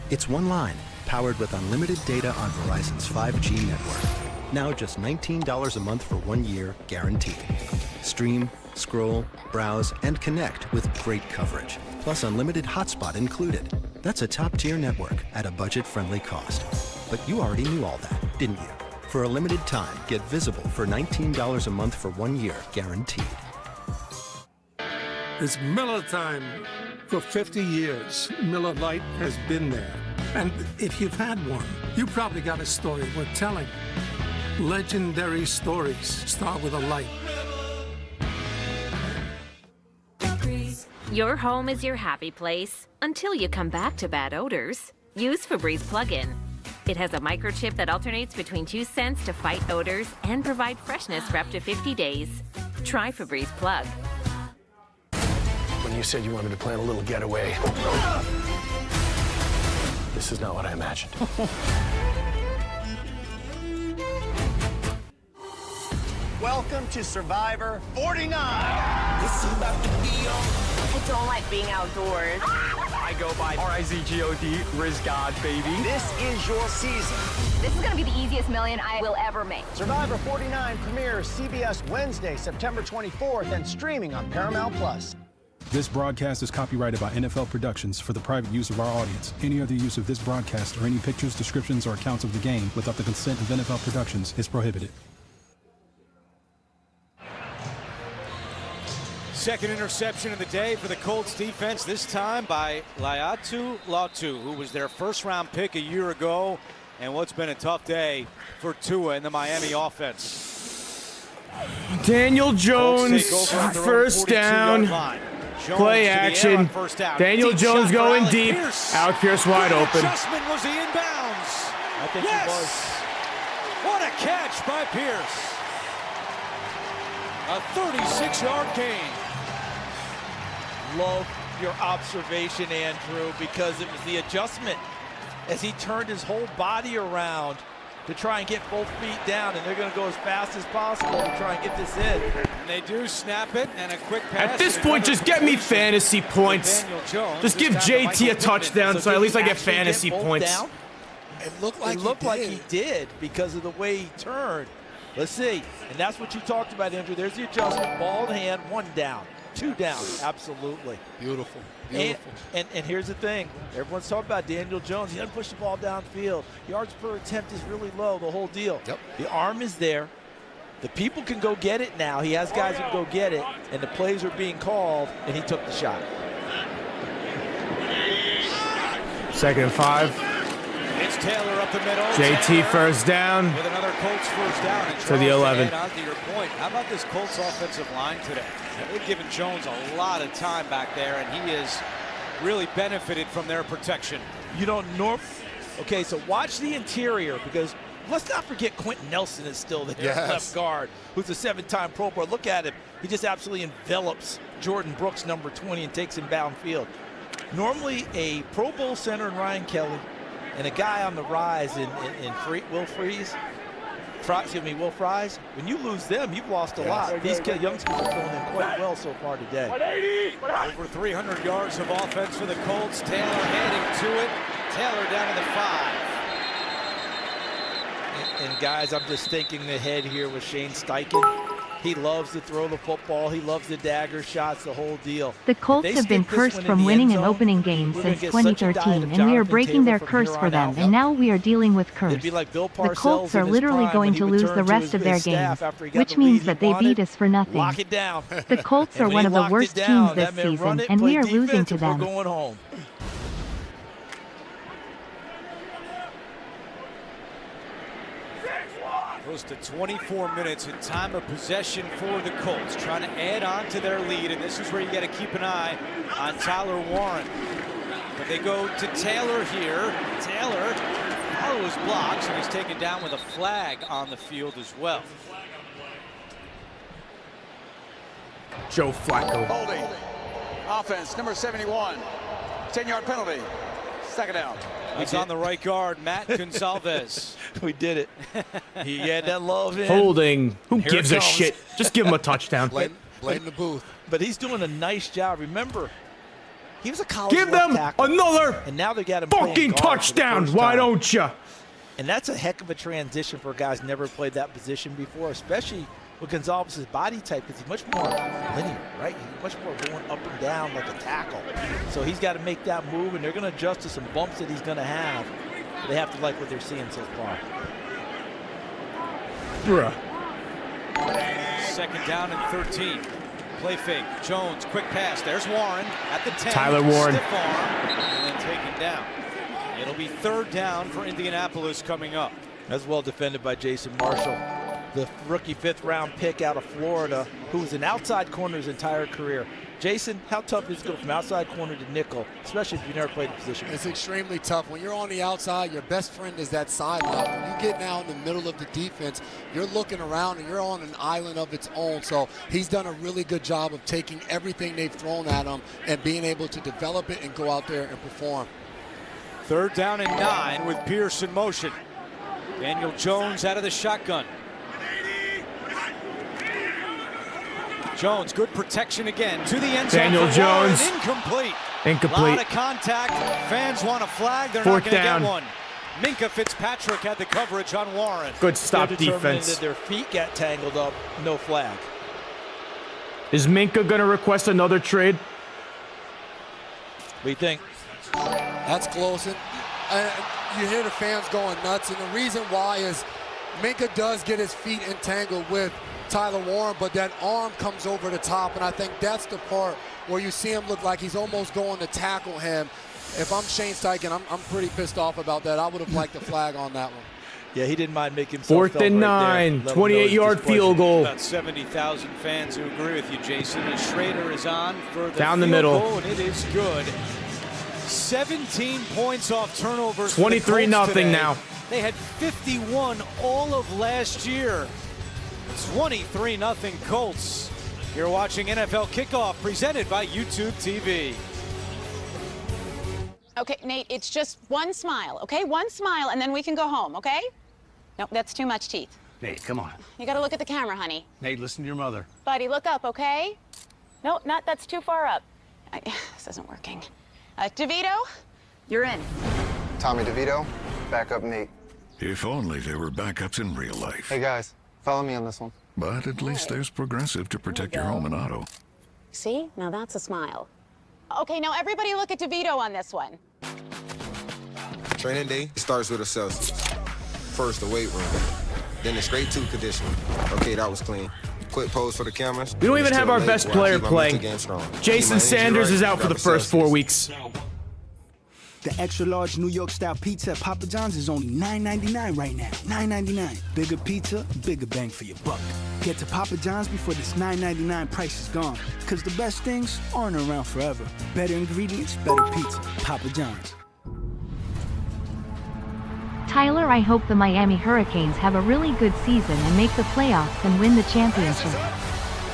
It's one line, powered with unlimited data on Verizon's 5G network. Now just $19 a month for 1 year, guaranteed. Stream, scroll, browse, and connect with great coverage. Plus unlimited hotspot included. That's a top-tier network at a budget-friendly cost. But you already knew all that, didn't you? For a limited time, get Visible for $19 a month for 1 year, guaranteed. It's Miller time. For 50 years, Miller Lite has been there. And if you've had one, you probably got a story worth telling. Legendary stories start with a light. Your home is your happy place until you come back to bad odors. Use Febreze plug-in. It has a microchip that alternates between 2 scents to fight odors and provide freshness for up to 50 days. Try Febreze Plug. When when you said you wanted to plan a little getaway. This is not what I imagined. Welcome to Survivor 49. I don't like being outdoors. I go by R-I-Z-G-O-D, Riz God, baby. This is your season. This is gonna be the easiest million I will ever make. Survivor 49 premieres CBS Wednesday, September 24th, and streaming on Paramount+. This broadcast is copyrighted by NFL Productions for the private use of our audience. Any other use of this broadcast or any pictures, descriptions, or accounts of the game without the consent of NFL Productions is prohibited. Second interception of the day for the Colts defense, this time by Laiatu Latu, who was their first-round pick a year ago, and what's been a tough day for Tua and the Miami offense. Daniel Jones, first down. Play action. Daniel Jones going deep. Alec Pierce wide open. Adjustment, was he in bounds? I think he was. What a catch by Pierce. A 36-yard gain. Love your observation, Andrew, because it was the adjustment as he turned his whole body around to try and get both feet down, and they're going to go as fast as possible to try and get this in. And they do snap it, and a quick pass. At this point, just get me fantasy points. Just give JT a touchdown, so at least I get fantasy points. It looked like he did because of the way he turned. Let's see. And that's what you talked about, Andrew. There's the adjustment. Ball in hand, 1 down. 2 down. Absolutely. Beautiful. Beautiful. And here's the thing. Everyone's talking about Daniel Jones. He doesn't push the ball downfield. Yards per attempt is really low, the whole deal. Yep. The arm is there. The people can go get it now. He has guys who can go get it. And the plays are being called, and he took the shot. 2nd and 5. It's Taylor up the middle. JT Taylor first down. with another Colts first down. And To the 11. To add on to your point, how about this Colts offensive line today? They've given Jones a lot of time back there, and he has really benefited from their protection. You don't Okay, so watch the interior, because let's not forget Quentin Nelson is still there, left guard, who's a 7-time Pro Bowl. Look at him. He just absolutely envelops Jordan Brooks, number 20, and takes him downfield. Normally, a Pro Bowl center in Ryan Kelly and a guy on the rise in Will Fries. When you lose them, you've lost a lot. These youngsters are filling in quite well so far today. Over 300 yards of offense for the Colts. Taylor heading to it. Taylor down to the 5. And guys, I'm just thinking ahead here with Shane Steichen. He loves to throw the football. He loves the dagger shots, the whole deal. The Colts have been cursed from winning an opening game since 2013, and we are breaking their curse for them, and now we are dealing with curse. The Colts are literally going to lose the rest of their games, which means that they beat us for nothing. Lock it down. The Colts are one of the worst teams this season, and we are losing to them. We're going home. Close to 24 minutes in time of possession for the Colts, trying to add on to their lead, and this is where you got to keep an eye on Tyler Warren. But they go to Taylor here. Taylor follows blocks, and he's taken down with a flag on the field as well. Joe Flacco. Holding. Offense, number 71. 10-yard penalty. 2nd down. He's on the right guard, Matt Gonzalez. We did it. He had that love in. Holding. Who Here gives it a comes. shit? Just give him a touchdown. Blame the booth. But he's doing a nice job. Remember, he was a college Give left them tackle, another and now they got him playing fucking guard for the touchdown. first Why time. don't you? And that's a heck of a transition for a guy who's never played that position before, especially with Gonzalez's body type, because he's much more linear, right? He's much more going up and down like a tackle. So he's got to make that move, and they're going to adjust to some bumps that he's going to have. They have to like what they're seeing so far. Bruh. 2nd down and 13. Play fake. Jones, quick pass. There's Warren at the 10. Tyler Warren. Stiff arm, and then taken down. It'll be 3rd down for Indianapolis coming up. That's well defended by Jason Marshall, the rookie 5th-round pick out of Florida, who was an outside corner his entire career. Jason, how tough is it to go from outside corner to nickel, especially if you've never played the position? It's extremely tough. When you're on the outside, your best friend is that sideline. When you get now in the middle of the defense, you're looking around and you're on an island of its own. So he's done a really good job of taking everything they've thrown at him and being able to develop it and go out there and perform. 3rd down and 9 with Pierce in motion. Daniel Jones out of the shotgun. Jones, good protection again to the end zone. Daniel Jones. Incomplete. Incomplete. A lot of contact. Fans want a flag. They're 4th not going to down. get one. Minka Fitzpatrick had the coverage on Warren. Good stop defense. That their feet got tangled up. No flag. Is Minka going to request another trade? What do you think? That's close. And you hear the fans going nuts. And the reason why is Minka does get his feet entangled with Tyler Warren, but that arm comes over the top, and I think that's the part where you see him look like he's almost going to tackle him. If I'm Shane Steichen, I'm pretty pissed off about that. I would have liked the flag on that one. Yeah, he didn't mind making himself 4th and 9, 28-yard field goal. About 70,000 fans who agree with you, Jason. And Schrader is on for the down the field middle, goal, and it is good. 17 points off turnovers. 23-0 now. They had 51 all of last year. 23-0 Colts. You're watching NFL Kickoff presented by YouTube TV. Okay, Nate, it's just one smile, okay? One smile, and then we can go home, okay? No, that's too much teeth. Nate, come on. You gotta look at the camera, honey. Nate, listen to your mother. Buddy, look up, okay? No, that's too far up. This isn't working. DeVito, you're in. Tommy DeVito, backup Nate. If only there were backups in real life. Hey guys, follow me on this one. But at least there's Progressive to protect your home and auto. See? Now that's a smile. Okay, now everybody look at DeVito on this one. Training day starts with assessments. First, the weight room. Then the straight to conditioning. Okay, that was clean. Quick pose for the cameras. We don't even have our best player playing. Jason Sanders is out for the first 4 weeks. The extra large New York style pizza at Papa John's is only $9.99 right now. $9.99. Bigger pizza, bigger bang for your buck. Get to Papa John's before this $9.99 price is gone. Because the best things aren't around forever. Better ingredients, better pizza. Papa John's. Tyler, I hope the Miami Hurricanes have a really good season and make the playoffs and win the championship.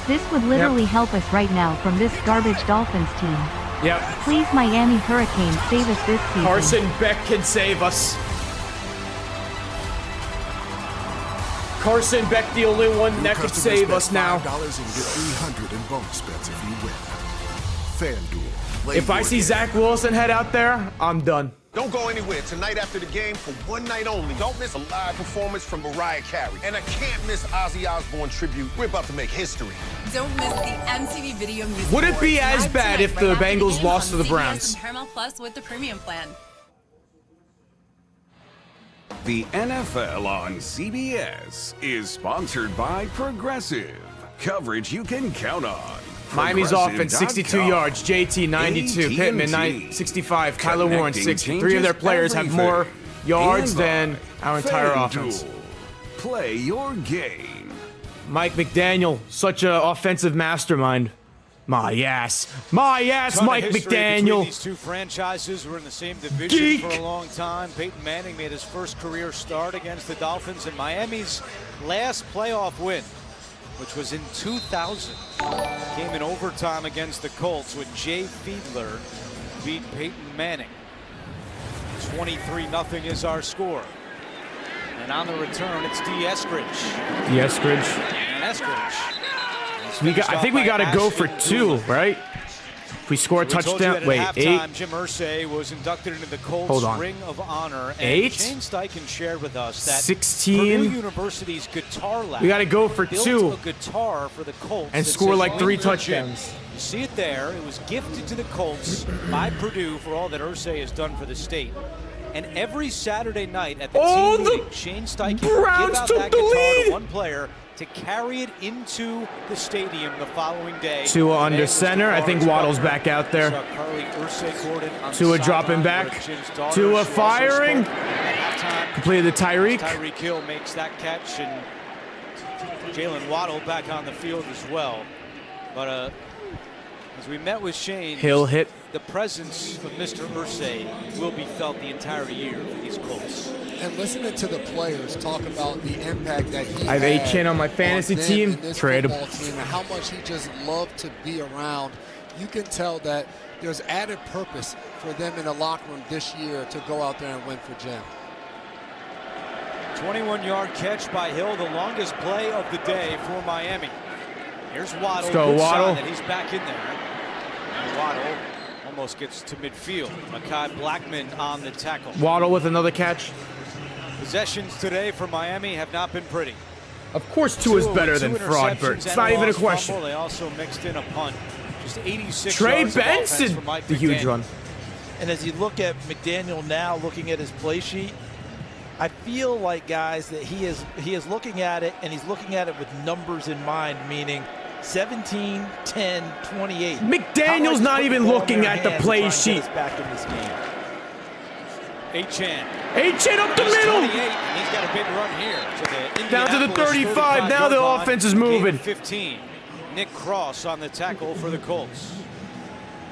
This would literally help us right now from this garbage Dolphins team. Yep. Please, Miami Hurricanes, save us this season. Carson Beck can save us. Carson Beck, the only one that could save us now. $5 and get $300 in bonus bets if you win. FanDuel. If I see Zach Wilson head out there, I'm done. Don't go anywhere. Tonight after the game, for one night only, don't miss a live performance from Mariah Carey. And I can't miss Ozzy Osbourne tribute. We're about to make history. Don't miss the MTV Video Music Would it be Awards as bad if the Bengals lost to the Browns? And Paramount Plus with the premium plan. The NFL on CBS is sponsored by Progressive. Coverage you can count on. Miami's offense, 62 yards. JT, 92. Pittman, 65. Tyler Warren, 60. 3 of their players have more yards than our entire offense. Play your game. Mike McDaniel, such an offensive mastermind. My ass, Mike McDaniel. These two franchises were in the same division for a long time. Peyton Manning made his first career start against the Dolphins, and Miami's last playoff win, which was in 2000, came in overtime against the Colts when Jay Fiedler beat Peyton Manning. 23-0 is our score. And on the return, it's D. Eskridge. And Eskridge. I think we got to go for 2, right? If we score a touchdown, wait, 8. Jim Irsay was inducted into the Colts Ring of Honor. And 8. Shane Steichen shared with us that 16. Purdue University's guitar lab. We got to go for 2. Built a guitar for the Colts and score like 3 touchdowns. You see it there. It was gifted to the Colts by Purdue for all that Irsay has done for the state. And every Saturday night at the team meeting, Shane Steichen would give out that guitar to one player to carry it into the stadium the following day. Tua under center. I think Waddle's back out there. Tua dropping back. Tua firing. Completed the Tyreek. Tyreek Hill makes that catch, and Jalen Waddle back on the field as well. But As we met with Shane, Hill hit. the presence of Mr. Irsay will be felt the entire year for these Colts. And listening to the players talk about the impact that he I have had A-Chin on my fantasy them team. in this Trade him. football team and how much he just loved to be around. You can tell that there's added purpose for them in the locker room this year to go out there and win for Jim. 21-yard catch by Hill, the longest play of the day for Miami. Here's Waddle. Let's go, Good Waddle. sign that he's back in there. And Waddle almost gets to midfield. Mekhi Blackman on the tackle. Waddle with another catch. Possessions today for Miami have not been pretty. Of course, Tua's better than Fraudbert. It's not even a question. Fumble. They also mixed in a punt. Just 86 Trey yards of offense Benson, for Mike the huge McDaniel. run. And as you look at McDaniel now, looking at his play sheet, I feel like, guys, that he is looking at it, and he's looking at it with numbers in mind, meaning 17, 10, 28. McDaniel's not even looking at the play sheet. Back in this game. Achane. Achane up the middle. 28, and he's got a big run here to the Down to the Indianapolis 35. Now the 35-yard line. offense is moving. 15. Nick Cross on the tackle for the Colts.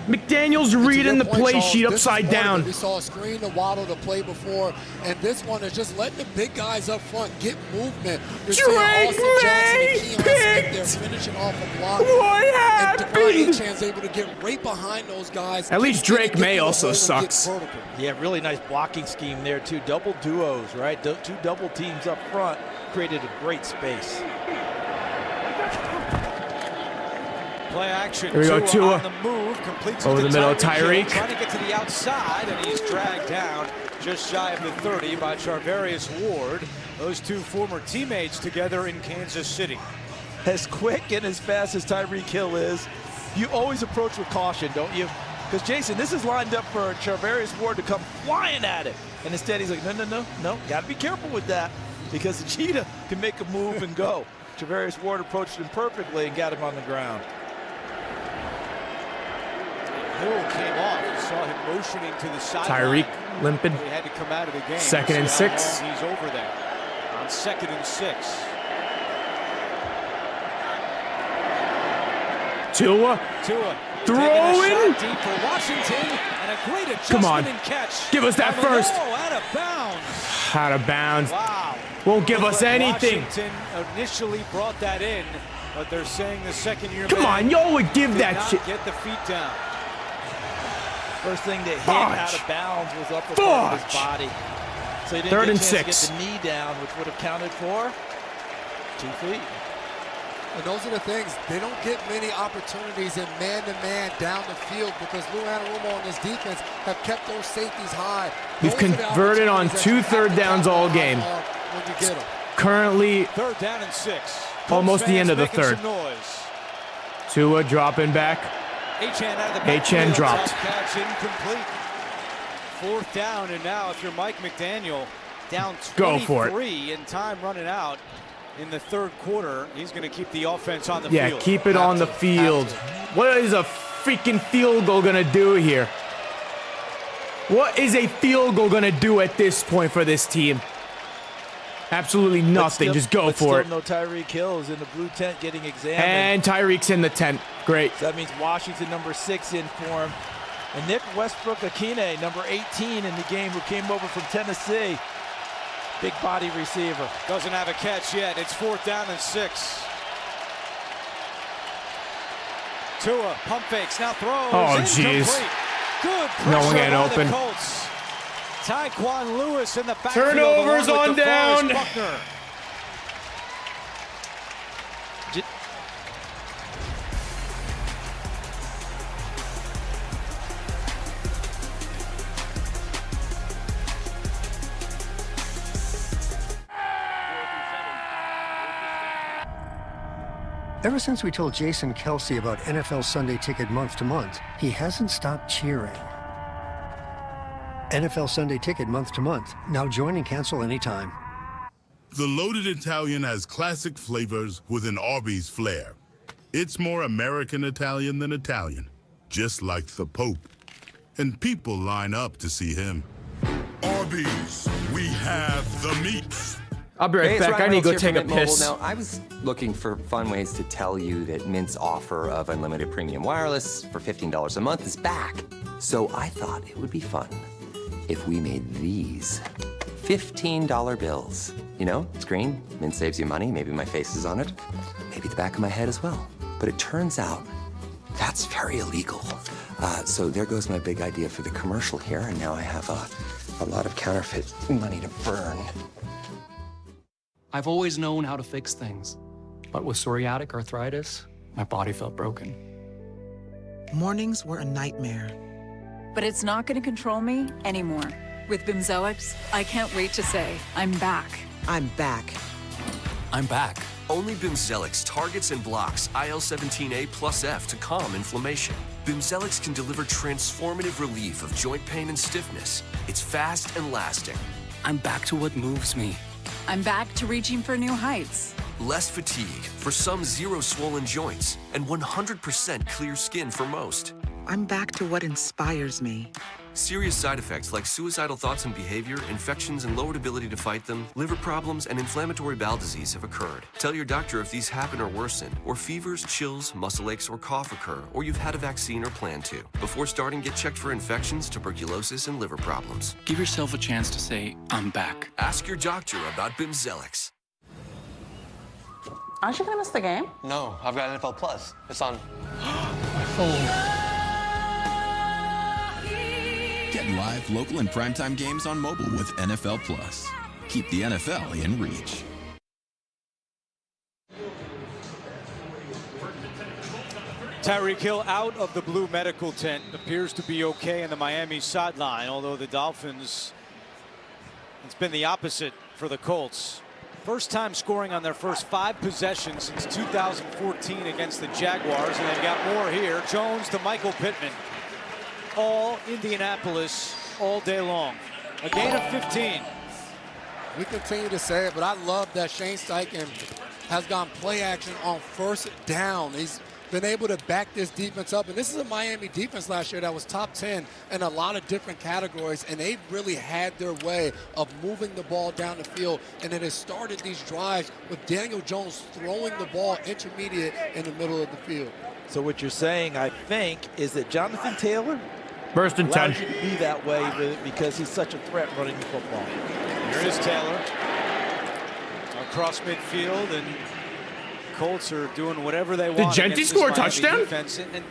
McDaniel's reading the play sheet upside down. We saw a screen to Waddle to play before, and this one is just letting the big guys up front get movement. You're seeing Austin Jackson and Keon Smith, they're finishing off a block. What happened? And Achane able to get right behind those guys. At least Drake May also sucks. Yeah, really nice blocking scheme there, too. Double duos, right? Two double teams up front created a great space. Play action. Here we go, Tua. On the move, completes over the middle, Tyreek. Tyreek. Trying to get to the outside, and he's dragged down just shy of the 30 by Charvarius Ward. Those two former teammates together in Kansas City. As quick and as fast as Tyreek Hill is, you always approach with caution, don't you? Because, Jason, this is lined up for Charvarius Ward to come flying at it. And instead he's like, no, got to be careful with that, because the cheetah can make a move and go. Charvarius Ward approached him perfectly and got him on the ground. Hill came off. You saw him motioning to the sideline. Tyreek limping. He had to come out of the game. Second and 6. He's over there on 2nd and 6. Tua throwing. Deep for Washington, and a great adjustment. Come on. And catch. Give us that first. Out of bounds. Out of bounds. Wow. Won't give us anything. Washington initially brought that in, but they're saying the second-year Come on, y'all would give did that not shit. Get the feet down. First thing that hit out of bounds was up the front of his body. So he didn't 3rd get a and chance 6. to get the knee down, which would have counted for 2 feet. And those are the things. They don't get many opportunities in man-to-man down the field because Lou Anarumo and his defense have kept those safeties high. We've converted on 2 third downs all game. When you get them. Currently, 3rd down and 6. almost the end of the Making 3rd. some noise. Tua dropping back. Achane out of the Achane dropped. Catch incomplete. 4th down, and now if you're Mike McDaniel, down 23 Go for it. and time running out in the 3rd quarter, he's going to keep the offense on the Yeah, field. keep it on the field. What is a freaking field goal gonna do here? What is a field goal gonna do at this point for this team? Absolutely nothing. Just go for it. No Tyreek Hill is in the blue tent getting examined. And Tyreek's in the tent. Great. So that means Washington, number 6, in for him. And Nick Westbrook-Akine, number 18 in the game, who came over from Tennessee. Big body receiver. Doesn't have a catch yet. It's 4th down and 6. Tua pump fakes, now throws. Oh, jeez. Good No one pressure getting by open. the Colts. Tyquan Lewis in the backfield. Turnovers along on with DeForest down. Buckner. Ever since we told Jason Kelsey about NFL Sunday Ticket month to month, he hasn't stopped cheering. NFL Sunday Ticket month to month. Now join and cancel anytime. The Loaded Italian has classic flavors with an Arby's flair. It's more American Italian than Italian, just like the Pope. And people line up to see him. Arby's, we have the meats. I'll be right Hey, it's back. I Ryan need to go Reynolds here take a from Mint piss. Mobile. Now, I was looking for fun ways to tell you that Mint's offer of unlimited premium wireless for $15 a month is back. So I thought it would be fun if we made these $15 bills. You know, it's green, Mint saves you money, maybe my face is on it, maybe the back of my head as well. But it turns out that's very illegal. So there goes my big idea for the commercial here, and now I have a lot of counterfeit money to burn. I've always known how to fix things, but with psoriatic arthritis, my body felt broken. Mornings were a nightmare. But it's not going to control me anymore. With Bimzelx, I can't wait to say, I'm back. I'm back. I'm back. Only Bimzelx targets and blocks IL-17A plus F to calm inflammation. Bimzelx can deliver transformative relief of joint pain and stiffness. It's fast and lasting. I'm back to what moves me. I'm back to reaching for new heights. Less fatigue, for some zero swollen joints, and 100% clear skin for most. I'm back to what inspires me. Serious side effects like suicidal thoughts and behavior, infections and lowered ability to fight them, liver problems, and inflammatory bowel disease have occurred. Tell your doctor if these happen or worsen, or fevers, chills, muscle aches, or cough occur, or you've had a vaccine or plan to. Before starting, get checked for infections, tuberculosis, and liver problems. Give yourself a chance to say, I'm back. Ask your doctor about Bimzelx. Aren't you gonna miss the game? No, I've got NFL Plus. It's on. My phone. Get live, local, and primetime games on mobile with NFL Plus. Keep the NFL in reach. Tyreek Hill out of the blue medical tent. Appears to be okay in the Miami sideline, although the Dolphins, it's been the opposite for the Colts. First time scoring on their first 5 possessions since 2014 against the Jaguars, and they've got more here. Jones to Michael Pitman. All Indianapolis all day long. A gain of 15. We continue to say it, but I love that Shane Steichen has gone play action on first down. He's been able to back this defense up. And this is a Miami defense last year that was top 10 in a lot of different categories. And they really had their way of moving the ball down the field. And it has started these drives with Daniel Jones throwing the ball intermediate in the middle of the field. So what you're saying, I think, is that Jonathan Taylor Burst in 10. allows you to be that way because he's such a threat running the football. Here is Taylor across midfield, and Colts are doing whatever they want. Did Genti score a touchdown? Defense. And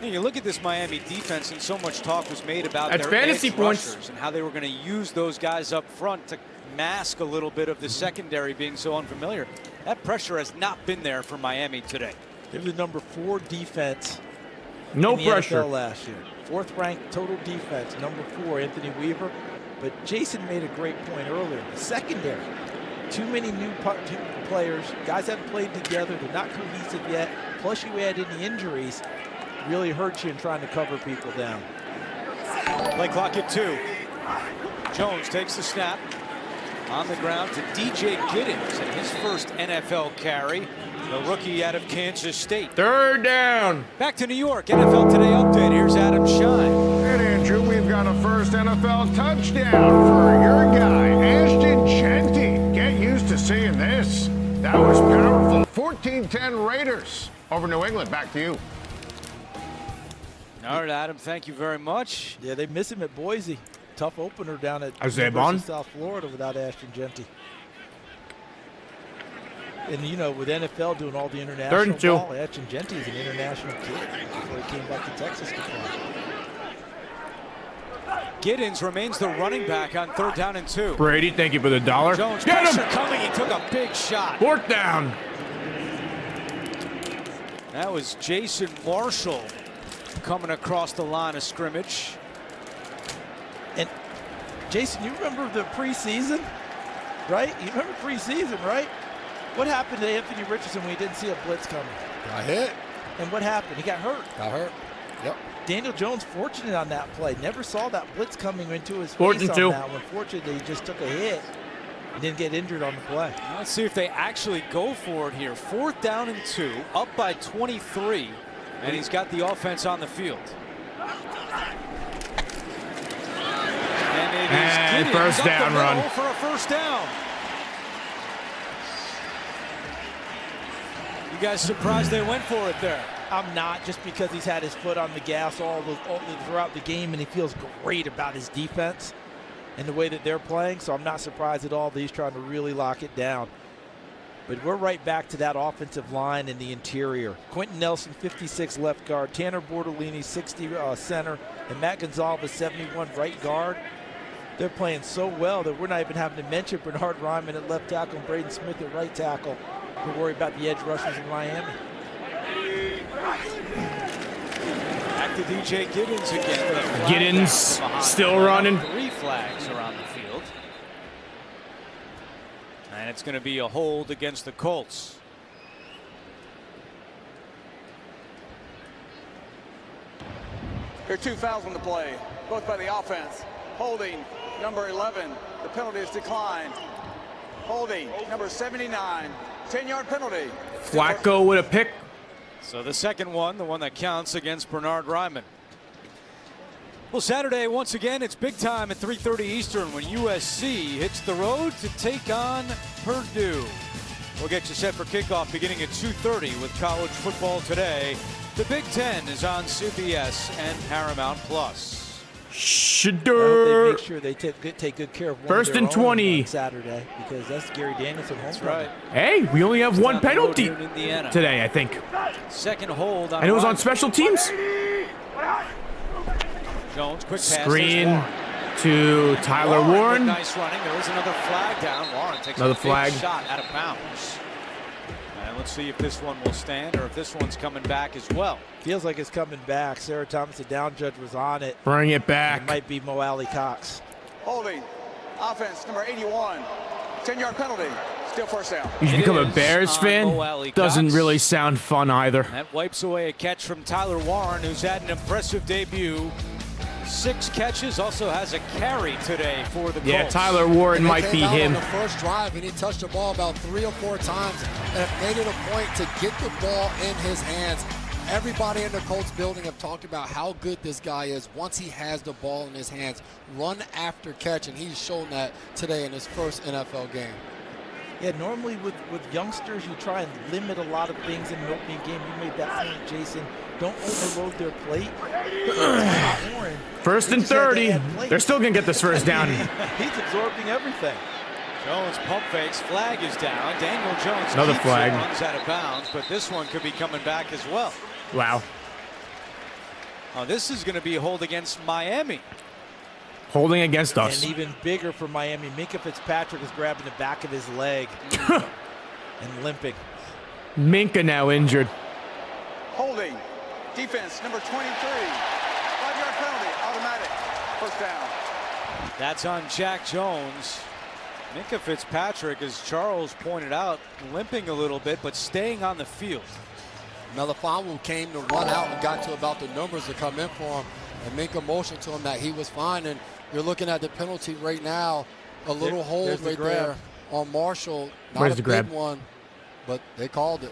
you look at this Miami defense, and so much talk was made about That's their fantasy edge points. rushers and how they were going to use those guys up front to mask a little bit of the secondary being so unfamiliar. That pressure has not been there for Miami today. They were the number 4 defense No in the pressure. NFL last year. 4th ranked total defense, number 4, Anthony Weaver. But Jason made a great point earlier. The secondary, too many new players. Guys haven't played together. They're not cohesive yet. Plus you add in the injuries, really hurts you in trying to cover people down. Play clock at 2. Jones takes the snap on the ground to DJ Giddens and his first NFL carry. The rookie out of Kansas State. 3rd down. Back to New York. NFL Today update. Here's Adam Shine. And Andrew, we've got a first NFL touchdown for your guy, Ashton Genti. Get used to seeing this. That was powerful. 14-10 Raiders over New England. Back to you. All right, Adam, thank you very much. Yeah, they miss him at Boise. Tough opener down at Isaiah University Bond? of South Florida without Ashton Genti. And, you know, with NFL doing all the international 3rd and 2. ball, Ashton Genti is an international kid before he came back to Texas to play. Giddens remains the running back on 3rd down and 2. Brady, thank you for the $1. Jones, Get pressure him! coming. He took a big shot. 4th down. That was Jason Marshall coming across the line of scrimmage. And, Jason, you remember the preseason, right? You remember preseason, right? What happened to Anthony Richardson when he didn't see a blitz coming? Got hit. And what happened? He got hurt. Got hurt. Yep. Daniel Jones fortunate on that play. Never saw that blitz coming into his 4th face and on 2. that one. Fortunately, he just took a hit and didn't get injured on the play. Let's see if they actually go for it here. 4th down and 2, up by 23, and he's got the offense on the field. And it is And Giddens first up the down middle run. for a first down. You guys surprised they went for it there? I'm not, just because he's had his foot on the gas all throughout the game, and he feels great about his defense and the way that they're playing. So I'm not surprised at all that he's trying to really lock it down. But we're right back to that offensive line in the interior. Quentin Nelson, 56 left guard, Tanner Bortolini, 60 center, and Matt Gonzalez, 71 right guard. They're playing so well that we're not even having to mention Bernhard Raimann at left tackle and Braden Smith at right tackle. We're worried about the edge rushers in Miami. Back to DJ Giddens again. Giddens still running. 3 flags around the field. And it's going to be a hold against the Colts. There are 2 fouls on the play, both by the offense. Holding, number 11. The penalty is declined. Holding, number 79. 10-yard penalty. Flacco with a pick. So the second one, the one that counts against Bernhard Raimann. Well, Saturday, once again, it's big time at 3:30 Eastern when USC hits the road to take on Purdue. We'll get you set for kickoff beginning at 2:30 with college football today. The Big Ten is on CBS and Paramount Plus. They make sure they take good care of one First of their and own 20 on Saturday, because that's Gary Danielson home. That's right. Hey, we only have one penalty in Indiana today, I think. Second hold on And it was on Raimann. special teams. Jones, quick pass. Screen to Tyler Warren. Nice running. There is another flag down. Warren takes Another a big flag. shot out of bounds. And let's see if this one will stand or if this one's coming back as well. Feels like it's coming back. Sarah Thomas, the down judge, was on it. Bring it back. It might be Mo Alley Cox. Holding, offense, number 81. 10-yard penalty. Still first down. You should become a Bears on fan. Mo Alley Doesn't Cox. really sound fun either. That wipes away a catch from Tyler Warren, who's had an impressive debut. 6 catches, also has a carry today for the Colts. Yeah, Tyler Warren And might be came out him. on the first drive, and he touched the ball about 3 or 4 times and made it a point to get the ball in his hands. Everybody in the Colts building have talked about how good this guy is once he has the ball in his hands. Run after catch, and he's shown that today in his first NFL game. Yeah, normally with youngsters, you try and limit a lot of things in an opening game. You made that point, Jason. Don't overload their plate. Warren, First and 30. They're still going to get this first down. He's absorbing everything. Jones pump fakes, flag is down. Daniel Jones Another keeps flag. it, runs out of bounds, but this one could be coming back as well. Wow. This is going to be a hold against Miami. Holding against us. And even bigger for Miami, Minkah Fitzpatrick is grabbing the back of his leg and limping. Minkah now injured. Holding, defense, number 23. 5-yard penalty, automatic. First down. That's on Jack Jones. Minkah Fitzpatrick, as Charles pointed out, limping a little bit, but staying on the field. Melifonwu came to run out and got to about the numbers to come in for him, and Minkah motioned to him that he was fine. And you're looking at the penalty right now, a little hold right there on Marshall. Not a big one, but they called it.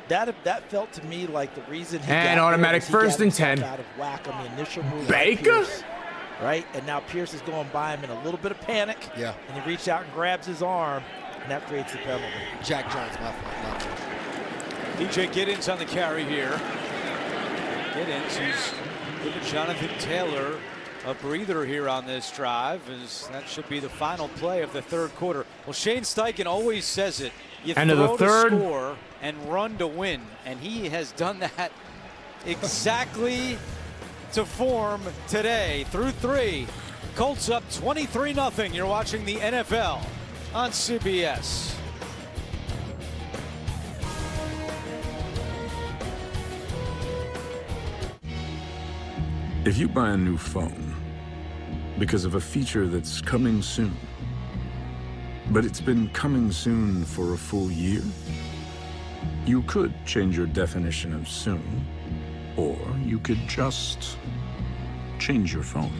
That felt to me like the reason he And got automatic there was first he and got 10. out of whack on the initial move. Baker? Pierce, right? And now Pierce is going by him in a little bit of panic. Yeah. And he reached out and grabs his arm, and that creates the penalty. Jack Jones, my fault. DJ Giddens on the carry here. Giddens, who's giving Jonathan Taylor a breather here on this drive, as that should be the final play of the third quarter. Well, Shane Steichen always says it. You End of throw the third. to score and run to win, and he has done that exactly to form today through 3. Colts up 23-0. You're watching the NFL on CBS. If you buy a new phone because of a feature that's coming soon, but it's been coming soon for a full year, you could change your definition of soon, or you could just change your phone.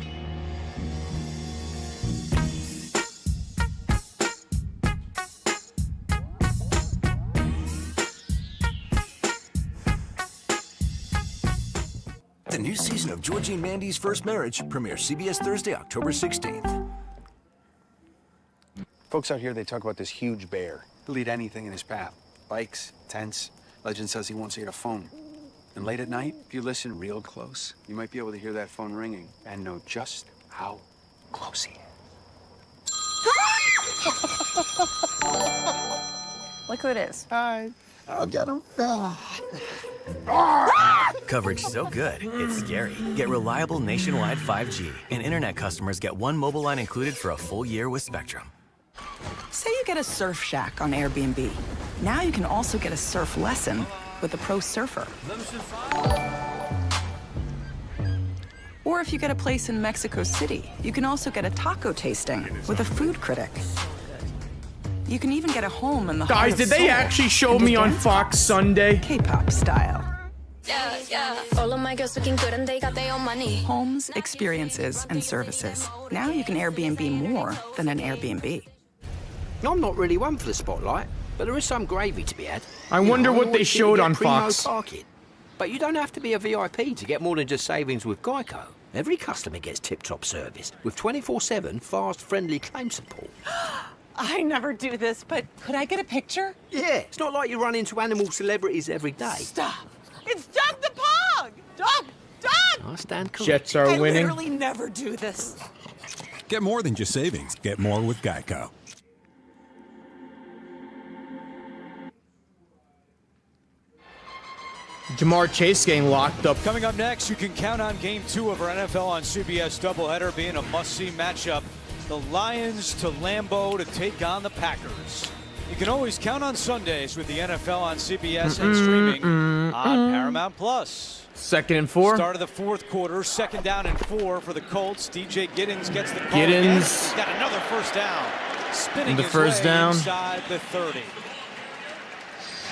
The new season of Georgie and Mandy's First Marriage premieres CBS Thursday, October 16th. Folks out here, they talk about this huge bear. He'll eat anything in his path. Bikes, tents. Legend says he wants to get a phone. And late at night, if you listen real close, you might be able to hear that phone ringing and know just how close he is. Look who it is. Hi. I'll get him. Coverage so good, it's scary. Get reliable nationwide 5G, and internet customers get one mobile line included for a full year with Spectrum. Say you get a surf shack on Airbnb. Now you can also get a surf lesson with a pro surfer. Or if you get a place in Mexico City, you can also get a taco tasting with a food critic. You can even get a home in the heart Guys, of did they Seoul actually show and a me on dance Fox Sunday? K-pop style. Yeah, yeah. All of my girls looking good and they got their own money. Homes, experiences, and services. Now you can Airbnb more than an Airbnb. I'm not really one for the spotlight, but there is some gravy to be had. I wonder what they showed on primo Fox. parking. But you don't have to be a VIP to get more than just savings with Geico. Every customer gets tip-top service with 24/7 fast, friendly claim support. I never do this, but could I get a picture? Yeah, it's not like you run into animal celebrities every day. Stop. It's Doug the Pug! Doug! I stand corrected. Jets are winning. I literally never do this. Get more than just savings. Get more with Geico. Jamar Chase getting locked up. Coming up next, you can count on Game 2 of our NFL on CBS doubleheader being a must-see matchup. The Lions to Lambeau to take on the Packers. You can always count on Sundays with the NFL on CBS and streaming on Paramount Plus. 2nd and 4. Start of the fourth quarter, 2nd down and 4 for the Colts. DJ Giddens gets the call. Giddens again. Got another first down. Spinning the his first way down inside the 30.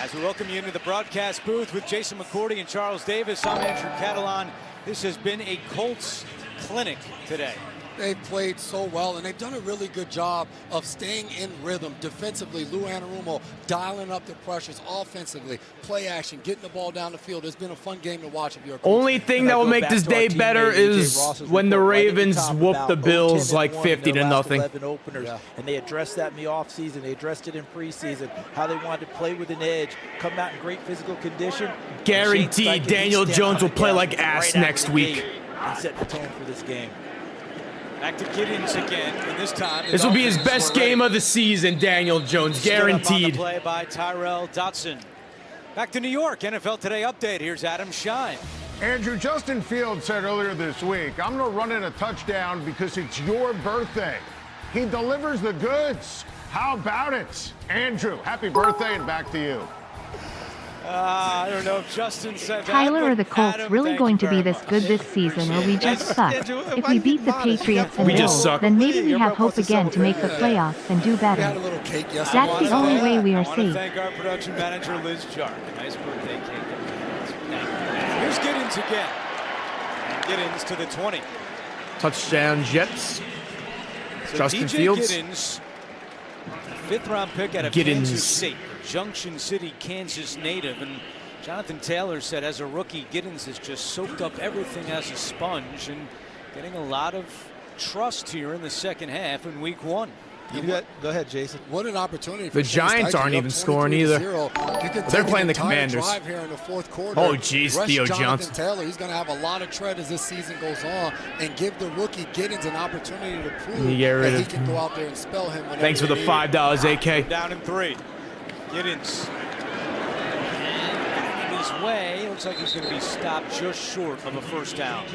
As we welcome you into the broadcast booth with Jason McCourty and Charles Davis, I'm Andrew Catalan. This has been a Colts clinic today. They've played so well, and they've done a really good job of staying in rhythm defensively. Lou Anarumo dialing up the pressures offensively, play action, getting the ball down the field. It's been a fun game to watch if you're a Colts Only fan. thing that will make this day better is when the Ravens whoop the Bills like 50-0. Openers, and they addressed that in the offseason. They addressed it in preseason, how they wanted to play with an edge, come out in great physical condition. Guaranteed Daniel Jones will play like ass next week. And set the tone for this game. Back to Giddens again, and this time this will be his best game of the season, Daniel Jones, guaranteed. Play by Tyrell Dotson. Back to New York, NFL Today update. Here's Adam Shine. Andrew, Justin Fields said earlier this week, I'm going to run in a touchdown because it's your birthday. He delivers the goods. How about it? Andrew, happy birthday, and back to you. I don't know if Justin said that. Tyler, are the Colts really going to be this good this season, or we just suck? If we beat the Patriots and Bills, then maybe we have hope again to make the playoffs and do better. That's the only way we are I want to safe. thank our production manager, Liz Jark. Nice birthday cake. Here's Giddens again. And Giddens to the 20. Touchdown Jets. So Justin DJ Fields. Giddens, 5th-round pick out of Giddens. Kansas State, Junction City, Kansas native. And Jonathan Taylor said as a rookie, Giddens has just soaked up everything as a sponge and getting a lot of trust here in the second half in week 1. Go ahead, Jason. What an opportunity for The Giants aren't even scoring either. They're playing the Commanders. Drive here in the fourth quarter. Oh, geez, Rush Theo Jonathan Johnson. Taylor, he's going to have a lot of tread as this season goes on, and give the rookie Giddens an opportunity to prove You get rid that he of- can go out there and spell him. Thanks for the $5, AK. Down in 3. Giddens. And in his way, looks like he's going to be stopped just short of a first down.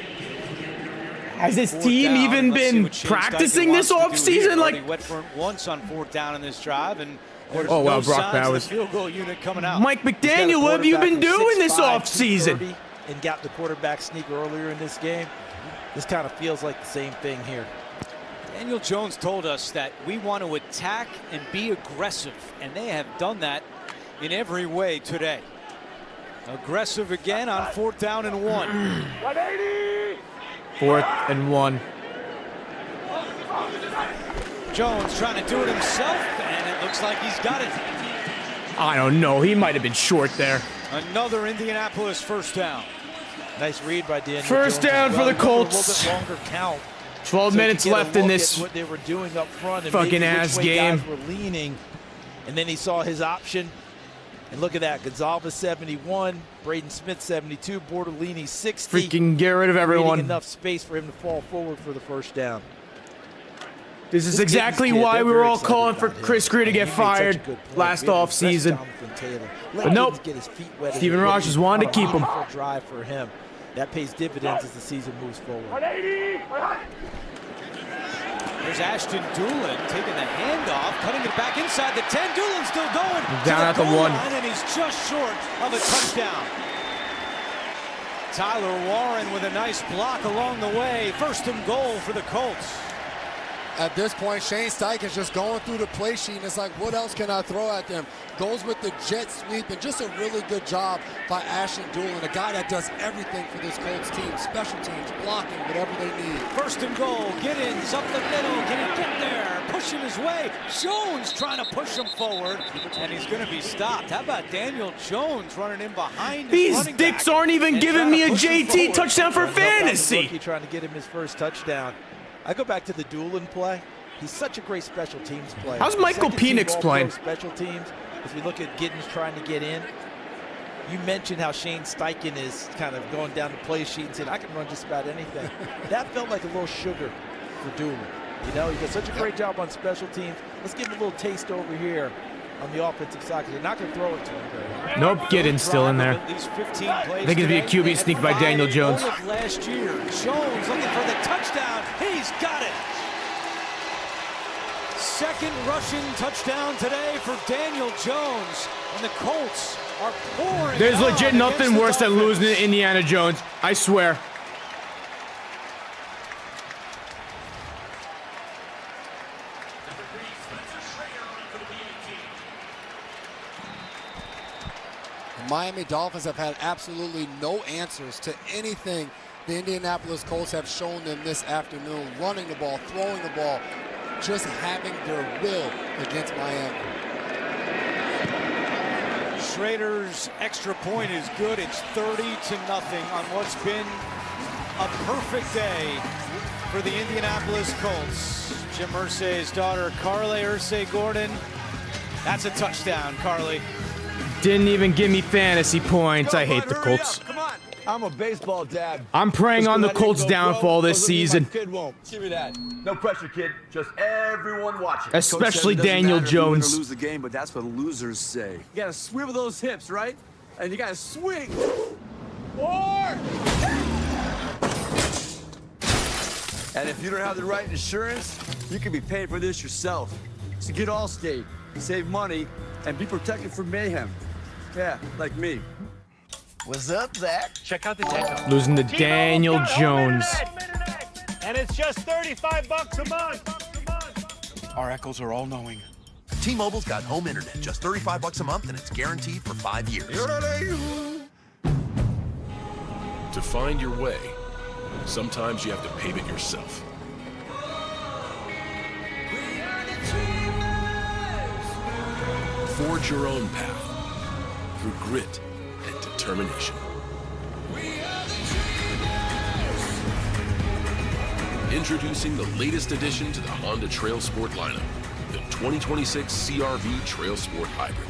Has this Fourth team down. even Let's see been what Shane practicing Steichen this wants to do here. offseason? Already Like, wet for once on 4th down in this drive, and there's Oh, wow, no Brock signs of Bowers. the field goal unit coming out. Mike McDaniel, what have you been doing this offseason? And got the quarterback sneak earlier in this game. This kind of feels like the same thing here. Daniel Jones told us that we want to attack and be aggressive, and they have done that in every way today. Aggressive again on 4th down and 1. 4th and 1. Jones trying to do it himself, and it looks like he's got it. I don't know. He might have been short there. Another Indianapolis first down. Nice read by Daniel First Jones down as for the well. A Colts. little bit longer count. 12 So minutes you get a left in look this at what they were doing up front and fucking maybe ass which way game. guys were leaning, and then he saw his option And look at that, Gonzalez 71, Braden Smith 72, Bortolini 60. Freaking get rid of everyone. Creating enough space for him to fall forward for the first down. This is exactly why we were all calling for Chris Greer to get fired last offseason. But nope, Stephen Ross just wanted to keep him. Drive for him. That pays dividends as the season moves forward. There's Ashton Doolin taking the handoff, cutting it back inside the 10. Doolin still going down at the 1, and he's just short of a touchdown. Tyler Warren with a nice block along the way. 1st and goal for the Colts. At this point, Shane Steichen is just going through the play sheet, and it's like, what else can I throw at them? Goes with the jet sweep, and just a really good job by Ashton Doolin, a guy that does everything for this Colts team, special teams, blocking, whatever they need. 1st and goal, get-ins up the middle, can he get there? Pushing his way, Jones trying to push him forward, and he's going to be stopped. How about Daniel Jones running in behind his running back? These dicks aren't even giving me a JT touchdown for fantasy. Trying to get him his first touchdown. I go back to the Doolin play. He's such a great special teams player. How's Michael Penix playing? Special teams, as we look at Giddens trying to get in. You mentioned how Shane Steichen is kind of going down the play sheet and saying, I can run just about anything. That felt like a little sugar for Doolin. You know, he does such a great job on special teams. Let's give him a little taste over here on the offensive side, because they're not going to throw it to him. Nope, Giddens still in there. I think it'd be a QB sneak by Daniel Jones. Last year, Jones looking for the touchdown. He's got it. 2nd rushing touchdown today for Daniel Jones, and the Colts are pouring. There's legit nothing worse than losing to Indiana Jones. I swear. The Miami Dolphins have had absolutely no answers to anything the Indianapolis Colts have shown them this afternoon. Running the ball, throwing the ball, just having their will against Miami. Schrader's extra point is good. It's 30-0 on what's been a perfect day for the Indianapolis Colts. Jim Irsay's daughter, Carly Irsay Gordon. That's a touchdown, Carly. Didn't even give me fantasy points. I hate the Colts. Come on. I'm a baseball dad. I'm preying on the Colts' downfall this season. Kid won't. Give me that. No pressure, kid. Just everyone watching. Especially Daniel Jones. Lose the game, but that's what losers say. You gotta swivel those hips, right? And you gotta swing. Or. And if you don't have the right insurance, you can be paying for this yourself. So get Allstate, save money, and be protected from mayhem. Yeah, like me. What's up, Zach? Check out the deck. Losing to Daniel Jones. And it's just $35 a month. Our echoes are all knowing. T-Mobile's got home internet, just $35 a month, and it's guaranteed for 5 years. To find your way, sometimes you have to pave it yourself. Forge your own path through grit and determination. Introducing the latest addition to the Honda Trail Sport lineup, the 2026 CR-V Trail Sport Hybrid,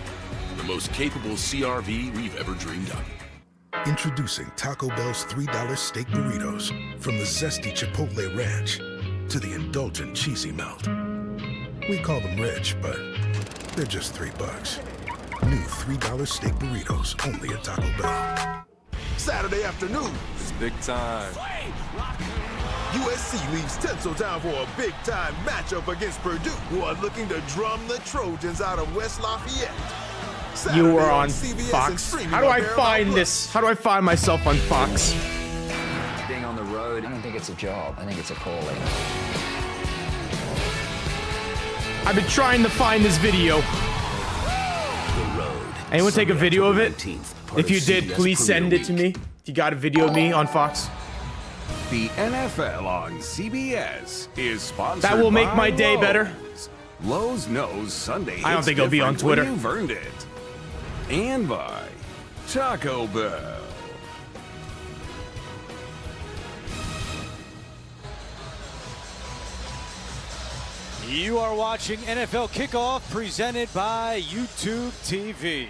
the most capable CR-V we've ever dreamed of. Introducing Taco Bell's $3 steak burritos, from the zesty Chipotle Ranch to the indulgent cheesy melt. We call them rich, but they're just $3. New $3 steak burritos, only at Taco Bell. Saturday afternoon. It's big time. USC leaves Tinseltown for a big-time matchup against Purdue, who are looking to drum the Trojans out of West Lafayette. Saturday You are on CBS Fox. How do I find this? How do I find myself on Fox? Being on the road, I don't think it's a job. I think it's a calling. I've been trying to find this video. Anyone take a video of it? If you did, please send it to me. If you got a video of me on Fox. The NFL on CBS is sponsored That will make by my day better. Lowe's knows Sunday. I don't think it'll be on Twitter. You've earned it. And by Taco Bell. You are watching NFL Kickoff presented by YouTube TV.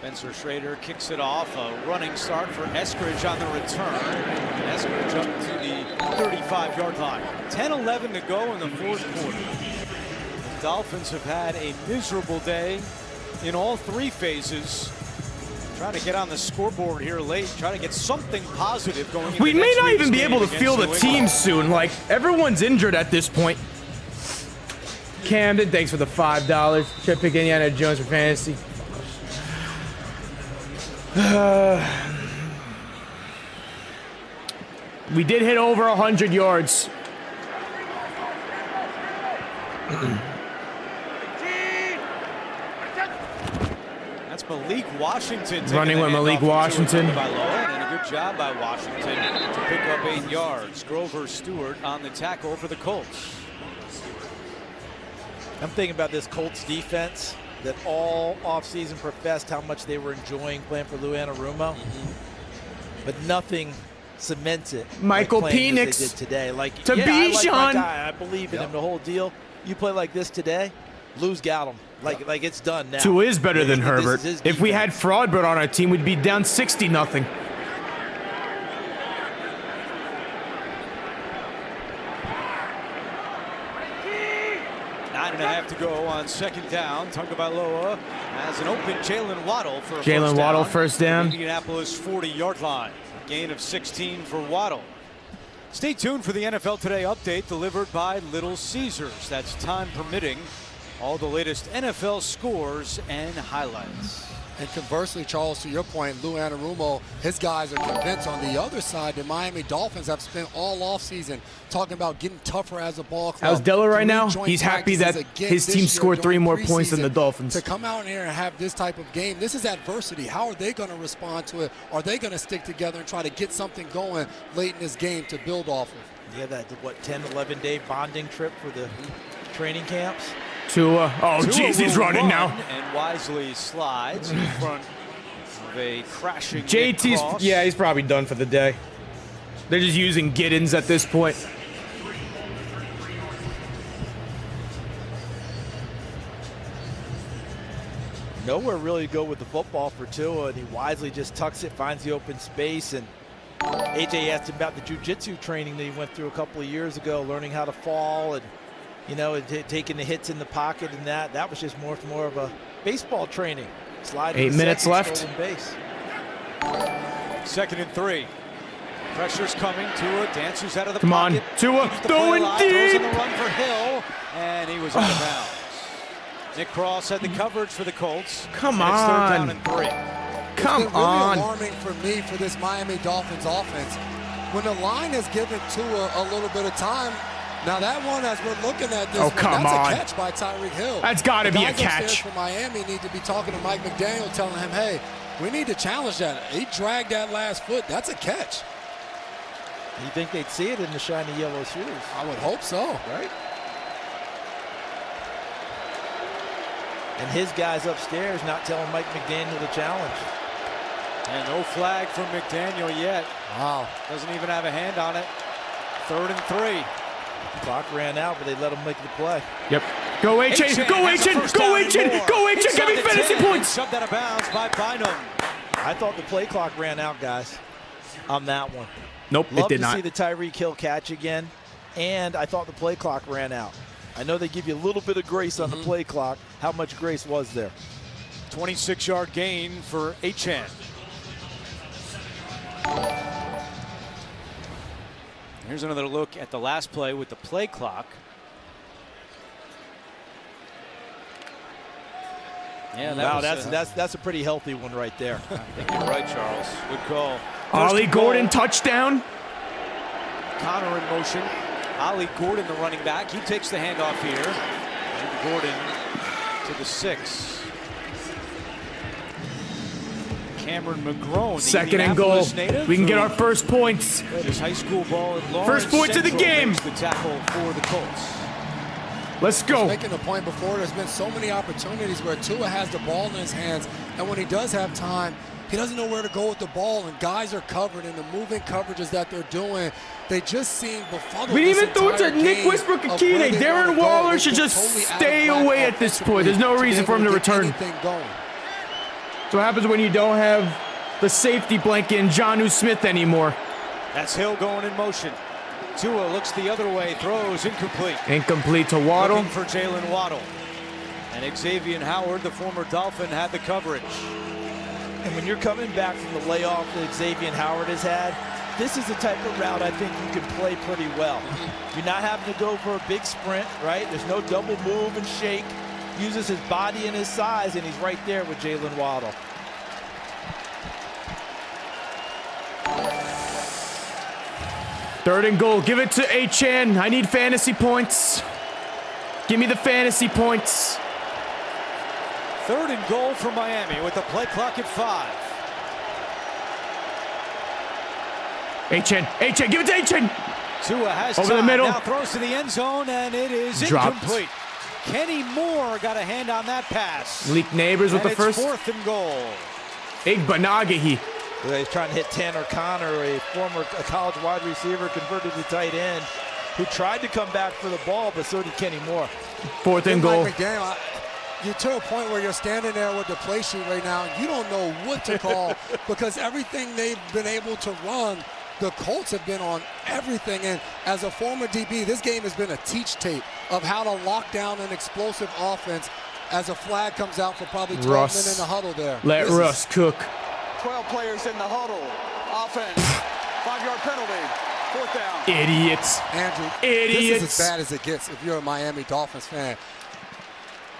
Spencer Schrader kicks it off. A running start for Eskridge on the return. Eskridge up to the 35-yard line. 10-11 to go in the fourth quarter. The Dolphins have had a miserable day in all three phases. Trying to get on the scoreboard here late, trying to get something positive going into We may not even be able to field a team soon. Like, everyone's injured at this point. Camden, thanks for the $5. Should pick Indiana Jones for fantasy. We did hit over 100 yards. That's Malik Washington. Running with Malik Washington. And a good job by Washington to pick up 8 yards. Grover Stewart on the tackle for the Colts. I'm thinking about this Colts defense that all offseason professed how much they were enjoying playing for Lou Anarumo, but nothing cements it. Michael like playing Penix as they did today. Like, to yeah, I like Bijan. my guy. I believe in him. The whole deal. You play like this today, Lou's got him. Like it's done now. Tua is better than This Herbert. is his If we had Fraudbird on our team, we'd be down 60-0. Nine and a half to go on second down. Tagovailoa has an open Jalen Waddle for a Jalen Waddle first down. Indianapolis 40-yard line. Gain of 16 for Waddle. Stay tuned for the NFL Today update delivered by Little Caesars. That's time permitting. All the latest NFL scores and highlights. And conversely, Charles, to your point, Lou Anarumo, his guys are convinced on the other side the Miami Dolphins have spent all offseason talking about getting tougher as a ball club. How's Della right now? He's happy that his team scored 3 more points than the Dolphins. To come out here and have this type of game, this is adversity. How are they going to respond to it? Are they going to stick together and try to get something going late in this game to build off of? Yeah, that, 10, 11-day bonding trip for the training camps. Tua. Oh, jeez, he's running now. And wisely slides in front of a crashing JT's, yeah, he's probably done for the day. They're just using Giddens at this point. Nowhere really to go with the football for Tua, and he wisely just tucks it, finds the open space. And AJ asked him about the jiu-jitsu training that he went through a couple of years ago, learning how to fall and, you know, taking the hits in the pocket, and that was just more of a baseball training. Sliding 8 minutes left. Base. 2nd and 3. Pressure's coming. Tua dances out of the Come pocket. on, Tua, throwing Throws deep. on the run for Hill, and he was out of bounds. Nick Cross had the coverage for the Colts. Come and it's 3rd down on. and 3. Come It's been on. really alarming for me for this Miami Dolphins offense. When the line has given Tua a little bit of time, now that one, as we're looking at this, come that's on. a catch by Tyreek Hill. That's got to The be a guys upstairs catch. for Miami need to be talking to Mike McDaniel, telling him, hey, we need to challenge that. He dragged that last foot. That's a catch. You think they'd see it in the shiny yellow shoes? I would hope so. Right? And his guys upstairs not telling Mike McDaniel to challenge. And no flag from McDaniel yet. Wow. Doesn't even have a hand on it. 3rd and 3. Clock ran out, but they let him make the play. Yep. Go H-N, go H-N, go H-N, go H-N, give me fantasy points. Shoved out of bounds by Bynum. I thought the play clock ran out, guys, on that one. Nope, Love it did to not. see the Tyreek Hill catch again, and I thought the play clock ran out. I know they give you a little bit of grace on the play clock. How much grace was there? 26-yard gain for H-N. Here's another look at the last play with the play clock. Yeah, Wow, that's a pretty healthy one right there. I think you're right, Charles. Good call. Ollie Gordon touchdown. Connor in motion. Ollie Gordon, the running back. He takes the handoff here. And Gordon to the 6. Cameron McGrone, the 2nd and goal. Indianapolis native, We can get who our first points. played his high school ball at Lawrence First points of the Central, game. makes the tackle for the Colts. Let's I go. was making a point before, there's been so many opportunities where Tua has the ball in his hands, and when he does have time, he doesn't know where to go with the ball, and guys are covered in the moving coverages that they're doing. They just seem befuddled. We didn't this even throw it to entire Nick game Westbrook of Akine. where they Darren wanna go. Waller They've should been just totally out of stay whack away at this point. There's no offensively reason to for him be to able get return. anything going. So what happens when you don't have the safety blanket in Jonnu Smith anymore. That's Hill going in motion. Tua looks the other way, throws incomplete. Incomplete to Waddle. Looking for Jalen Waddle. And Xavier Howard, the former Dolphin, had the coverage. And when you're coming back from the layoff that Xavier Howard has had, this is the type of route I think you can play pretty well. You're not having to go for a big sprint, right? There's no double move and shake. Uses his body and his size, and he's right there with Jalen Waddle. Third and goal. Give it to Achane. I need fantasy points. Give me the fantasy points. Third and goal for Miami with the play clock at 5. Achane, give it to Achane. Tua has over time. the middle. Now throws to the end zone, and it is Dropped. incomplete. Kenny Moore got a hand on that pass. Leak Neighbors with and the first. It's 4th and goal. Igbanagahi. He's trying to hit Tanner Connor, a former college wide receiver converted to tight end, who tried to come back for the ball, but so did Kenny Moore. 4th and goal. Mike McDaniel, you're to a point where you're standing there with the play sheet right now, and you don't know what to call because everything they've been able to run, the Colts have been on everything. And as a former DB, this game has been a teach tape of how to lock down an explosive offense as a flag comes out for probably 12 minutes in the huddle there. Let Russ cook. 12 players in the huddle. Offense. 5-yard penalty. 4th down. Idiots. Andrew, Idiots. this is as bad as it gets if you're a Miami Dolphins fan.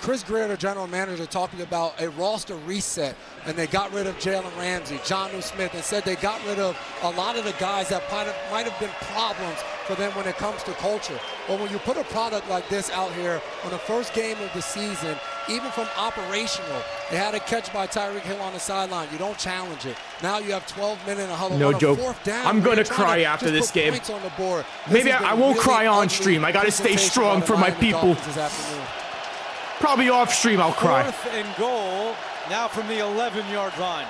Chris Greer, the general manager, talking about a roster reset, and they got rid of Jalen Ramsey, Jonnu Smith, and said they got rid of a lot of the guys that might have been problems for them when it comes to culture. But when you put a product like this out here on the first game of the season, even from operational, they had a catch by Tyreek Hill on the sideline. You don't challenge it. Now you have 12 minutes in a huddle. No on joke. 4th down, I'm going to you're cry trying after just this put game. points on the board. Maybe This has I been won't really cry on ugly stream. I got to stay presentation strong by the for my Miami people. Dolphins this afternoon. Probably off stream I'll cry. 4th and goal. Now from the 11-yard line.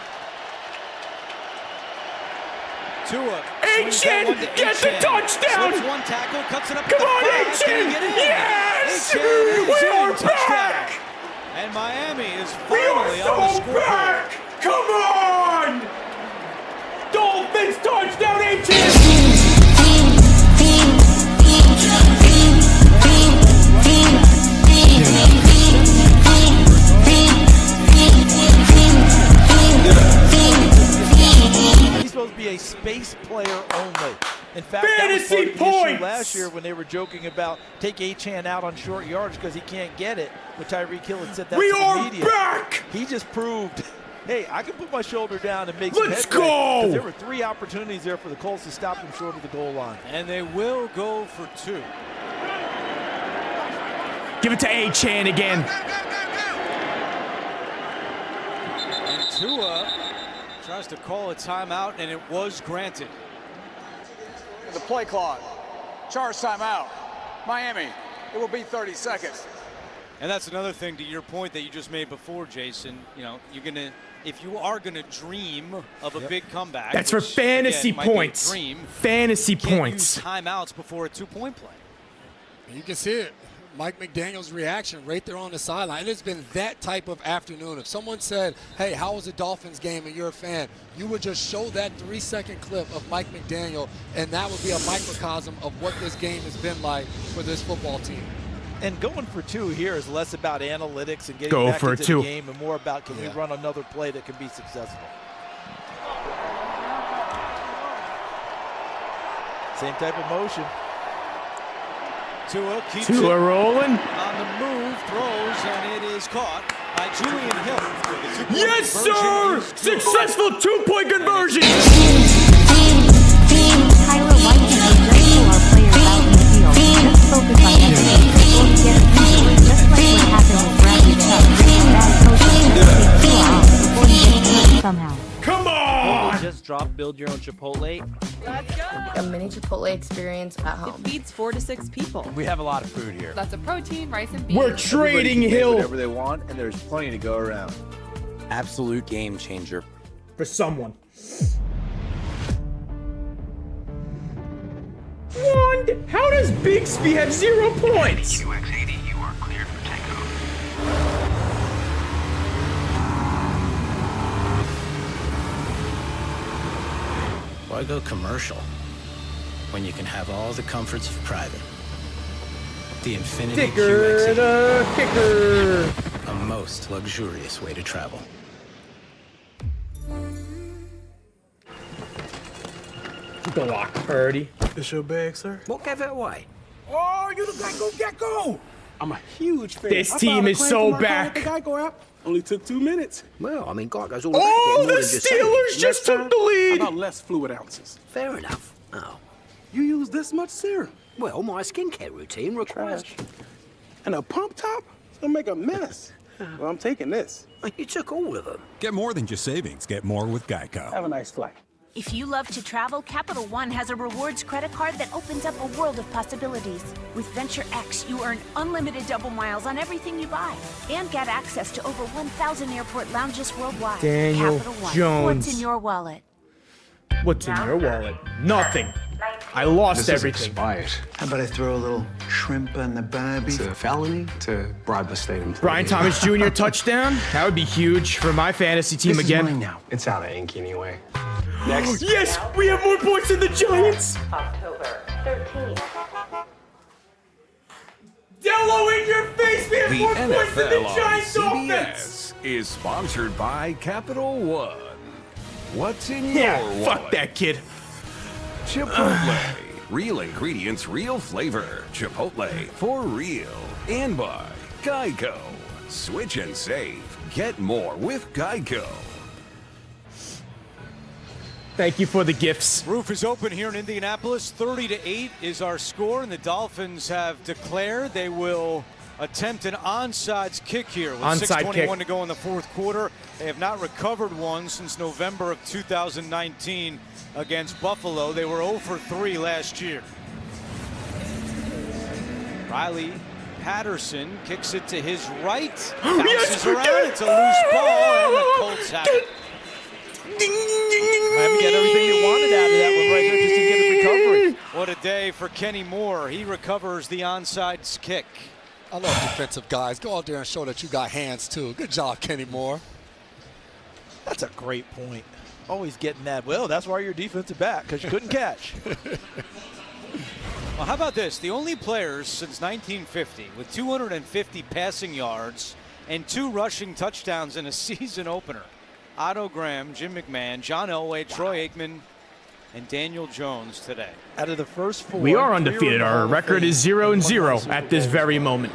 Tua. Achane, get the touchdown! Slips one tackle, cuts it up. Come on, Achane! Yes! We are back! And Miami is We finally are on the so scoreboard. back! Come on! Dolphins touchdown, Achane! He's supposed to be a space player only. In fact, Fantasy that was part of the issue points! last year when they were joking about take Achane out on short yards because he can't get it. But Tyreek Hill had said that We to the are media. back! He just proved, hey, I can put my shoulder down and make some Let's headway. go! 'Cause there were 3 opportunities there for the Colts to stop him short of the goal line. And they will go for 2. Give it to Achane again. And Tua tries to call a timeout, and it was granted. The play clock. Charge timeout. Miami. It will be 30 seconds. And that's another thing to your point that you just made before, Jason. You know, you're gonna, if you are gonna dream of a big comeback, That's for which, fantasy again, might be a points. dream, Fantasy you can't points. use timeouts before a 2-point play. You can see it. Mike McDaniel's reaction right there on the sideline. It's been that type of afternoon. If someone said, hey, how was the Dolphins game and you're a fan, you would just show that 3-second clip of Mike McDaniel, and that would be a microcosm of what this game has been like for this football team. And going for 2 here is less about analytics and getting Go back for into 2. the game and more about can we run another play that can be successful. Same type of motion. Tua keeps Tua it rolling. on the move, throws, and it is caught by Julian Hill. The 2-point Yes, conversion sir! is good. Successful 2-point conversion! Tyler White and just pull our players out in the field. Just focus on everything before we get injured, just like what happened with Bradley Chubb. Bad coaching just take Tua out before he gets hurt somehow. Come on! Just drop build your own Chipotle. Let's go. A mini Chipotle experience at home. It feeds 4 to 6 people. We have a lot of food here. Lots of protein, rice, and beans. We're trading Hill Whatever they want, and there's plenty to go around. Absolute game changer. for someone. Wand, how does Bixby have 0 points? QX80, you are cleared for takeoff. Why go commercial when you can have all the comforts of private? The Infinity Kicker, the kicker. a most luxurious way to travel. Good luck, Purdy. It's your bag, sir? What gave it away? Oh, you the Geico Gecko! I'm a huge fan. This team is so back. The Geico app only took 2 minutes. Well, I mean, Geico's all about Oh, getting more the than just Steelers just took the lead. About less fluid ounces. Fair enough. Oh. You use this much serum? Well, my skincare routine requires... And a pump top? It's gonna make a mess. Well, I'm taking this. You took all of them. Get more than just savings. Get more with Geico. Have a nice flight. If you love to travel, Capital One has a rewards credit card that opens up a world of possibilities. With Venture X, you earn unlimited double miles on everything you buy and get access to over 1,000 airport lounges worldwide. Daniel Capital One. Jones. What's in your wallet? What's in your wallet? Nothing. I lost everything. Expired. How about I throw a little shrimp on the barbie? It's a felony to bribe the state employee. Brian Thomas Jr. touchdown. That would be huge for my fantasy team This again. Is mine now. It's out of ink anyway. Next. Yes, we have more points than the Giants. October 13th. Dello in your face, we have The more points than the NFL on Giants offense. CBS is sponsored by Capital One. What's in your Yeah, wallet? fuck that kid. Chipotle. Real ingredients, real flavor. Chipotle for real. And by Geico. Switch and save. Get more with Geico. Thank you for the gifts. Roof is open here in Indianapolis. 30-8 is our score, and the Dolphins have declared they will attempt an onside kick here with Onside 6:21 kick. to go in the fourth quarter. They have not recovered one since November of 2019 against Buffalo. They were 0 for 3 last year. Riley Patterson kicks it to his right. Bounces around. It's a loose ball, and the Colts have it. Miami got everything they wanted out of that one right there, just to get a recovery. What a day for Kenny Moore. He recovers the onside kick. I love defensive guys. Go out there and show that you got hands, too. Good job, Kenny Moore. That's a great point. Always getting that. Well, that's why you're defensive back, because you couldn't catch. Well, how about this? The only players since 1950 with 250 passing yards and 2 rushing touchdowns in a season opener. Otto Graham, Jim McMahon, John Elway, Troy Aikman, and Daniel Jones today. Out of the first 4, We are undefeated. Our record is 0-0 at this very moment.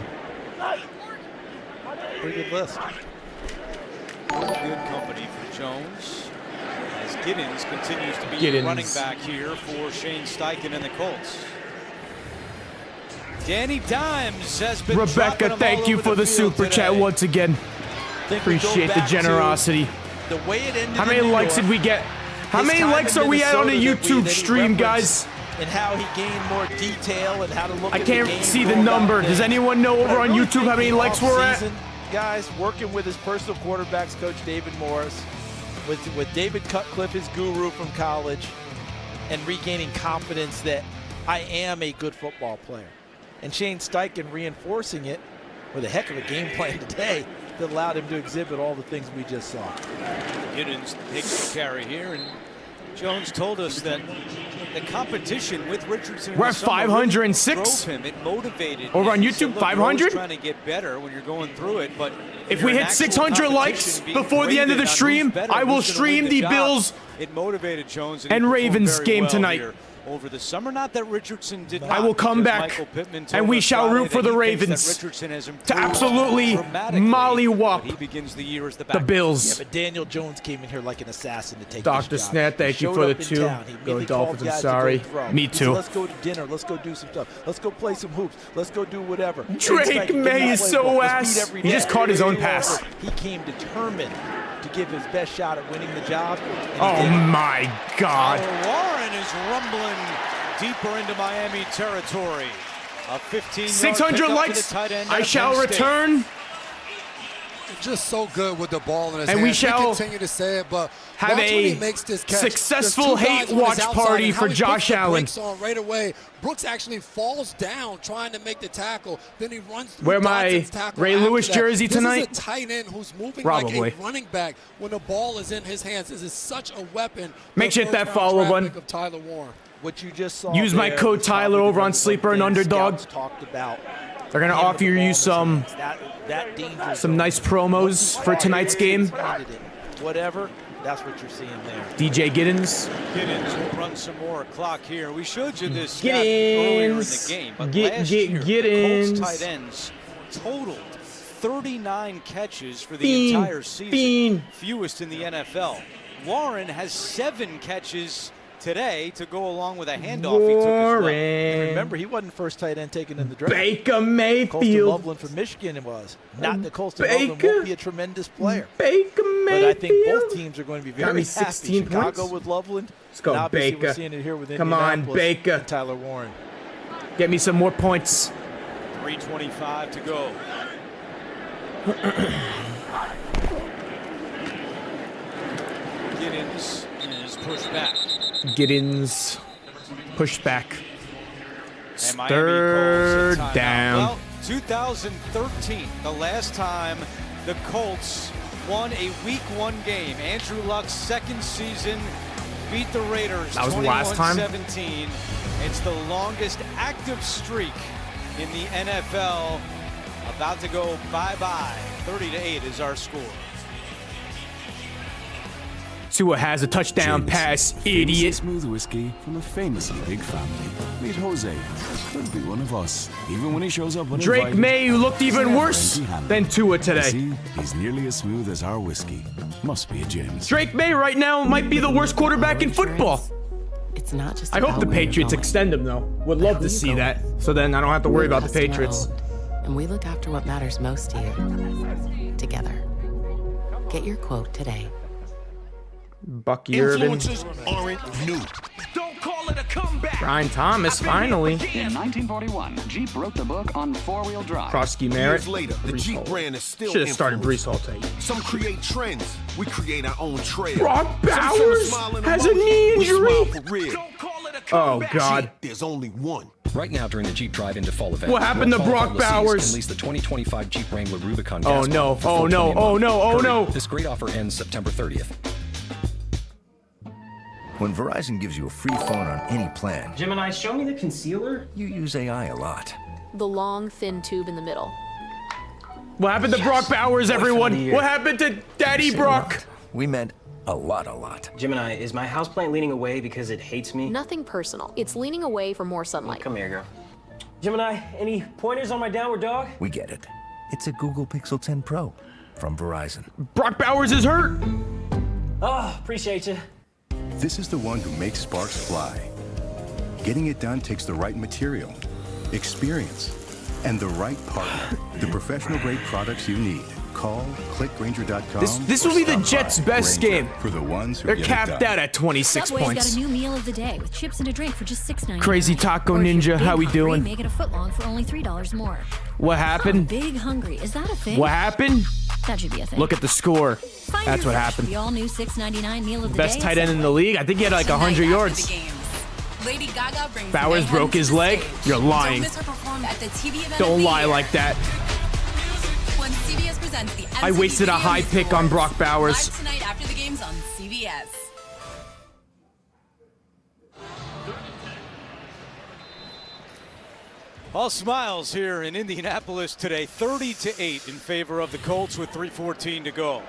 Pretty good list. Good company for Jones as Giddens continues to be Giddens. running back here for Shane Steichen and the Colts. Danny Dimes has been dropping Rebecca, them thank all you over for the field super today. chat once again. Think we go Appreciate the back to generosity. The way it ended How many in New likes York, did we get? How his many time likes in are we at on a Minnesota YouTube that he stream, referenced, guys? And how he gained more detail and how to look I at the can't game see the going number. about Does things. anyone know But over I on really YouTube how many think the likes we're at? offseason, guys, working with his personal quarterbacks coach David Morris, with David Cutcliffe, his guru from college, and regaining confidence that I am a good football player. And Shane Steichen reinforcing it with a heck of a game plan today that allowed him to exhibit all the things we just saw. Giddens takes the carry here, and Jones told us that the competition with Richardson in We're the at summer 506? really drove him. It motivated Over on him. He said, YouTube, "Look, you're 500? always trying to get better when you're going through it, but If you're we in hit actual 600 likes competition, being before the end of the graded on stream, who's better, I will who's gonna stream win the job." Bills It motivated Jones and he performed Ravens very game well tonight. here over the summer. Not that Richardson did not. I will come because back, Michael Pitman and told we us shall Friday root for that the he thinks Ravens that Richardson has to improved absolutely dramatically, mollywop but he begins the year as the the backup. Bills. Yeah, but Daniel Jones came in here like an assassin to take Dr. this job. Snap, thank He you showed for the up in 2. town. He Go immediately Dolphins, called I'm guys to sorry. go throw. Me He too. said, let's go to dinner. Let's go do some stuff. Let's go play some hoops. Let's go do whatever. Drake Shane Steichen, give May me is that so playbook. Let's ass. beat every He just day. caught his own Do whatever. pass. He came determined to give his best shot at winning the job. and he Oh did. my God. Warren is rumbling deeper into Miami territory. A 15-yard 600 pickup to likes. the tight end I out of shall Penn State. return Just so good with the ball in his and hands. we shall continue to say it, but have watch when a he makes this catch. successful There's two hate guys on his watch outside, party and how for he Josh puts the Allen. brakes on right away. Brooks actually falls down trying to make the tackle. Then he runs through Wear my Dotson's tackle Ray after Lewis that. jersey tonight? This is a tight end who's moving Probably. like a running back when the ball is in his hands. This is such a weapon. Make sure to hit that follow button. Of Tyler Warren. What you just saw. Use my code Tyler over on Sleeper and Underdog. Talked about. They're going to offer you some nice promos for tonight's game. Whatever, that's what you're seeing there. DJ Giddens. Giddens will run some more clock here. We showed you this stat earlier in the game, but last year, the Colts tight ends totaled 39 catches for the entire season, fewest in the NFL. Warren has 7 catches today to go along with a handoff he took as well. And remember, he wasn't first tight end taken in the draft. Baker Mayfield. Colston Loveland from Michigan was. Not that Colston Loveland won't be a tremendous player. Baker Mayfield. But I think both teams are going to be very happy. 16 Chicago points. with Loveland. Let's go, and obviously Baker. We're seeing it here with Come on, Baker. And Tyler Warren. Get me some more points. 3:25 to go. Giddens is pushed back. Giddens pushed back. And Miami Third calls a timeout. down. Well, 2013, the last time the Colts won a Week 1 game. Andrew Luck's second season beat the Raiders. That was the last time? 21-17. It's the longest active streak in the NFL. About to go bye-bye. 30-8 is our score. Tua has a touchdown pass, idiot. Smooth whiskey from a famously big family. Meet Jose. Could be one of us. Even when he shows up uninvited. Drake May, who looked even worse than Tua today. See, he's nearly as smooth as our whiskey. Must be a James. Drake May right now might be the worst quarterback in football. It's not just I hope the Patriots extend him, though. Would love to see that. So then I don't have to worry about the Patriots. And we look after what matters most to you. Together. Get your quote today. Bucky Irvin. Influencers aren't new. Don't call it a comeback. Brian Thomas, finally. In 1941, Jeep wrote the book on four-wheel drive. Krosky Merritt. Years later, the Jeep brand is still Should have started Brees Hall influenced. Some create trends. We create our own trail. Brock Some send Bowers smile in has a emotion. knee We injury. smile for real. Oh, God. Jeep, there's only one. Right now during the Jeep Drive-In to Fall event. What happened to Brock Bowers? Can lease the 2025 Jeep Wrangler Rubicon Oh, gas no. car for Oh, no. $420 a Oh, month. no. Oh, Hurry. no. This great offer ends September 30th. When Verizon gives you a free phone on any plan, Gemini, show me the concealer. you use AI a lot. The long, thin tube in the middle. What happened to Brock Bowers, everyone? What happened to Daddy Brock? We meant a lot. Gemini, is my houseplant leaning away because it hates me? Nothing personal. It's leaning away for more sunlight. Come here, girl. Gemini, any pointers on my downward dog? We get it. It's a Google Pixel 10 Pro from Verizon. Brock Bowers is hurt. Oh, appreciate you. This is the one who makes sparks fly. Getting it done takes the right material, experience, and the right partner. The professional-grade products you need. Call, clickgranger.com. This will be the Jets' best game. For the ones who They're get it capped done. out at 26 Subway's points. got a new meal of the day with chips and a drink for just $6.99. Crazy Taco Or if you're Ninja, big how we hungry, doing? Make it a footlong for only $3 more. What happened? Big hungry. Is that a thing? What happened? That should be a thing. Look at the score. Find That's your what Rush, happened. The all-new $6.99 meal of the Best day. tight end in the league. I think he had like 100 yards. Lady Gaga brings Bowers mayhem broke to his the leg. stage. You're lying. Don't miss her performance at the TV event of Don't the lie year. like that. When CBS presents the I MTV wasted a Video high Music pick on Awards. Brock Bowers. Live tonight after the games on CBS. All smiles here in Indianapolis today, 30-8 in favor of the Colts with 3:14 to go.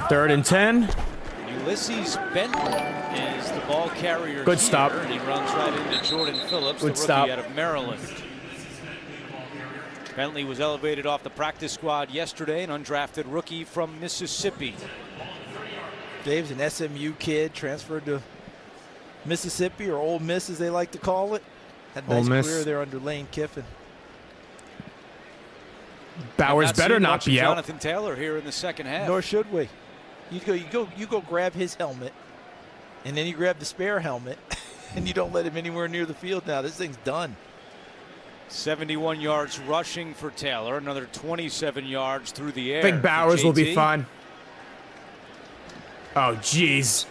3rd and 10. Ulysses Benton is the ball carrier. Good here, stop. And he runs right into Jordan Phillips, Good the rookie stop. out of Maryland. Bentley was elevated off the practice squad yesterday, an undrafted rookie from Mississippi. Dave's an SMU kid, transferred to Mississippi, or Ole Miss as they like to call it. Had a Ole nice Miss. career there under Lane Kiffin. Bowers I've better seen not much of be out. Jonathan Taylor here in the second half. Nor should we. You go grab his helmet, and then you grab the spare helmet, and you don't let him anywhere near the field now. This thing's done. 71 yards rushing for Taylor, another 27 yards through the air. I think Bowers will be JT. fine. Oh, jeez.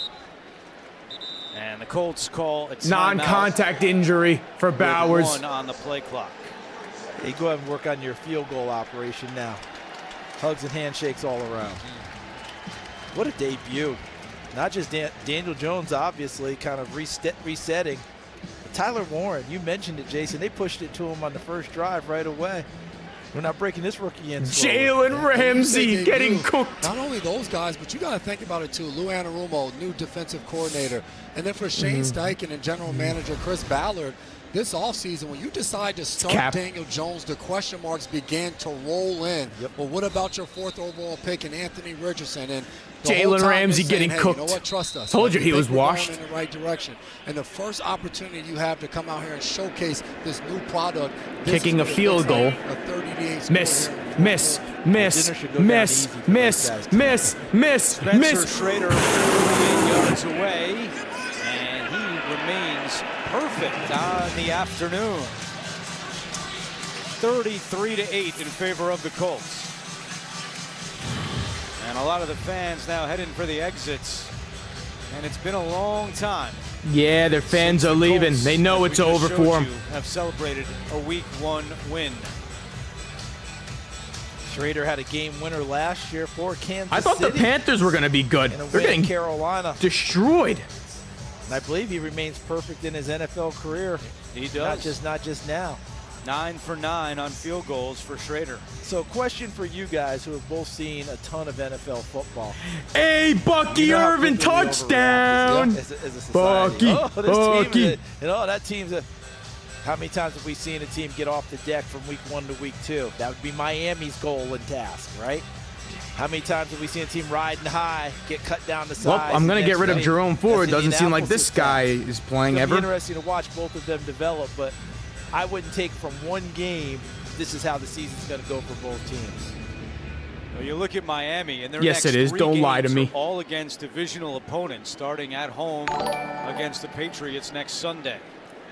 And the Colts call it Non-contact injury for Bowers. 1 on the play clock. Hey, go ahead and work on your field goal operation now. Hugs and handshakes all around. What a debut. Not just Daniel Jones, obviously, kind of resetting. Tyler Warren, you mentioned it, Jason. They pushed it to him on the first drive right away. We're not breaking this rookie in. Jalen Ramsey getting cooked. Not only those guys, but you got to think about it too. Lou Anarumo, new defensive coordinator. And then for Shane Steichen and general manager Chris Ballard, this offseason, when you decide to start Daniel Jones, the question marks began to roll in. Well, what about your 4th overall pick and Anthony Richardson? And Jalen Ramsey getting cooked. You know what? Trust us. Told you he was we're washed. going in the right direction. And the first opportunity you have to come out here and showcase this new product. Kicking a field goal. A 30-8 Miss. Spencer Schrader 38 yards away, and he remains perfect on the afternoon. 33-8 in favor of the Colts. And a lot of the fans now heading for the exits. And it's been a long time. Yeah, their fans are leaving. They know it's over for them. Have celebrated a Week 1 win. Schrader had a game winner last year for Kansas I thought City. the Panthers were going to be good. They're getting Carolina destroyed. And I believe he remains perfect in his NFL career. He does. Not just now. 9 for 9 on field goals for Schrader. So question for you guys who have both seen a ton of NFL football. Hey, Bucky Irvin, touchdown! As a society. Bucky. Team, that team's how many times have we seen a team get off the deck from week 1 to week 2? That would be Miami's goal and task, right? How many times have we seen a team riding high, get cut down the sides? Well, I'm going to get rid of Jerome Ford. Doesn't seem like this guy is playing ever. It's interesting to watch both of them develop, but I wouldn't take from one game, this is how the season's going to go for both teams. Well, you look at Miami, and their Yes, next it is. 3 Don't lie to games me. are all against divisional opponents, starting at home against the Patriots next Sunday.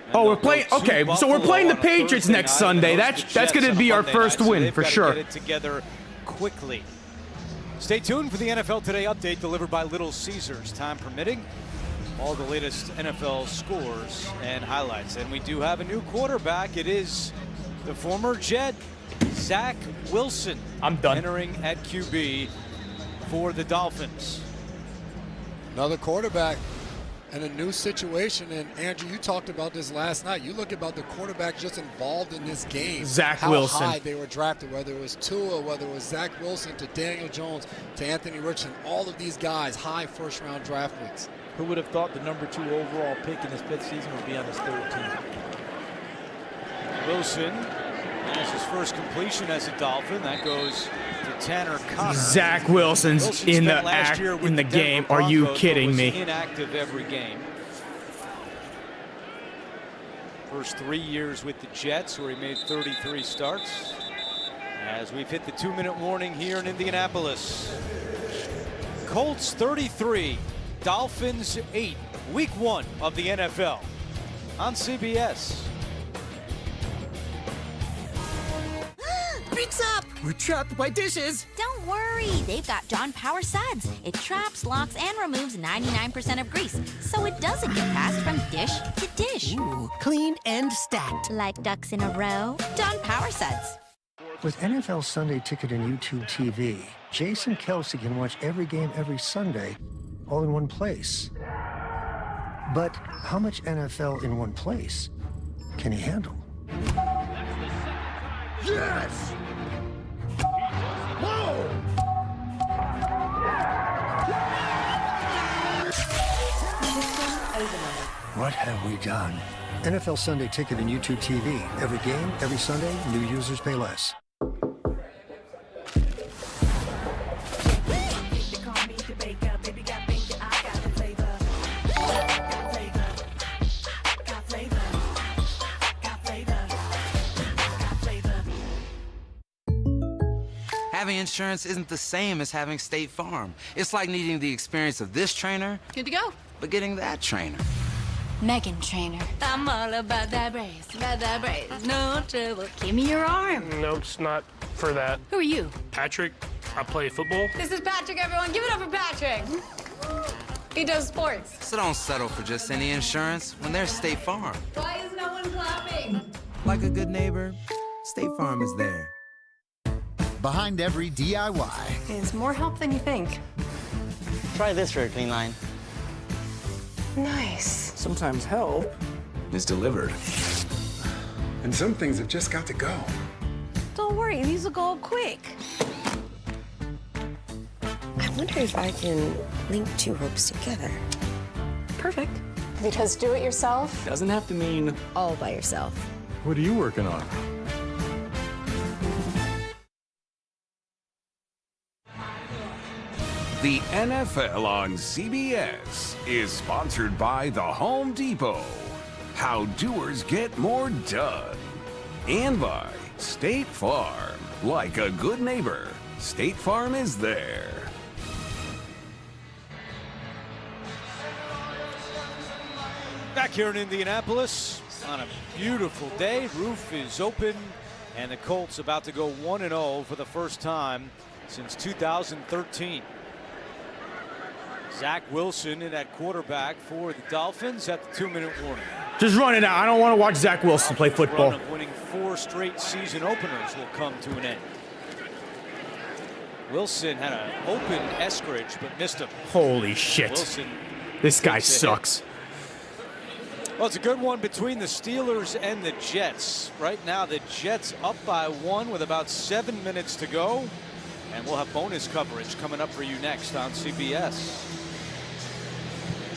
And Oh, we're they'll playing. go to Okay, so Buffalo we're playing the on a Patriots Thursday next night Sunday. and host the That's going Jets to be on our Monday first night, so win they've for gotta sure. Get it together quickly. Stay tuned for the NFL Today update delivered by Little Caesars, time permitting. All the latest NFL scores and highlights. And we do have a new quarterback. It is the former Jet, Zach Wilson. I'm done. Entering at QB for the Dolphins. Another quarterback and a new situation. And Andrew, you talked about this last night. You look about the quarterback just involved in this game. Zach how Wilson. High they were drafted, whether it was Tua, whether it was Zach Wilson, to Daniel Jones, to Anthony Richardson. All of these guys, high first-round draft picks. Who would have thought the number 2 overall pick in his 5th season would be on his 3rd team? Wilson has his first completion as a Dolphin. That goes to Tanner Connor. Zach Wilson's in the last year with in the Denver game. Are you Broncos, kidding but was me? Inactive every game. First 3 years with the Jets, where he made 33 starts. As we've hit the 2-minute warning here in Indianapolis. Colts 33, Dolphins 8. Week 1 of the NFL on CBS. Beats up! We're trapped by dishes! Don't worry, they've got John Power Suds. It traps, locks, and removes 99% of grease, so it doesn't get passed from dish to dish. Ooh, clean and stacked. Like ducks in a row. John Power Suds. With NFL Sunday Ticket and YouTube TV, Jason Kelsey can watch every game every Sunday, all in one place. But how much NFL in one place can he handle? Yes! Whoa! What have we done? NFL Sunday Ticket and YouTube TV. Every game, every Sunday, new users pay less. Having insurance isn't the same as having State Farm. It's like needing the experience of this trainer. Good to go. But getting that trainer. Megan Trainor. I'm all about that brace, no trouble. Give me your arm. Nope, it's not for that. Who are you? Patrick, I play football. This is Patrick, everyone. Give it up for Patrick. He does sports. So don't settle for just any insurance when there's State Farm. Why is no one clapping? Like a good neighbor, State Farm is there. Behind every DIY. It's more help than you think. Try this for a clean line. Nice. Sometimes help is delivered. And some things have just got to go. Don't worry, these will go quick. I wonder if I can link two ropes together. Perfect. Because do it yourself doesn't have to mean all by yourself. What are you working on? The NFL on CBS is sponsored by The Home Depot. How doers get more done. And by State Farm. Like a good neighbor, State Farm is there. Back here in Indianapolis on a beautiful day. Roof is open, and the Colts about to go 1-0 for the first time since 2013. Zach Wilson in at quarterback for the Dolphins at the 2-minute warning. Just run it out. I don't want to watch Zach Wilson play football. Run of winning 4 straight season openers will come to an end. Wilson had an open Eskridge, but missed him. Holy shit. Wilson This guy sucks. Well, it's a good one between the Steelers and the Jets. Right now, the Jets up by 1 with about 7 minutes to go. And we'll have bonus coverage coming up for you next on CBS.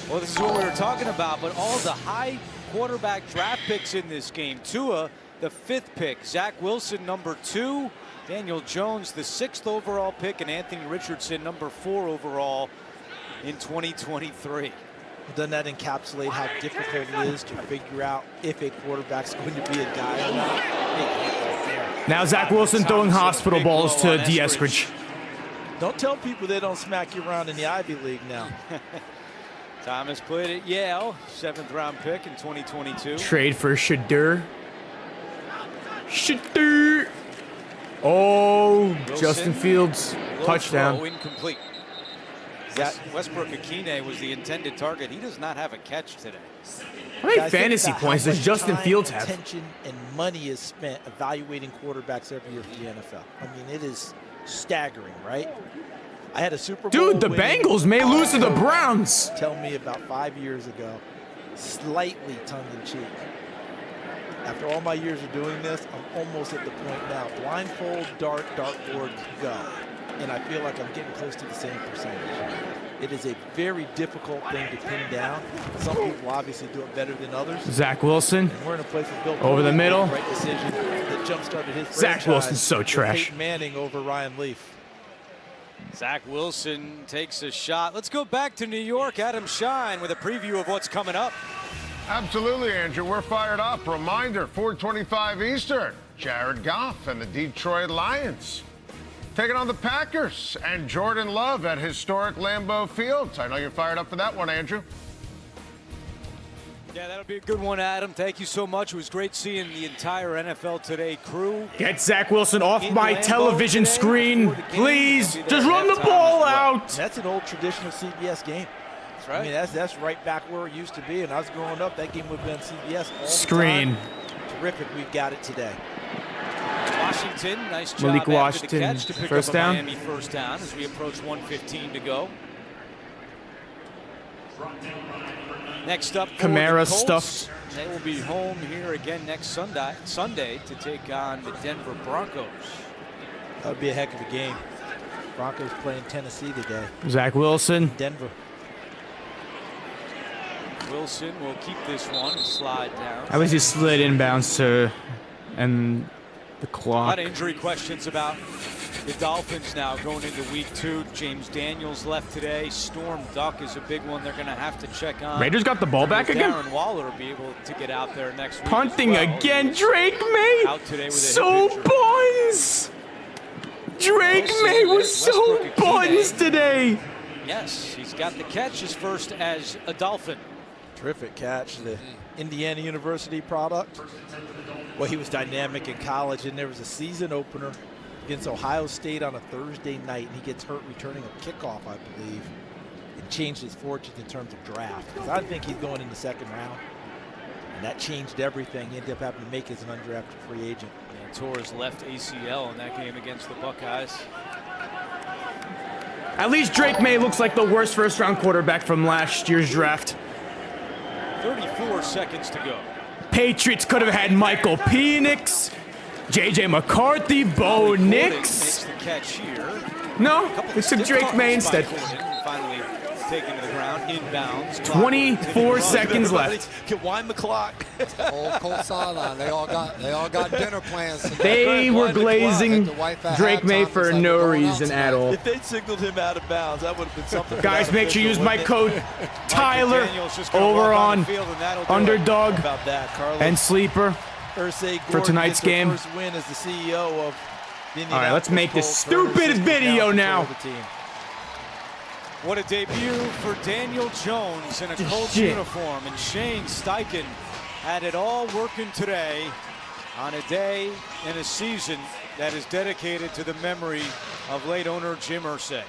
Well, this is what we were talking about, but all the high quarterback draft picks in this game. Tua, the 5th pick. Zach Wilson, number 2. Daniel Jones, the 6th overall pick. And Anthony Richardson, number 4 overall in 2023. Doesn't that encapsulate how difficult it is to figure out if a quarterback's going to be a guy or not? Now Zach Wilson throwing hospital balls to D. Eskridge. Don't tell people they don't smack you around in the Ivy League now. Thomas played at Yale, 7th round pick in 2022. Trade for Shadur. Shadur. Oh, Wilson, Justin Fields, touchdown. Throw, incomplete. Westbrook Akine was the intended target. He does not have a catch today. How many fantasy points does Justin Fields have? Attention and money is spent evaluating quarterbacks every year for the NFL. I mean, it is staggering, right? I had a Super Bowl. Dude, the Bengals may lose to the Browns. Tell me about 5 years ago, slightly tongue-in-cheek. After all my years of doing this, I'm almost at the point now. Blindfold, dartboard, go. And I feel like I'm getting close to the same percentage. It is a very difficult thing to pin down. Some people obviously do it better than others. Zach Wilson. And we're in a place with Bill over the middle. Right decision that jump-started his Zach Wilson's so trash. Peyton Manning over Ryan Leaf. Zach Wilson takes a shot. Let's go back to New York. Adam Shine with a preview of what's coming up. Absolutely, Andrew. We're fired up. Reminder, 4:25 Eastern. Jared Goff and the Detroit Lions taking on the Packers and Jordan Love at historic Lambeau Field. I know you're fired up for that one, Andrew. Yeah, that'll be a good one, Adam. Thank you so much. It was great seeing the entire NFL Today crew. Get Zach Wilson off my television screen, please. Just run the ball out. That's an old traditional CBS game. That's right. I mean, that's right back where it used to be. And I was growing up, that game would have been CBS all screen. The time. Terrific. We've got it today. Washington, nice job Malik after Washington, the catch to pick first up a down. Miami first down as we approach 1:15 to go. Next up, Kamara the Colts. stuffed. They will be home here again next Sunday to take on the Denver Broncos. That would be a heck of a game. Broncos playing Tennessee today. Zach Wilson. Denver. Wilson will keep this one and slide down. I was just slid inbounds to and the A clock. lot of injury questions about the Dolphins now going into week 2. James Daniels left today. Storm Duck is a big one they're going to have to check on. Raiders got the ball back again. Darren Waller will be able to get out there next week. Punting as well. again, Drake May. Out today with a so hip buns. Drake Wilson May was is so Westbrook buns Akine. today. Yes, he's got the catch, his first as a Dolphin. Terrific catch, the Indiana University product. Well, he was dynamic in college, and there was a season opener against Ohio State on a Thursday night, and he gets hurt returning a kickoff, I believe. It changed his fortunes in terms of draft, because I think he's going in the second round, and that changed everything. He ended up having to make as an undrafted free agent. And tore his left ACL in that game against the Buckeyes. At least Drake May looks like the worst first-round quarterback from last year's draft. 34 seconds to go. Patriots could have had Michael Penix, J.J. McCarthy, Bo Nix. Makes the catch here. No, it's a Drake May instead. Finally taken to the ground, inbounds. 24 seconds left. Can wind the clock. Whole Colts sideline. They all got dinner plans. They were glazing Drake May for no reason at all. If they signaled him out of bounds, that would have been something. Guys, make sure you use my code Tyler over on Underdog and Sleeper for tonight's game. First win as the CEO of the all right, let's make this stupid video now. What a debut for Daniel Jones in a Colts uniform. And Shane Steichen had it all working today on a day in a season that is dedicated to the memory of late owner Jim Irsay.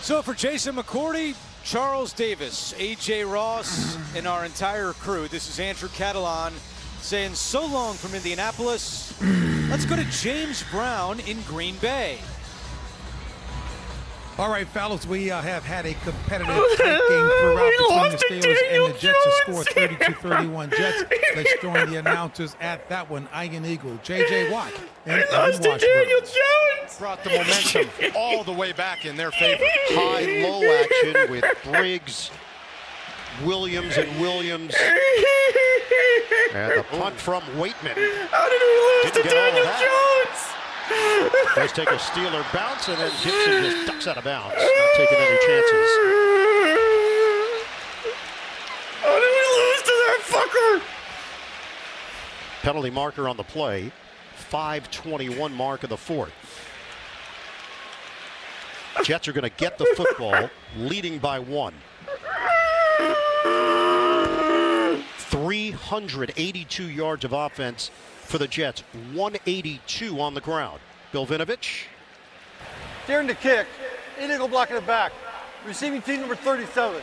So for Jason McCourty, Charles Davis, AJ Ross, and our entire crew, this is Andrew Catalan saying so long from Indianapolis. Let's go to James Brown in Green Bay. All right, fellas, we have had a competitive tight game throughout between the Steelers and the Jets to score 32-31. Jets, let's join the announcers at that one. Iron Eagle, J.J. Watt, and Evan Daniel Jones. Brought the momentum all the way back in their favor. High-low action with Briggs, Williams, and Williams. And the punt from Waitman. How did we lose to Daniel Jones? Does take a Steeler bounce, and then Gibson just ducks out of bounds, not taking any chances. How did we lose to that fucker? Penalty marker on the play. 5:21 mark of the fourth. Jets are going to get the football, leading by 1. 382 yards of offense for the Jets, 182 on the ground. Bill Vinovich. Daring to kick, illegal block in the back. Receiving team number 37.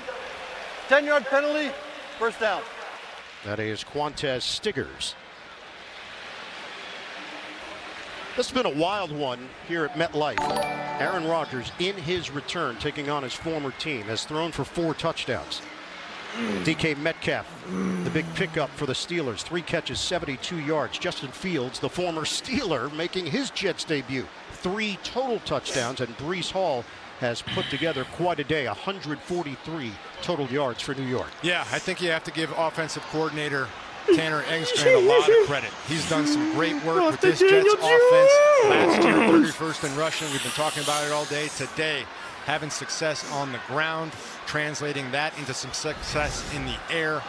10-yard penalty, first down. That is Quantez Stiggers. This has been a wild one here at MetLife. Aaron Rodgers, in his return, taking on his former team, has thrown for 4 touchdowns. DK Metcalf, the big pickup for the Steelers. 3 catches, 72 yards. Justin Fields, the former Steeler, making his Jets debut. 3 total touchdowns, and Breece Hall has put together quite a day. 143 total yards for New York. Yeah, I think you have to give offensive coordinator Tanner Engstrand a lot of credit. He's done some great work with this Jets offense. Last year, 31st in rushing. We've been talking about it all day. Today, having success on the ground, translating that into some success in the air.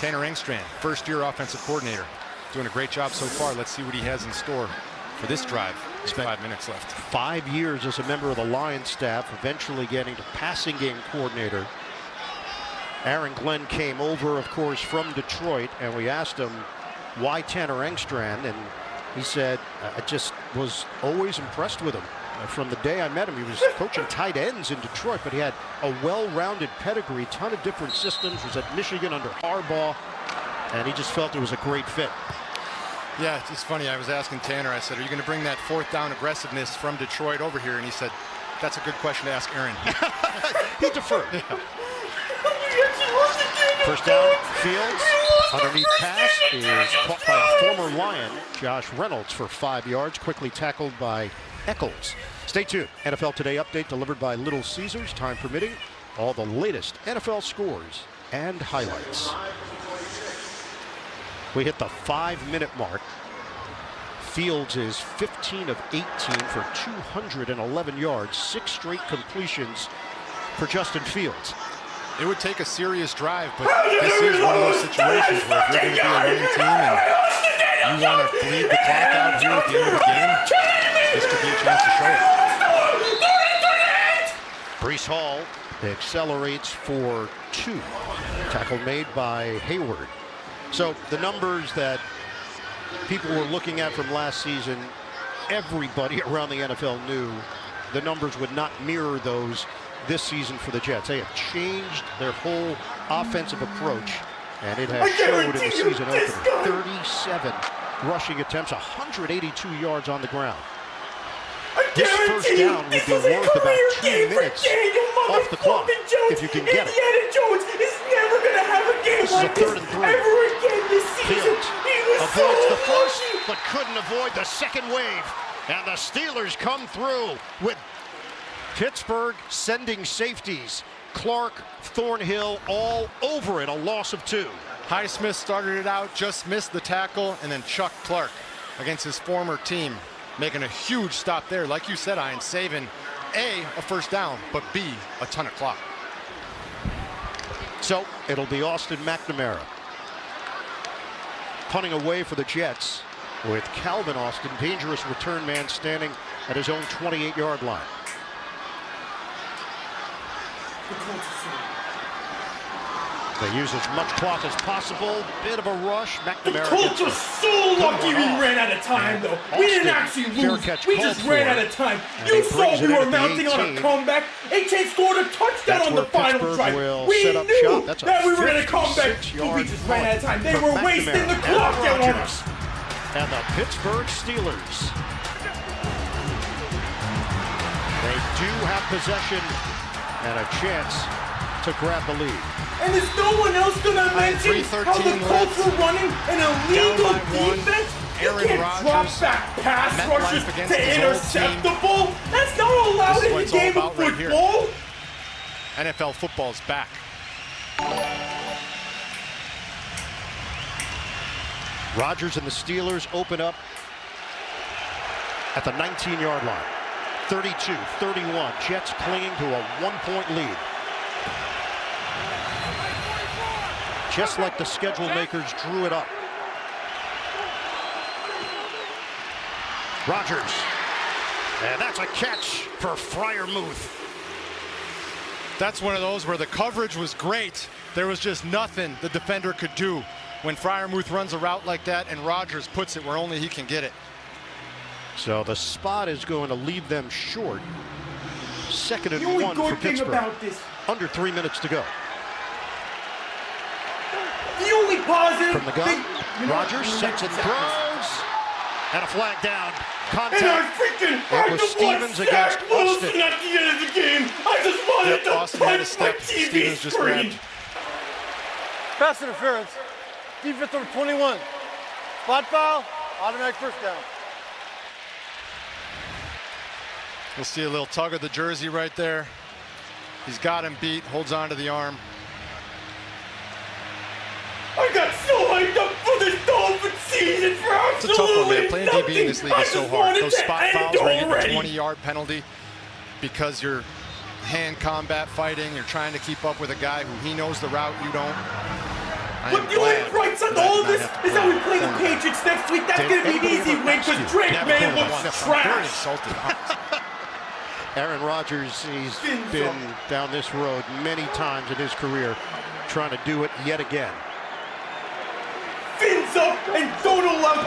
Tanner Engstrand, first-year offensive coordinator, doing a great job so far. Let's see what he has in store for this drive. There's 5 minutes left. 5 years as a member of the Lions staff, eventually getting to passing game coordinator. Aaron Glenn came over, of course, from Detroit, and we asked him why Tanner Engstrand, and he said, I just was always impressed with him. From the day I met him, he was coaching tight ends in Detroit, but he had a well-rounded pedigree, ton of different systems, was at Michigan under Harbaugh, and he just felt it was a great fit. Yeah, it's funny. I was asking Tanner, I said, are you going to bring that 4th down aggressiveness from Detroit over here? And he said, that's a good question to ask Aaron. He deferred. Yeah. First down, Fields. Underneath pass is caught by a former Lion, Josh Reynolds, for 5 yards, quickly tackled by Eccles. Stay tuned. NFL Today update delivered by Little Caesars, time permitting. All the latest NFL scores and highlights. We hit the 5-minute mark. Fields is 15 of 18 for 211 yards, 6 straight completions for Justin Fields. It would take a serious drive, but this is one of those situations where if you're going to be a winning team and you want to bleed the clock out here at the end of the game, this could be a chance to show it. Breece Hall accelerates for 2. Tackle made by Hayward. So the numbers that people were looking at from last season, everybody around the NFL knew the numbers would not mirror those this season for the Jets. They have changed their whole offensive approach, and it has showed in the season opener. 37 rushing attempts, 182 yards on the ground. This first down would be worth about 2 minutes off the clock if you can get it. Indiana Jones is never going to have a game like this ever again this season. He was avoids so the first, lucky. but couldn't avoid the second wave. And the Steelers come through with Pittsburgh sending safeties. Clark, Thornhill all over it, a loss of 2. Highsmith started it out, just missed the tackle, and then Chuck Clark against his former team, making a huge stop there. Like you said, Ian, saving A, a first down, but B, a ton of clock. So it'll be Austin McNamara punting away for the Jets with Calvin Austin, dangerous return man, standing at his own 28-yard line. They use as much clock as possible. Bit of a rush. McNamara. The Colts are so lucky we ran out of time, though. We didn't actually lose. We just ran out of time. You saw we were mounting on a comeback. HA scored a touchdown on the final drive. We knew that we were going to come back, but we just ran out of time. They were wasting the clock out on us. And the Pittsburgh Steelers. They do have possession and a chance to grab the lead. And is no one else going to mention how the Colts were running an illegal defense? You can't drop back pass rushes to intercept the ball. That's not allowed in the game of football. NFL football's back. Rodgers and the Steelers open up at the 19-yard line. 32-31. Jets clinging to a 1-point lead. Just like the schedule makers drew it up. Rodgers. And that's a catch for Freiermuth. That's one of those where the coverage was great. There was just nothing the defender could do when Freiermuth runs a route like that and Rodgers puts it where only he can get it. So the spot is going to leave them short. 2nd and 1 for Pittsburgh. Under 3 minutes to go. The only positive from the gun, Rodgers sets and throws, and a flag down. Contact. And I freaking had to watch Zach Wilson at the end of the game. I just wanted to punch my TV screen. Pass interference. Defense number 21. Spot foul. Automatic first down. We'll see a little tug of the jersey right there. He's got him beat. Holds on to the arm. I got so hyped up for this Dolphins season for absolutely It's a tough one, man. Playing nothing. DB in this league is so hard. Those spot fouls where you get the 20-yard penalty because you're hand combat fighting. You're trying to keep up with a guy who he knows the route you don't. But the only bright side to all of this is that we play the Patriots next week. That's going to be an easy win because Drake May looks trash. Aaron Rodgers, he's been down this road many times in his career, trying to do it yet again. Fins up and don't allow